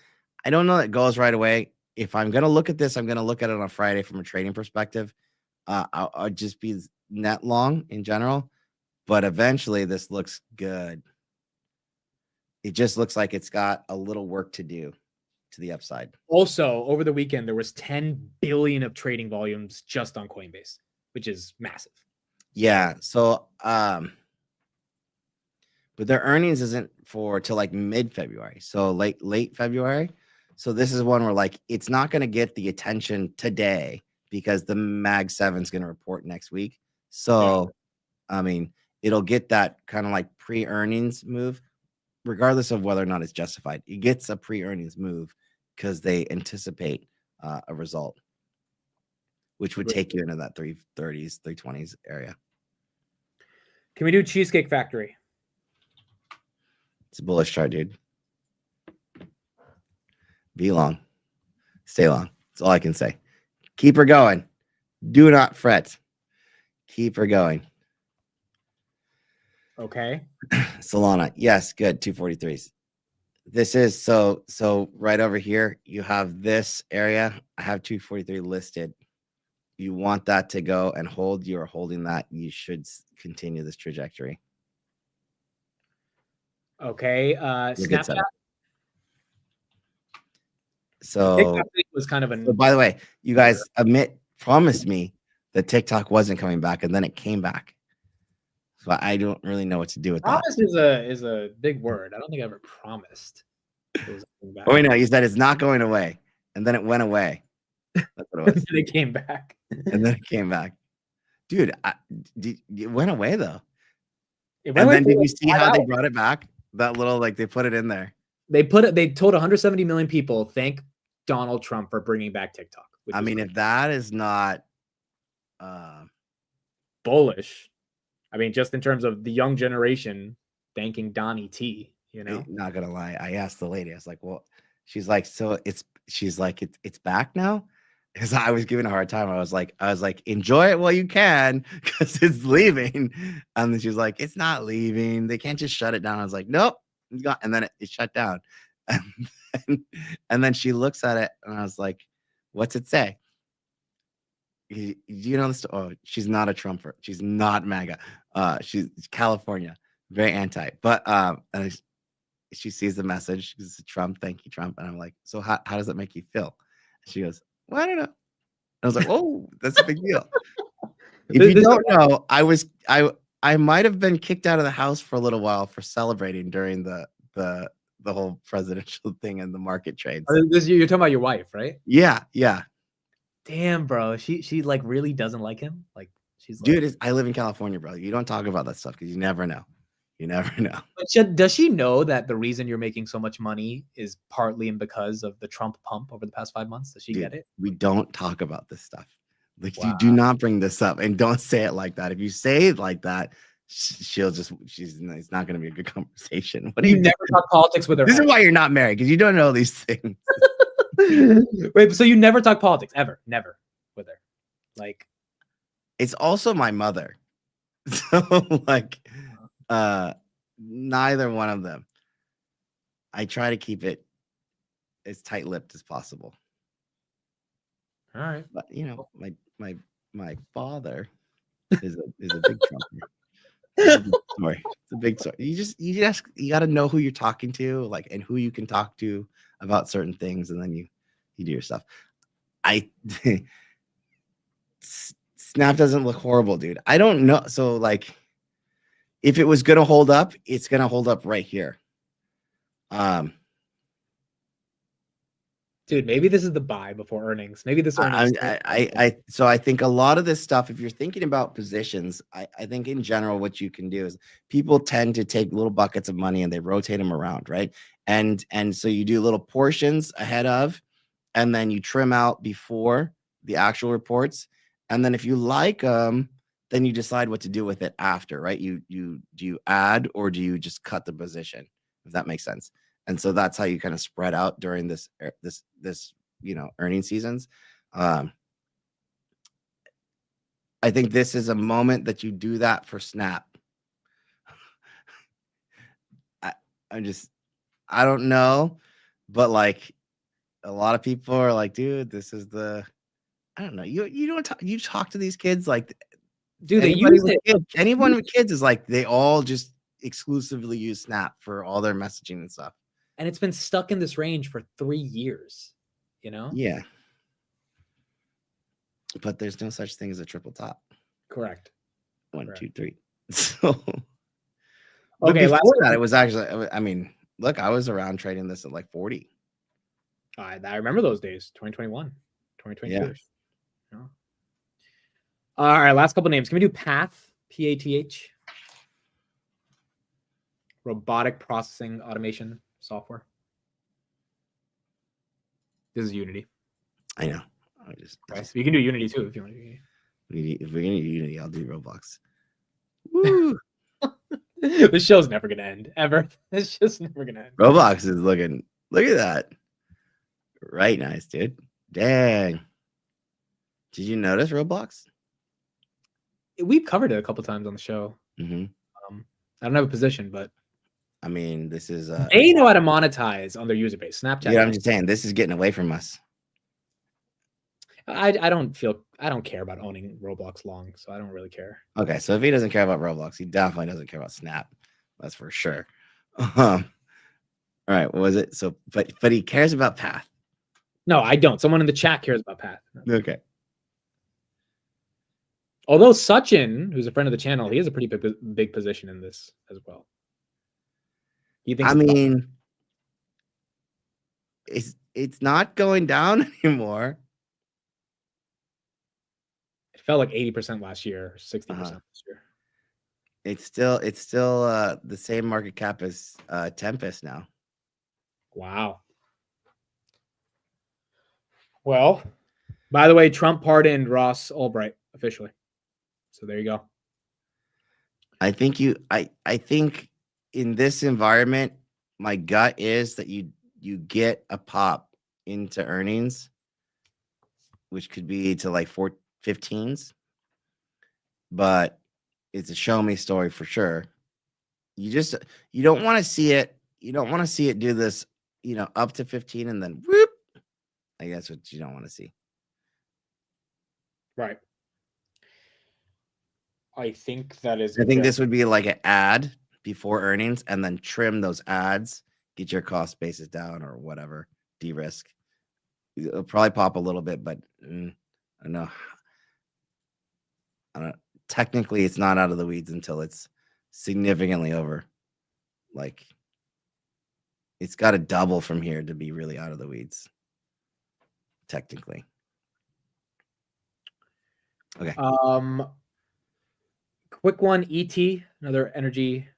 [SPEAKER 8] I don't know that it goes right away. If I'm going to look at this, I'm going to look at it on a Friday from a trading perspective. I'll just be net long in general, but eventually this looks good. It just looks like it's got a little work to do to the upside.
[SPEAKER 1] Also, over the weekend, there was 10 billion of trading volumes just on Coinbase, which is massive.
[SPEAKER 8] Yeah. So, but their earnings isn't till like mid-February. So late February. So this is one where like, it's not going to get the attention today because the Mag 7 is going to report next week. So, yeah. I mean, it'll get that kind of like pre-earnings move, regardless of whether or not it's justified. It gets a pre-earnings move because they anticipate a result, which would take you into that 330s, 320s area.
[SPEAKER 1] Can we do Cheesecake Factory?
[SPEAKER 8] It's a bullish chart, dude. Be long. Stay long. That's all I can say. Keep her going. Do not fret. Keep her going.
[SPEAKER 1] Okay.
[SPEAKER 8] Solana. Yes, good. 243s. This is so right over here. You have this area. I have 243 listed. You want that to go and hold. You're holding that. You should continue this trajectory.
[SPEAKER 1] Okay. Snapchat.
[SPEAKER 8] So
[SPEAKER 1] TikTok was kind of
[SPEAKER 8] so by the way, you guys promised me that TikTok wasn't coming back, and then it came back. So I don't really know what to do with that.
[SPEAKER 1] Promise is a big word. I don't think I ever promised.
[SPEAKER 8] Oh, wait, no, you said it's not going away, and then it went away. That's what it was.
[SPEAKER 1] It came back.
[SPEAKER 8] And then it came back. Dude, it went away though.
[SPEAKER 1] And then
[SPEAKER 8] did you see how they brought it back? That little, like, they put it in there.
[SPEAKER 1] They told 170 million people, thank Donald Trump for bringing back TikTok.
[SPEAKER 8] I mean, if that is not
[SPEAKER 1] bullish, I mean, just in terms of the young generation thanking Donnie T, you know?
[SPEAKER 8] Not gonna lie. I asked the lady, I was like, well, she's like, it's back now? Because I was giving a hard time. I was like, enjoy it while you can, because it's leaving. And then she's like, it's not leaving. They can't just shut it down. I was like, nope. And then it shut down. And then she looks at it, and I was like, what's it say? You know this? Oh, she's not a Trumper. She's not MAGA. She's California, very anti. But and she sees the message. She says, Trump, thank you, Trump. And I'm like, so how does that make you feel? And she goes, well, I don't know. I was like, oh, that's a big deal. If you don't know, I might have been kicked out of the house for a little while for celebrating during the whole presidential thing and the market trades.
[SPEAKER 1] You're talking about your wife, right?
[SPEAKER 8] Yeah.
[SPEAKER 1] Damn, bro. She like really doesn't like him. Like she's like,
[SPEAKER 8] dude, I live in California, bro. You don't talk about that stuff because you never know. You never know.
[SPEAKER 1] But does she know that the reason you're making so much money is partly and because of the Trump pump over the past 5 months? Does she
[SPEAKER 8] Dude,
[SPEAKER 1] get it?
[SPEAKER 8] we don't talk about this stuff. Like,
[SPEAKER 1] Wow.
[SPEAKER 8] you do not bring this up, and don't say it like that. If you say it like that, it's not going to be a good conversation. What do
[SPEAKER 1] You never talk politics with her.
[SPEAKER 8] This is why you're not married, because you don't know these things.
[SPEAKER 1] Wait, so you never talk politics ever? Never with her? Like,
[SPEAKER 8] it's also my mother. So like, neither one of them. I try to keep it as tight-lipped as possible.
[SPEAKER 1] all right.
[SPEAKER 8] But you know, my father is a big Trumper. It's a big story. It's a big story. You got to know who you're talking to, like, and who you can talk to about certain things, and then you do your stuff. Snap doesn't look horrible, dude. I don't know. So like, if it was gonna hold up, it's gonna hold up right here.
[SPEAKER 1] Dude, maybe this is the buy before earnings. Maybe this earnings.
[SPEAKER 8] So I think a lot of this stuff, if you're thinking about positions, I think in general, what you can do is people tend to take little buckets of money and they rotate them around, right? And so you do little portions ahead of, and then you trim out before the actual reports. And then if you like them, then you decide what to do with it after, right? Do you add, or do you just cut the position, if that makes sense? And so that's how you kind of spread out during this earnings seasons. I think this is a moment that you do that for Snap. I don't know, but like, a lot of people are like, dude, this is I don't know. You talk to these kids, like,
[SPEAKER 1] dude, they use it.
[SPEAKER 8] Anyone with kids is like, they all just exclusively use Snap for all their messaging and stuff.
[SPEAKER 1] And it's been stuck in this range for 3 years, you know?
[SPEAKER 8] Yeah. But there's no such thing as a triple top.
[SPEAKER 1] Correct.
[SPEAKER 8] 1, 2, 3. So,
[SPEAKER 1] okay.
[SPEAKER 8] Before that, it was actually, I mean, look, I was around trading this at like 40.
[SPEAKER 1] I remember those days, 2021, 2022.
[SPEAKER 8] Yeah.
[SPEAKER 1] Yeah. All right, last couple names. Can we do PATH? PATH? Robotic processing automation software. This is Unity.
[SPEAKER 8] I know.
[SPEAKER 1] So you can do Unity too if you want to.
[SPEAKER 8] If we're gonna do Unity, I'll do Roblox. Woo!
[SPEAKER 1] This show's never gonna end ever. It's just never gonna end.
[SPEAKER 8] Roblox is looking. Look at that. Right, nice, dude. Dang. Did you notice Roblox?
[SPEAKER 1] We've covered it a couple times on the show.
[SPEAKER 8] Mm-hmm.
[SPEAKER 1] I don't have a position, but
[SPEAKER 8] I mean, this is
[SPEAKER 1] they know how to monetize on their user base. Snapchat.
[SPEAKER 8] Yeah, I'm just saying, this is getting away from us.
[SPEAKER 1] I don't care about owning Roblox long, so I don't really care.
[SPEAKER 8] Okay, so if he doesn't care about Roblox, he definitely doesn't care about Snap. That's for sure. All right, what was it? So, but he cares about Path.
[SPEAKER 1] No, I don't. Someone in the chat cares about Path.
[SPEAKER 8] Okay.
[SPEAKER 1] Although Sachin, who's a friend of the channel, he has a pretty big position in this as well. He thinks.
[SPEAKER 8] I mean, it's not going down anymore.
[SPEAKER 1] It felt like 80% last year, 60% this year.
[SPEAKER 8] It's still the same market cap as Tempest now.
[SPEAKER 1] Wow. Well, by the way, Trump pardoned Ross Ulbright officially. So there you go.
[SPEAKER 8] I think in this environment, my gut is that you get a pop into earnings, which could be to like 415s, but it's a show me story for sure. You don't want to see it. You don't want to see it do this, up to 15 and then whoop. I guess what you don't want to see.
[SPEAKER 1] Right. I think that is.
[SPEAKER 8] I think this would be like an ad before earnings, and then trim those ads, get your cost basis down or whatever, de-risk. It'll probably pop a little bit, but I don't know. Technically, it's not out of the weeds until it's significantly over. Like, it's got to double from here to be really out of the weeds. Technically. Okay.
[SPEAKER 1] Quick one, ET, another energy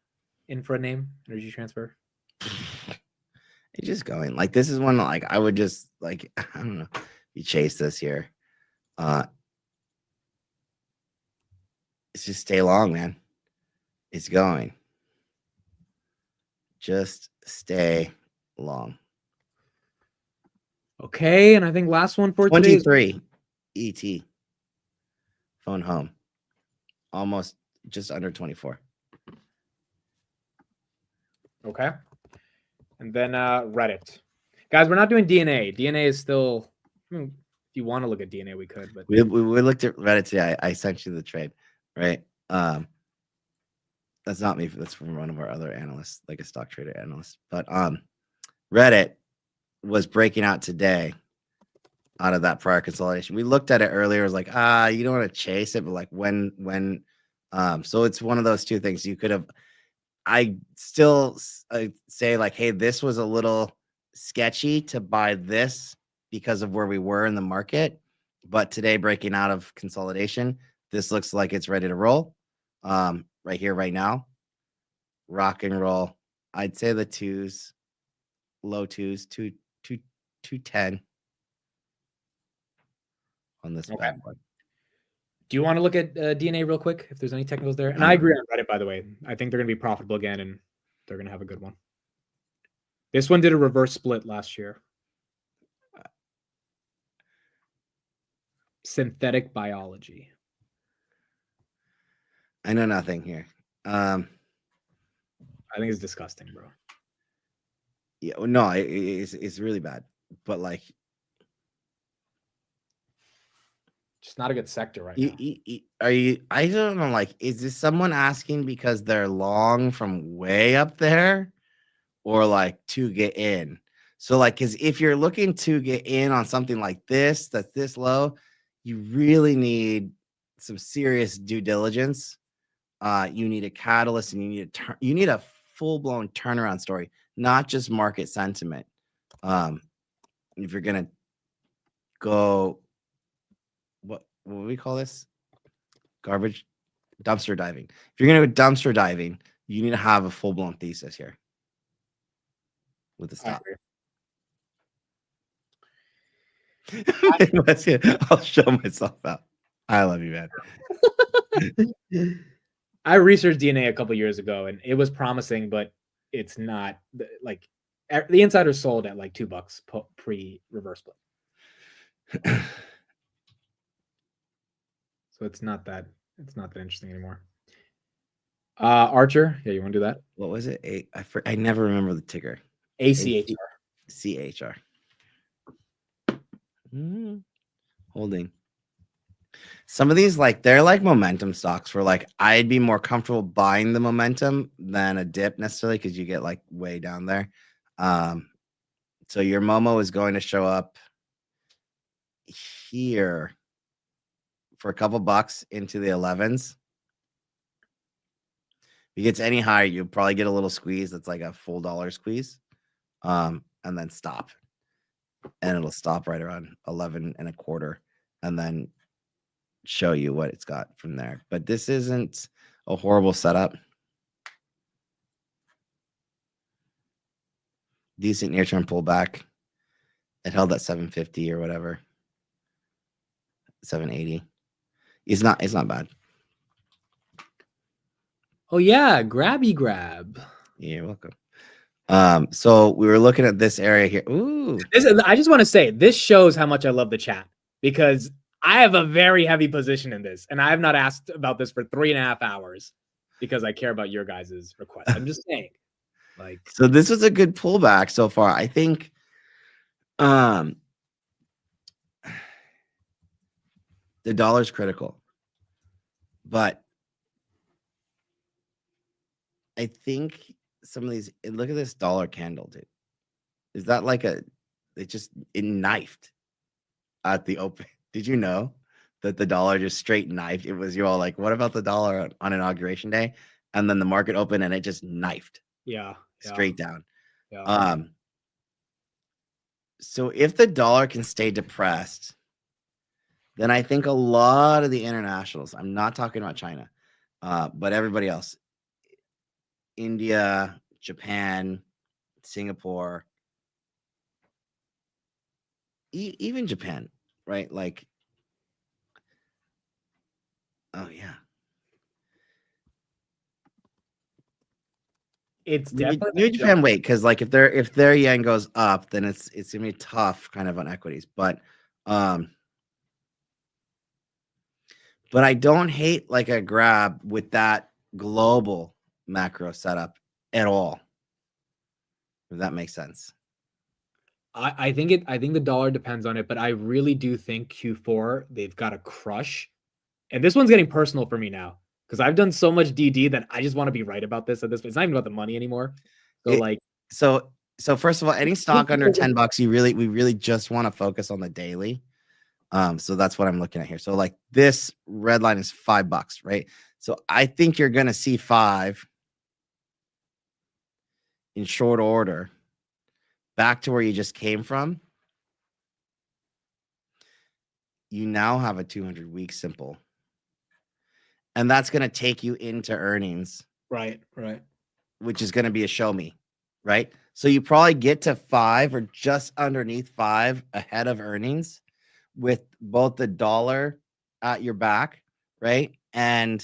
[SPEAKER 1] infra name, energy transfer?
[SPEAKER 8] It's just going like this is one like I would just like I don't know. You chase this here. It's just stay long, man. It's going. Just stay long.
[SPEAKER 1] Okay, and I think last one for today is
[SPEAKER 8] 23 ET. Phone home. Almost just under 24.
[SPEAKER 1] okay. And then Reddit. Guys, we're not doing DNA. DNA is still, I mean, if you want to look at DNA, we could, but
[SPEAKER 8] We looked at Reddit today. I sent you the trade, right? That's not me. That's from one of our other analysts, like a stock trader analyst. But Reddit was breaking out today out of that prior consolidation. We looked at it earlier. It was like, you don't want to chase it, but like when so it's one of those two things. You could have, I still say like, hey, this was a little sketchy to buy this because of where we were in the market. But today, breaking out of consolidation, this looks like it's ready to roll. Right here, right now, rock and roll. I'd say the twos, low twos, 210 on this bad one.
[SPEAKER 1] do you want to look at DNA real quick if there's any technicals there? And I agree on Reddit, by the way. I think they're going to be profitable again, and they're going to have a good one. This one did a reverse split last year. Synthetic biology.
[SPEAKER 8] I know nothing here.
[SPEAKER 1] I think it's disgusting, bro.
[SPEAKER 8] Yeah, no, it's really bad. But like,
[SPEAKER 1] just not a good sector right
[SPEAKER 8] now. Are you? I don't know. Like, is this someone asking because they're long from way up there, or like to get in? So like, because if you're looking to get in on something like this, that's this low, you really need some serious due diligence. You need a catalyst, and you need a full-blown turnaround story, not just market sentiment. If you're gonna go, what do we call this? Garbage, dumpster diving. If you're gonna go dumpster diving, you need to have a full-blown thesis here with the stop. I'll show myself out. I love you, man.
[SPEAKER 1] I researched DNA a couple years ago, and it was promising, but it's not like the insiders sold at like $2 pre-reverse split. So it's not that interesting anymore. Archer, yeah, you want to do that?
[SPEAKER 8] What was it? I never remember the ticker.
[SPEAKER 1] ACHR.
[SPEAKER 8] CHR. Holding. Some of these, like, they're like momentum stocks where like I'd be more comfortable buying the momentum than a dip necessarily because you get like way down there. So your Momo is going to show up here for a couple bucks into the 11s. If it gets any higher, you'll probably get a little squeeze that's like a full dollar squeeze, and then stop. And it'll stop right around 11.25, and then show you what it's got from there. But this isn't a horrible setup. Decent near-term pullback. It held at 750 or whatever. 780. It's not bad.
[SPEAKER 1] Oh yeah, grabby grab.
[SPEAKER 8] Yeah, you're welcome. So we were looking at this area here. Ooh.
[SPEAKER 1] I just want to say this shows how much I love the chat, because I have a very heavy position in this, and I have not asked about this for 3.5 hours because I care about your guys' requests. I'm just saying, like,
[SPEAKER 8] so this was a good pullback so far. I think, the dollar's critical, but I think some of these, look at this dollar candle, dude. Is that like it knifed at the open? Did you know that the dollar just straight knifed? It was, you're all like, what about the dollar on inauguration day? And then the market opened and it just knifed.
[SPEAKER 1] Yeah.
[SPEAKER 8] Straight down.
[SPEAKER 1] Yeah.
[SPEAKER 8] So if the dollar can stay depressed, then I think a lot of the internationals, I'm not talking about China, but everybody else, India, Japan, Singapore, even Japan, right? Like, oh yeah.
[SPEAKER 1] It's
[SPEAKER 8] New
[SPEAKER 1] definitely
[SPEAKER 8] Japan wait, because like if their yen goes up, then it's gonna be tough kind of on equities. But I don't hate like a grab with that global macro setup at all. If that makes sense.
[SPEAKER 1] I think the dollar depends on it, but I really do think Q4 they've got a crush. And this one's getting personal for me now because I've done so much DD that I just want to be right about this. At this, it's not even about the money anymore. So
[SPEAKER 8] so first of all, any stock under $10, we really just want to focus on the daily. So that's what I'm looking at here. So like this red line is $5, right? So I think you're gonna see 5 in short order back to where you just came from. You now have a 200-week simple. And that's going to take you into earnings.
[SPEAKER 1] Right.
[SPEAKER 8] Which is going to be a show me, right? So you probably get to 5 or just underneath 5 ahead of earnings with both the dollar at your back, right? And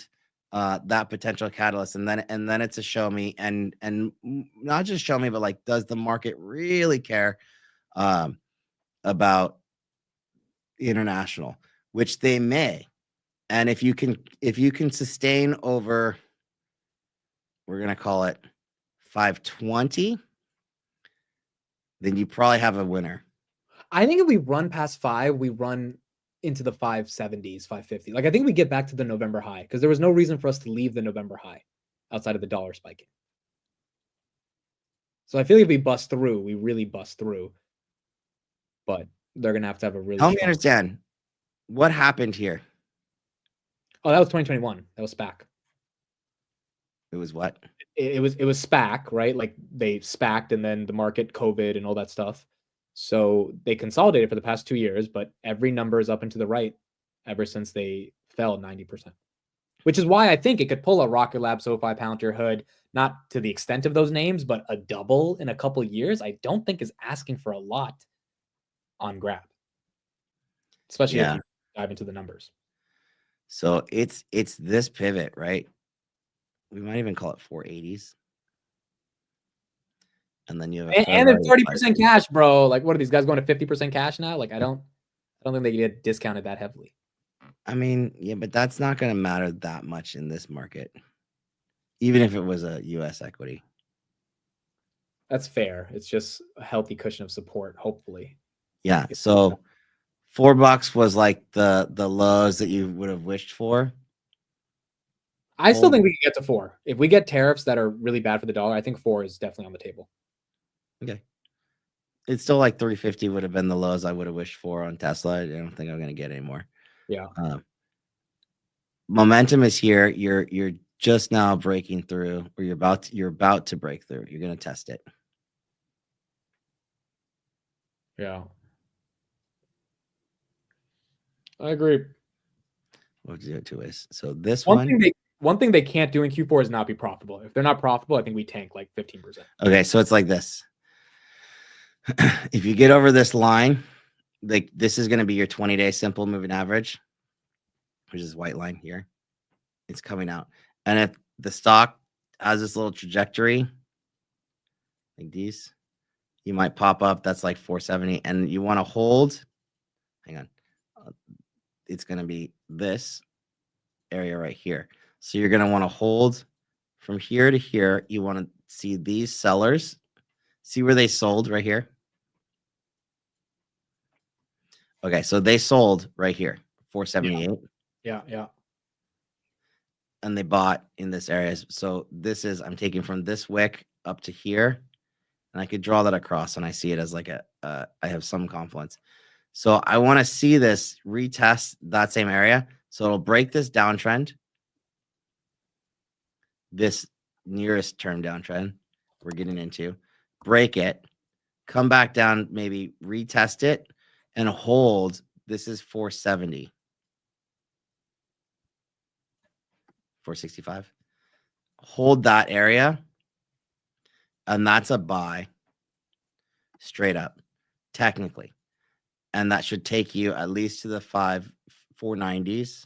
[SPEAKER 8] that potential catalyst. And then it's a show me and not just show me, but like, does the market really care about international, which they may. And if you can sustain over, we're going to call it 520, then you probably have a winner.
[SPEAKER 1] I think if we run past 5, we run into the 570s, 550. Like I think we get back to the November high because there was no reason for us to leave the November high outside of the dollar spiking. So I feel like if we bust through, we really bust through. But they're going to have a really
[SPEAKER 8] Help me understand what happened here.
[SPEAKER 1] Oh, that was 2021. That was SPAC.
[SPEAKER 8] It was what?
[SPEAKER 1] It was SPAC, right? Like they SPAC'd and then the market, COVID and all that stuff. So they consolidated for the past 2 years, but every number is up and to the right ever since they fell 90%. Which is why I think it could pull a Rocket Lab, SOFI, Palantir, Hood, not to the extent of those names, but a double in a couple years, I don't think is asking for a lot on grab. Especially if you dive into the numbers.
[SPEAKER 8] So it's this pivot, right? We might even call it 480s. And then you have
[SPEAKER 1] and they're 30% cash, bro. Like, what are these guys going to 50% cash now? Like, I don't think they get discounted that heavily.
[SPEAKER 8] I mean, yeah, but that's not going to matter that much in this market, even if it was a U.S. equity.
[SPEAKER 1] That's fair. It's just a healthy cushion of support, hopefully.
[SPEAKER 8] Yeah. So $4 was like the lows that you would have wished for.
[SPEAKER 1] I still think we can get to 4. If we get tariffs that are really bad for the dollar, I think 4 is definitely on the table.
[SPEAKER 8] Okay. It's still like 350 would have been the lows I would have wished for on Tesla. I don't think I'm going to get anymore.
[SPEAKER 1] Yeah.
[SPEAKER 8] Momentum is here. You're just now breaking through, or you're about to break through. You're going to test it.
[SPEAKER 1] Yeah. I agree.
[SPEAKER 8] We'll do it 2 ways. So this
[SPEAKER 1] one thing they can't do in Q4 is not be profitable. If they're not profitable, I think we tank like 15%.
[SPEAKER 8] Okay, so it's like this. If you get over this line, like this is going to be your 20-day simple moving average, which is white line here. It's coming out. And if the stock has this little trajectory like these, you might pop up. That's like 470. And you want to hold. Hang on. It's going to be this area right here. So you're going to want to hold from here to here. You want to see these sellers. See where they sold right here. Okay, so they sold right here, 478.
[SPEAKER 1] Yeah.
[SPEAKER 8] And they bought in this area. So this is, I'm taking from this wick up to here. And I could draw that across and I see it as like I have some confluence. So I want to see this retest that same area. So it'll break this downtrend. This nearest term downtrend we're getting into. Break it. Come back down, maybe retest it and hold. This is 470. 465. Hold that area and that's a buy straight up, technically. And that should take you at least to the 490s.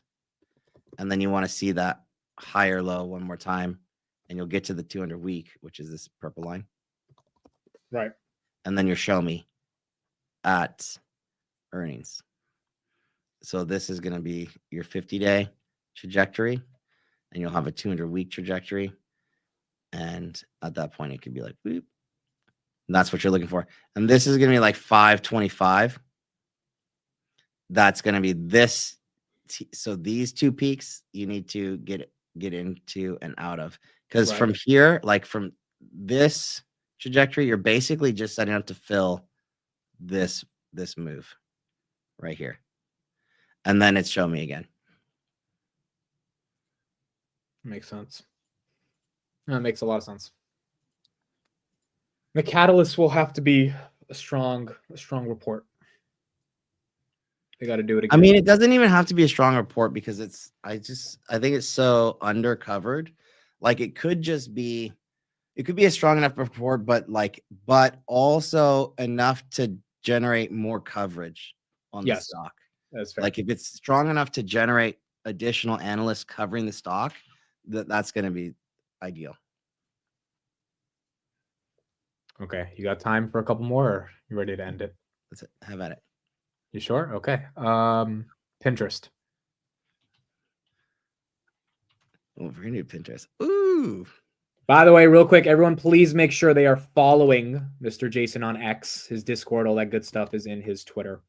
[SPEAKER 8] And then you want to see that higher low one more time, and you'll get to the 200 week, which is this purple line.
[SPEAKER 1] Right.
[SPEAKER 8] And then you'll show me at earnings. So this is going to be your 50-day trajectory, and you'll have a 200-week trajectory. And at that point, it could be like, whoop. And that's what you're looking for. And this is going to be like 525. That's going to be this. So these two peaks, you need to get into and out of. Because from here, like from this trajectory, you're basically just setting up to fill this move right here. And then it's show me again.
[SPEAKER 1] Makes sense. That makes a lot of sense. The catalyst will have to be a strong report. They got to do it again.
[SPEAKER 8] I mean, it doesn't even have to be a strong report because I think it's so undercovered. Like it could be a strong enough report, but also enough to generate more coverage on the stock.
[SPEAKER 1] That's fair.
[SPEAKER 8] Like if it's strong enough to generate additional analysts covering the stock, that's going to be ideal.
[SPEAKER 1] Okay, you got time for a couple more, or you ready to end it?
[SPEAKER 8] That's it. Have at it.
[SPEAKER 1] You sure? Okay. Pinterest.
[SPEAKER 8] Oh, we're gonna do Pinterest. Ooh.
[SPEAKER 1] By the way, real quick, everyone, please make sure they are following Mr. Jason on X. His Discord, all that good stuff is in his Twitter.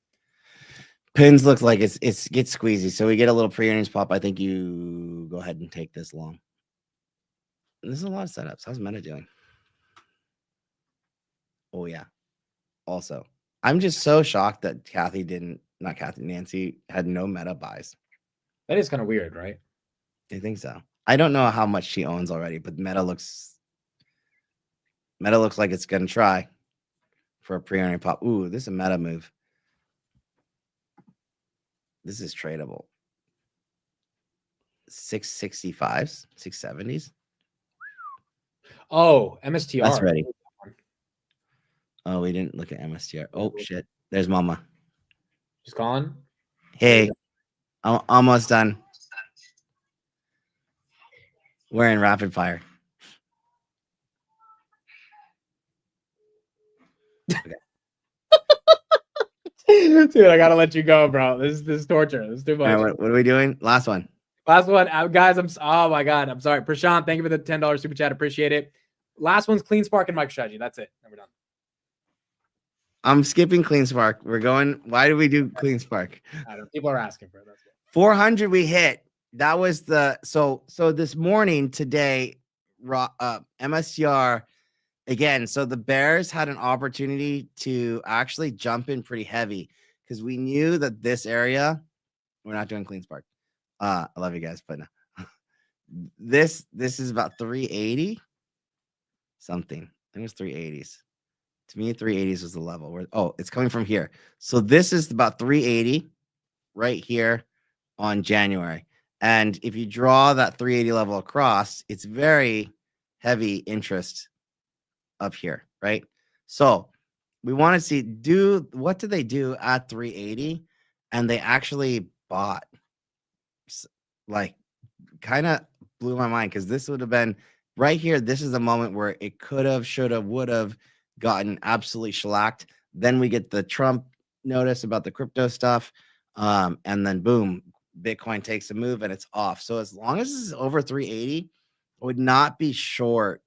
[SPEAKER 8] Pins looks like it gets squeezy, so we get a little pre-earnings pop. I think you go ahead and take this long. There's a lot of setups. How's Meta doing? Oh yeah. Also, I'm just so shocked that Nancy had no Meta buys.
[SPEAKER 1] That is kind of weird, right?
[SPEAKER 8] I think so. I don't know how much she owns already, but Meta looks like it's gonna try for a pre-earning pop. Ooh, this is a Meta move. This is tradable. 665s, 670s.
[SPEAKER 1] Oh, MSTR.
[SPEAKER 8] That's ready. Oh, we didn't look at MSTR. Oh shit. There's Mama.
[SPEAKER 1] She's calling.
[SPEAKER 8] Hey, I'm almost done. We're in rapid fire. Okay.
[SPEAKER 1] Dude, I gotta let you go, bro. This is torture. This is too much.
[SPEAKER 8] All right, what are we doing? Last one.
[SPEAKER 1] Last one, guys. Oh my god, I'm sorry, Prashant. Thank you for the $10 super chat. Appreciate it. Last one's Clean Spark and MicroStrategy. That's it. And we're done.
[SPEAKER 8] I'm skipping Clean Spark. We're going. Why do we do Clean Spark?
[SPEAKER 1] I don't know. People are asking for it. That's good.
[SPEAKER 8] 400 we hit. That was the so this morning today. MSTR again. So the bears had an opportunity to actually jump in pretty heavy because we knew that this area. We're not doing Clean Spark. I love you guys, but no. This is about 380 something. I think it was 380s. To me, 380s was the level where it's coming from here. So this is about 380 right here on January. And if you draw that 380 level across, it's very heavy interest up here, right? So we want to see what did they do at 380? And they actually bought, like, kind of blew my mind because this would have been right here. This is the moment where it could have, should have, would have gotten absolutely shellacked. Then we get the Trump notice about the crypto stuff. And then boom, Bitcoin takes a move and it's off. So as long as it's over 380, I would not be short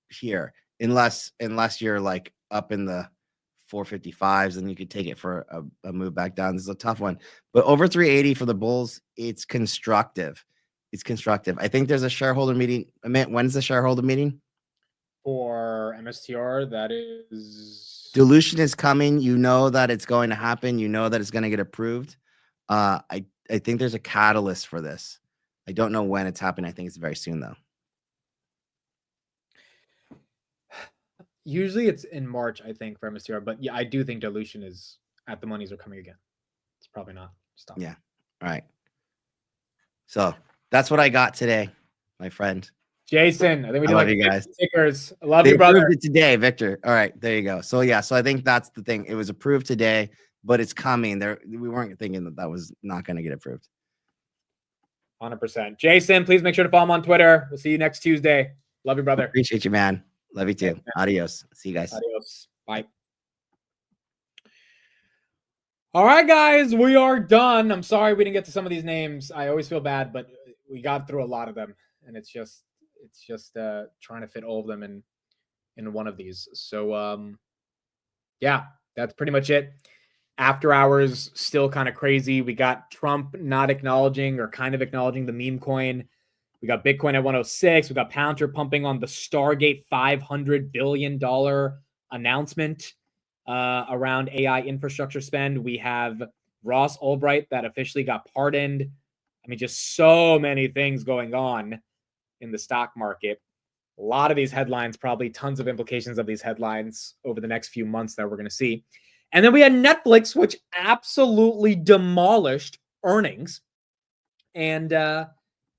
[SPEAKER 8] here unless you're like up in the 455s, and you could take it for a move back down. This is a tough one, but over 380 for the bulls, it's constructive. It's constructive. I think there's a shareholder meeting. When's the shareholder meeting?
[SPEAKER 1] For MSTR, that is
[SPEAKER 8] dilution is coming. You know that it's going to happen. You know that it's going to get approved. I think there's a catalyst for this. I don't know when it's happening. I think it's very soon though.
[SPEAKER 1] Usually it's in March, I think, for MSTR. But yeah, I do think dilution is at the monies are coming again. It's probably not. Stop.
[SPEAKER 8] Yeah. All right. So that's what I got today, my friend.
[SPEAKER 1] Jason, I think we
[SPEAKER 8] I
[SPEAKER 1] do
[SPEAKER 8] love
[SPEAKER 1] like
[SPEAKER 8] you guys.
[SPEAKER 1] stickers. I love
[SPEAKER 8] They
[SPEAKER 1] you, brother.
[SPEAKER 8] approved it today, Victor. All right, there you go. So yeah, so I think that's the thing. It was approved today, but it's coming. We weren't thinking that was not going to get approved.
[SPEAKER 1] 100%. Jason, please make sure to follow him on Twitter. We'll see you next Tuesday. Love you, brother.
[SPEAKER 8] Appreciate you, man. Love you too. Adios. See you guys.
[SPEAKER 1] Adios. Bye. All right, guys, we are done. I'm sorry we didn't get to some of these names. I always feel bad, but we got through a lot of them, and it's just trying to fit all of them in one of these. So yeah, that's pretty much it. After hours, still kind of crazy. We got Trump not acknowledging or kind of acknowledging the meme coin. We got Bitcoin at 106. We got Palantir pumping on the Stargate $500 billion announcement around AI infrastructure spend. We have Ross Ulbricht that officially got pardoned. I mean, just so many things going on in the stock market. A lot of these headlines, probably tons of implications of these headlines over the next few months that we're going to see. And then we had Netflix, which absolutely demolished earnings and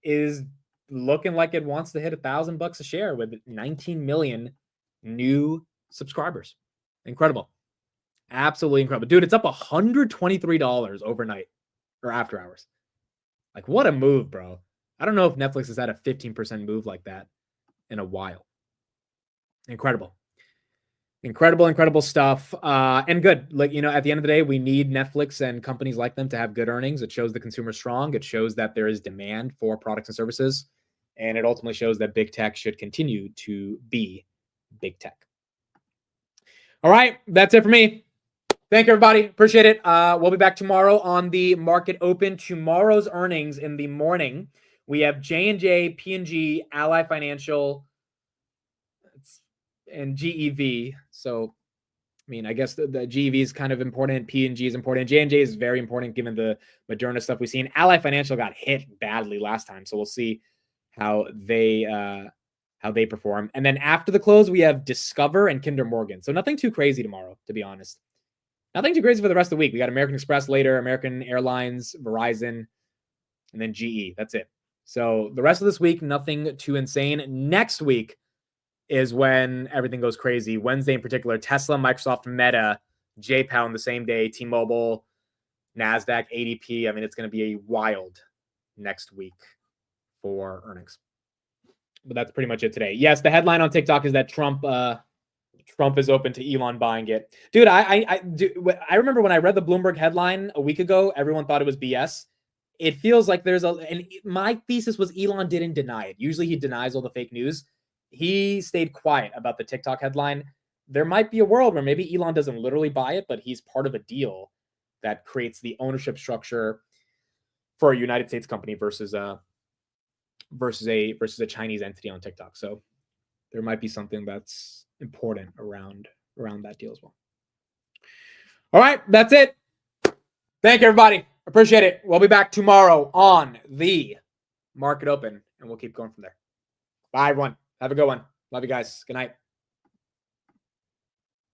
[SPEAKER 1] is looking like it wants to hit $1,000 a share with 19 million new subscribers. Incredible. Absolutely incredible. Dude, it's up $123 overnight or after hours. Like, what a move, bro. I don't know if Netflix has had a 15% move like that in a while. Incredible. Incredible stuff. And good. Like, you know, at the end of the day, we need Netflix and companies like them to have good earnings. It shows the consumer strong. It shows that there is demand for products and services. And it ultimately shows that big tech should continue to be big tech. All right. That's it for me. Thank you, everybody. Appreciate it. We'll be back tomorrow on the market open. Tomorrow's earnings in the morning. We have J&J, P&G, Ally Financial, and GEV. So, I mean, I guess the GEV is kind of important. P&G is important. J&J is very important given the Moderna stuff we've seen. Ally Financial got hit badly last time, so we'll see how they perform. And then after the close, we have Discover and Kinder Morgan. So nothing too crazy tomorrow, to be honest. Nothing too crazy for the rest of the week. We got American Express later, American Airlines, Verizon, and then GE. That's it. So the rest of this week, nothing too insane. Next week is when everything goes crazy. Wednesday in particular, Tesla, Microsoft, Meta, JPL on the same day, T-Mobile, NASDAQ, ADP. I mean, it's going to be a wild next week for earnings. But that's pretty much it today. Yes, the headline on TikTok is that Trump is open to Elon buying it. Dude, I remember when I read the Bloomberg headline a week ago, everyone thought it was BS. It feels like my thesis was Elon didn't deny it. Usually he denies all the fake news. He stayed quiet about the TikTok headline. There might be a world where maybe Elon doesn't literally buy it, but he's part of a deal that creates the ownership structure for a United States company versus a Chinese entity on TikTok. So there might be something that's important around that deal as well. All right, that's it. Thank you, everybody. Appreciate it. We'll be back tomorrow on the market open, and we'll keep going from there. Bye, everyone. Have a good one. Love you guys. Good night.